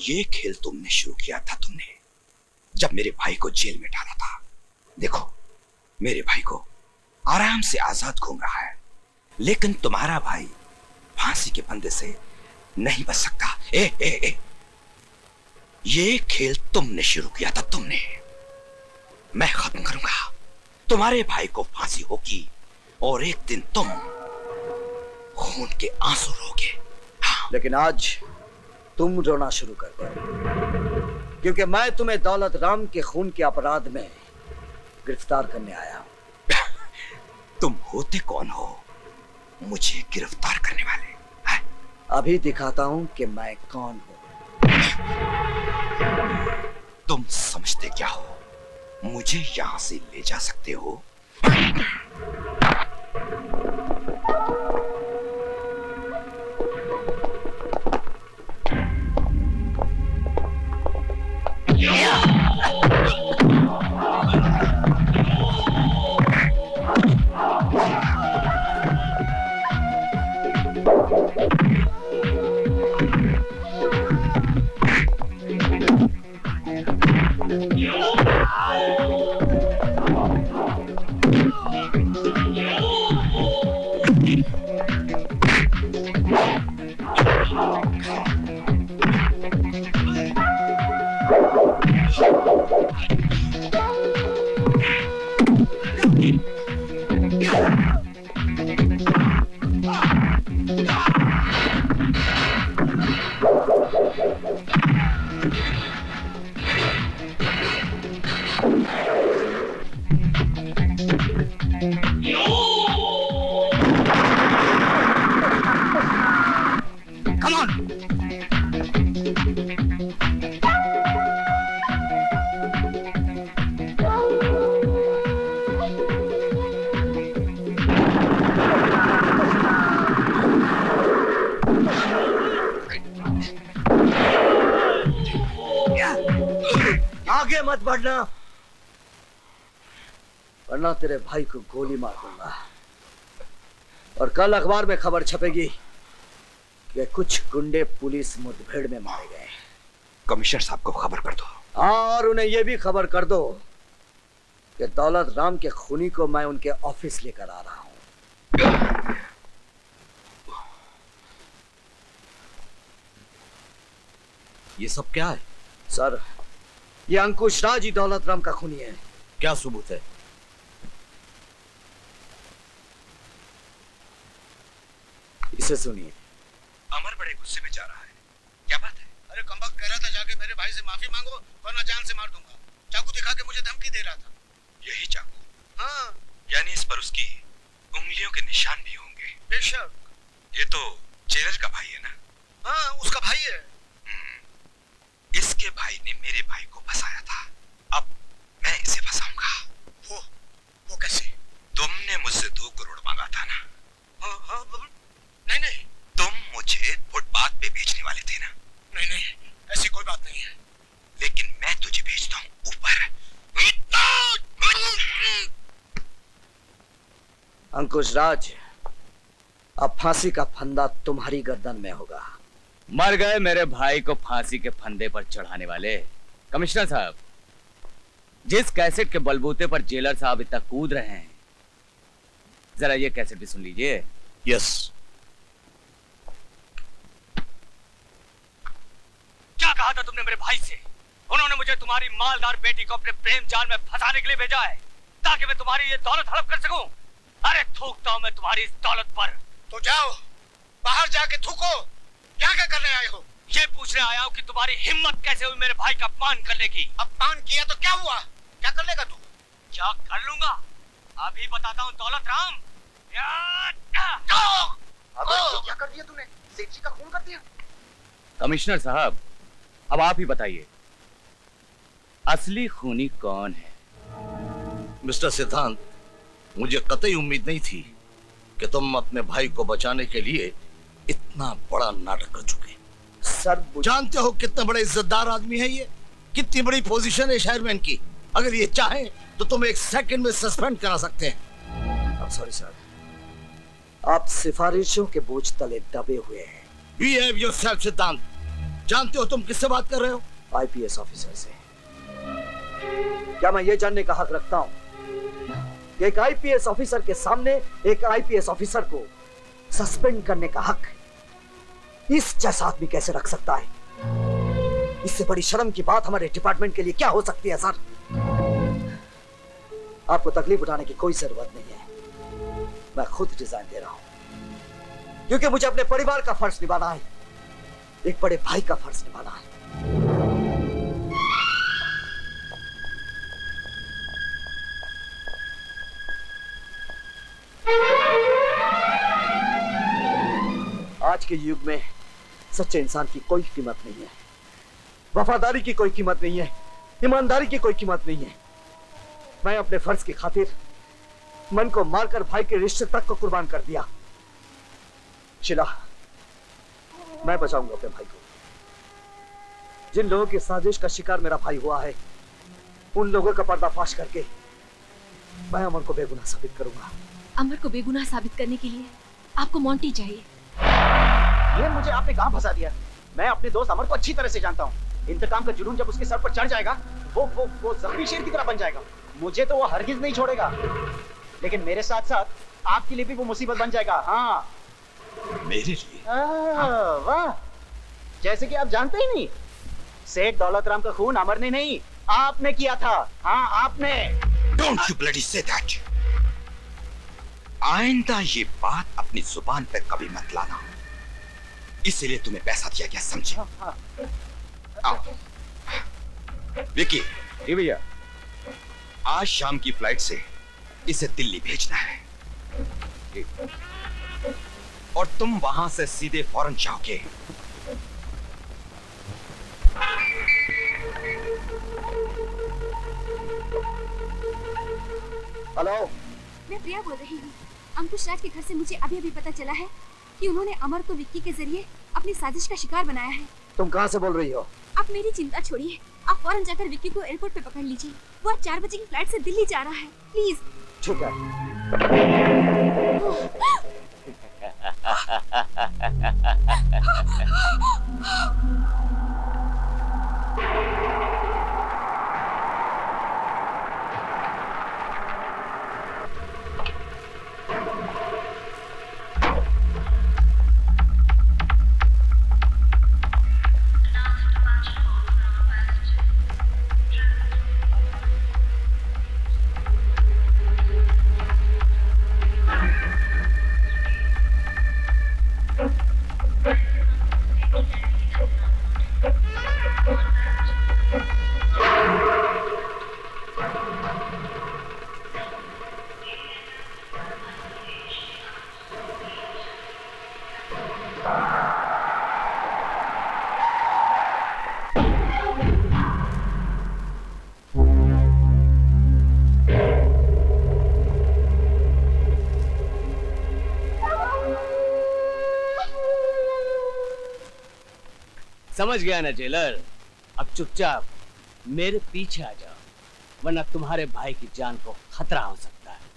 ये खेल तुमने शुरू किया था, तुमने जब मेरे भाई को जेल में डाला था। देखो, मेरे भाई को आराम से आजाद घूम रहा है, लेकिन तुम्हारा भाई फांसी के फंदे से नहीं बच सकता। ए, ये खेल तुमने शुरू किया था, तुमने। मैं खत्म करूंगा। तुम्हारे भाई को फांसी होगी और एक दिन तुम खून के आंसू रोगे। लेकिन आज तुम रोना शुरू कर दो, क्योंकि मैं तुम्हें दौलत राम के खून के अपराध में गिरफ्तार करने आया हूं। तुम होते कौन हो मुझे गिरफ्तार करने वाले? अभी दिखाता हूं कि मैं कौन हूं। तुम समझते क्या हो? मुझे यहां से ले जा सकते हो? आगे मत बढ़ना, वरना तेरे भाई को गोली मार दूंगा। और कल अखबार में खबर छपेगी कि कुछ गुंडे पुलिस मुठभेड़ में मारे गए। कमिश्नर साहब को खबर कर दो। और उन्हें यह भी खबर कर दो कि दौलत राम के खूनी को मैं उनके ऑफिस लेकर आ रहा हूं। ये सब क्या है? सर, ये अंकुश राज ही दौलत राम का खूनी है। क्या सबूत है? इसे सुनिए। अमर बड़े गुस्से में जा रहा है, क्या बात है? अरे कमबख्त कह रहा था जाके मेरे भाई से माफी मांगो वरना जान से मार दूंगा। चाकू दिखा के मुझे धमकी दे रहा था। यही चाकू? हाँ। यानी इस पर उसकी उंगलियों के निशान भी होंगे? बेशक। ये तो जेलर का भाई है ना? हाँ, उसका भाई है। इसके भाई ने मेरे भाई को फंसाया था, अब मैं इसे फंसाऊंगा। वो कैसे? तुमने मुझसे 2 करोड़ मांगा था ना? हाँ, नहीं। तुम मुझे फुटपाथ पे बेचने वाले थे ना? नहीं, ऐसी कोई बात नहीं है। लेकिन मैं तुझे भेजता हूँ ऊपर। अंकुश राज, अब फांसी का फंदा तुम्हारी गर्दन में होगा। मर गए मेरे भाई को फांसी के फंदे पर चढ़ाने वाले। कमिश्नर साहब, जिस कैसेट के बलबूते पर जेलर साहब इतना कूद रहे हैं, जरा ये कैसेट भी सुन लीजिए। यस। क्या कहा था तुमने मेरे भाई से? उन्होंने मुझे तुम्हारी मालदार बेटी को अपने प्रेम जाल में फंसाने के लिए भेजा है, ताकि मैं तुम्हारी ये दौलत हड़प कर सकूं। अरे थूकता हूं मैं तुम्हारी इस दौलत पर। तो जाओ, बाहर जाके थूको। क्या करने आए हो? ये पूछने आया हूं कि तुम्हारी हिम्मत कैसे हुई मेरे भाई का अपमान करने की। अपमान किया तो क्या हुआ? क्या कर लेगा तू? क्या कर लूंगा? अभी बताता हूं दौलत राम। क्या कर दिया तूने? सेठ जी का खून कर दिया। कमिश्नर साहब, अब आप ही बताइए, असली खूनी कौन है? मिस्टर सिद्धांत, मुझे कतई उम्मीद नहीं थी कि तुम अपने भाई को बचाने के लिए इतना बड़ा नाटक कर चुके। सर जानते हो कितने बड़े इज्जतदार आदमी है ये, कितनी बड़ी पोजीशन है शहर में इनकी। अगर ये चाहें तो तुम एक सेकंड में सस्पेंड करा सकते हैं। सॉरी सर, आप सिफारिशों के बोझ तले दबे हुए हैं। Behave yourself, सिद्धांत। जानते हो तुम किससे बात कर रहे हो? आईपीएस ऑफिसर से। क्या मैं ये जानने का हक रखता हूं कि एक आईपीएस ऑफिसर के सामने एक आईपीएस ऑफिसर को सस्पेंड करने का हक इस जैसा आदमी कैसे रख सकता है? इससे बड़ी शर्म की बात हमारे डिपार्टमेंट के लिए क्या हो सकती है सर? आपको तकलीफ उठाने की कोई जरूरत नहीं है। मैं खुद डिजाइन दे रहा हूं क्योंकि मुझे अपने परिवार का फर्ज निभाना है, एक बड़े भाई का फर्ज निभाना है। आज के युग में सच्चे इंसान की कोई कीमत नहीं है, वफादारी की कोई कीमत नहीं है, ईमानदारी की कोई कीमत नहीं है। मैं अपने फर्ज की खातिर मन को मारकर भाई के रिश्ते तक को कुर्बान कर दिया। शिला, मैं बचाऊंगा अपने भाई को। जिन लोगों की साजिश का शिकार मेरा भाई हुआ है, उन लोगों का पर्दाफाश करके मैं अमर को बेगुनाह साबित करूंगा। अमर को बेगुनाह साबित करने के लिए आपको मोंटी चाहिए। ये मुझे आपने कहां फंसा दिया? मैं अपने दोस्त अमर को अच्छी तरह से जानता हूँ। इंतकाम का जुनून जब उसके सर पर चढ़ जाएगा, वो जख्मी शेर की तरह बन जाएगा। मुझे तो वो हरगिज नहीं छोड़ेगा, लेकिन मेरे साथ साथ आपके लिए भी वो मुसीबत बन जाएगा। हाँ, मेरे लिए? वाह, जैसे कि आप जानते ही नहीं, सेठ दौलत राम का खून अमर ने नहीं, आपने किया था। हाँ, आपने। Don't you bloody say that. आइंदा ये बात अपनी जुबान पर कभी मत लाना, इसलिए तुम्हें पैसा दिया गया, समझे? आओ। विकी। जी भैया। आज शाम की फ्लाइट से इसे दिल्ली भेजना है और तुम वहां से सीधे फौरन जाओगे। हेलो, मैं प्रिया बोल रही हूँ। अंकुश राज के घर से मुझे अभी अभी पता चला है कि उन्होंने अमर को विक्की के जरिए अपनी साजिश का शिकार बनाया है। तुम कहाँ से बोल रही हो? आप मेरी चिंता छोड़िए, आप फौरन जाकर विक्की को एयरपोर्ट पे पकड़ लीजिए। वो आज 4 बजे की फ्लाइट से दिल्ली जा रहा है। प्लीज। ठीक है। समझ गया ना जेलर? अब चुपचाप मेरे पीछे आ जाओ, वरना तुम्हारे भाई की जान को खतरा हो सकता है।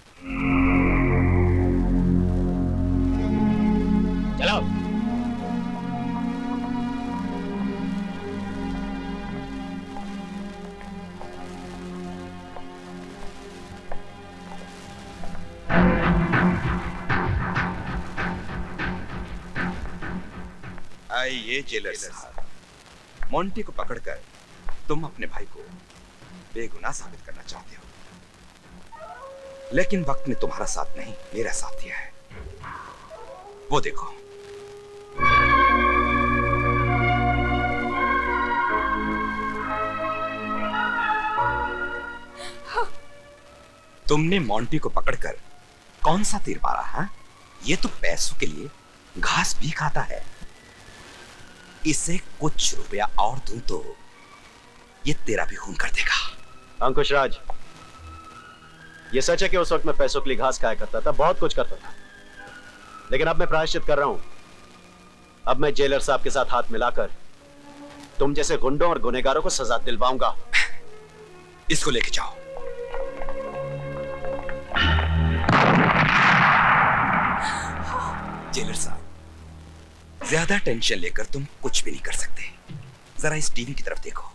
चलो। आइए जेलर साहब, मोंटी को पकड़कर तुम अपने भाई को बेगुनाह साबित करना चाहते हो, लेकिन वक्त ने तुम्हारा साथ नहीं मेरा साथ दिया है। वो देखो, तुमने मोंटी को पकड़कर कौन सा तीर मारा है? ये तो पैसों के लिए घास भी खाता है। इसे कुछ रुपया और दूं तो ये तेरा भी खून कर देगा। अंकुश राज, ये सच है कि उस वक्त मैं पैसों के लिए घास खाया करता था, बहुत कुछ करता था, लेकिन अब मैं प्रायश्चित कर रहा हूं। अब मैं जेलर साहब के साथ हाथ मिलाकर तुम जैसे गुंडों और गुनहगारों को सजा दिलवाऊंगा। इसको लेके जाओ। जेलर साहब, ज्यादा टेंशन लेकर तुम कुछ भी नहीं कर सकते। जरा इस टीवी की तरफ देखो।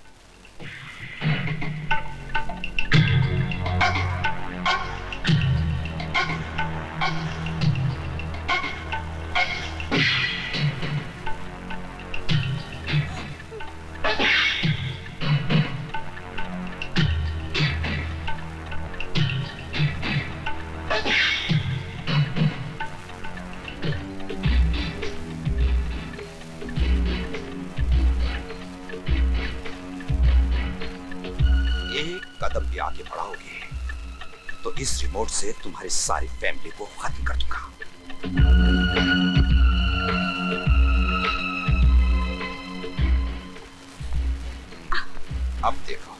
कदम भी आगे बढ़ाओगे तो इस रिमोट से तुम्हारी सारी फैमिली को खत्म कर दूंगा। अब देखो।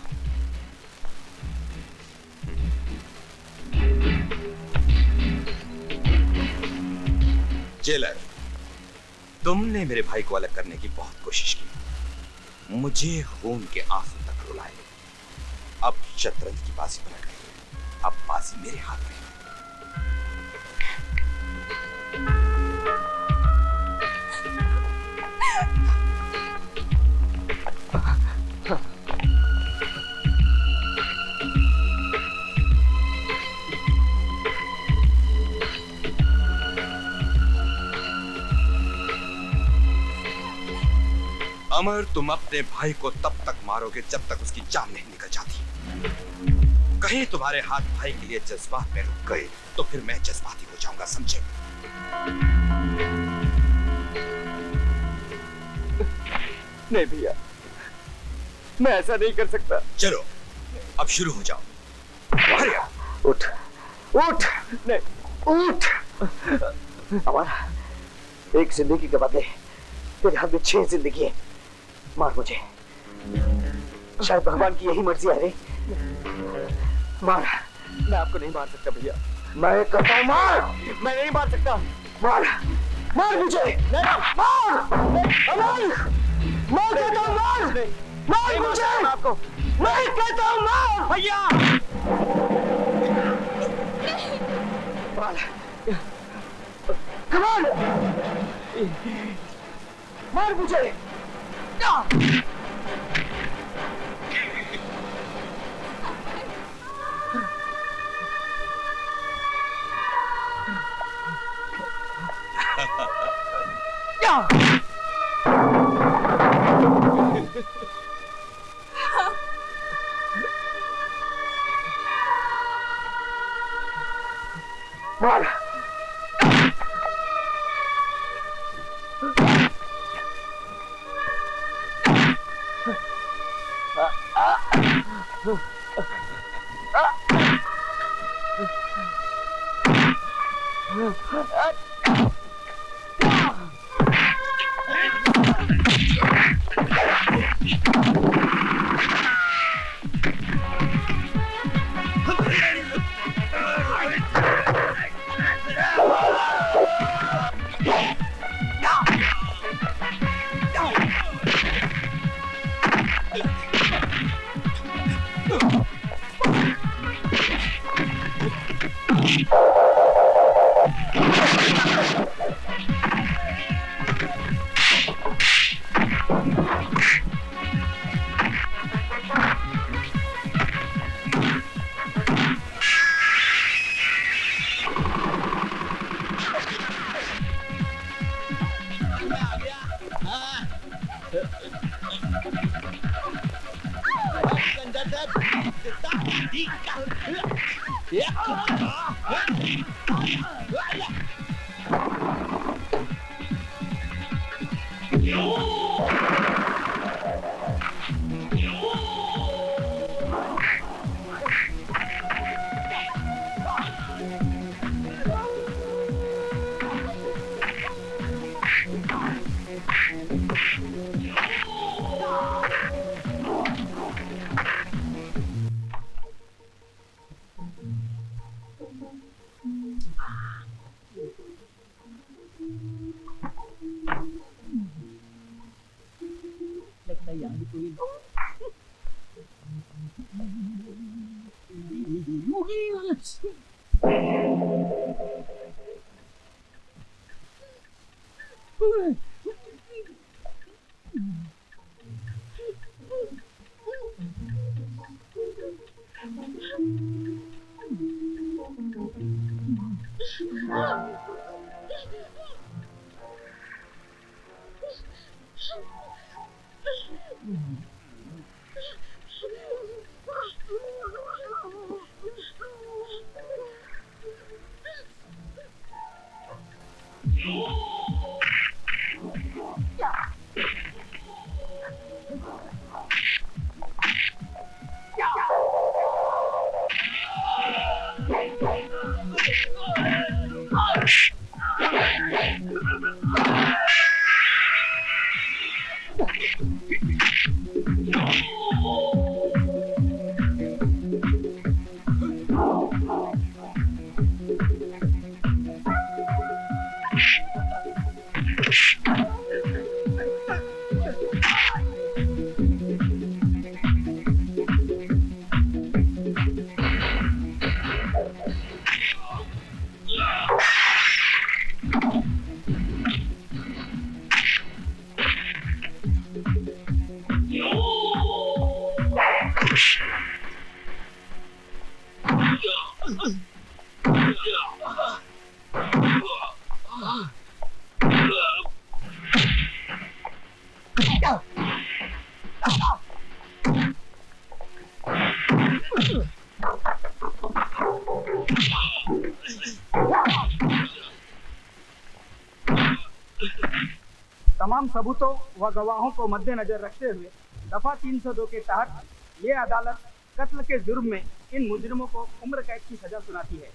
जेलर, तुमने मेरे भाई को अलग करने की बहुत कोशिश की, मुझे खून के आंसू तक रुलाए। अब शतरंज की बाजी पलट गई, अब बाजी मेरे हाथ में है। अमर, तुम अपने भाई को तब तक मारोगे जब तक उसकी जान नहीं निकल जाती। कहीं तुम्हारे हाथ भाई के लिए जज्बात में रुक गए तो फिर मैं जज्बाती हो जाऊंगा, समझे? नहीं भैया, मैं ऐसा नहीं कर सकता। चलो अब शुरू हो जाओ। उठ उठ नहीं उठ। हमारा एक जिंदगी के बदले तेरे हाथ में 6 जिंदगी है। मार मुझे, शायद भगवान की यही मर्जी है रे। मार। मैं आपको नहीं मार सकता भैया। मैं कहता हूं मार। मैं नहीं मार सकता। मार मार मुझे। नहीं मार। अमर मार कहता हूं मार। मार मुझे। आपको नहीं कहता हूं मार भैया। मार। कमाल मार मुझे। मार। लगता है यहाँ कोई तमाम सबूतों व गवाहों को मद्देनजर रखते हुए दफा 302 के तहत ये अदालत कत्ल के जुर्म में इन मुजरिमों को उम्र कैद की सजा सुनाती है।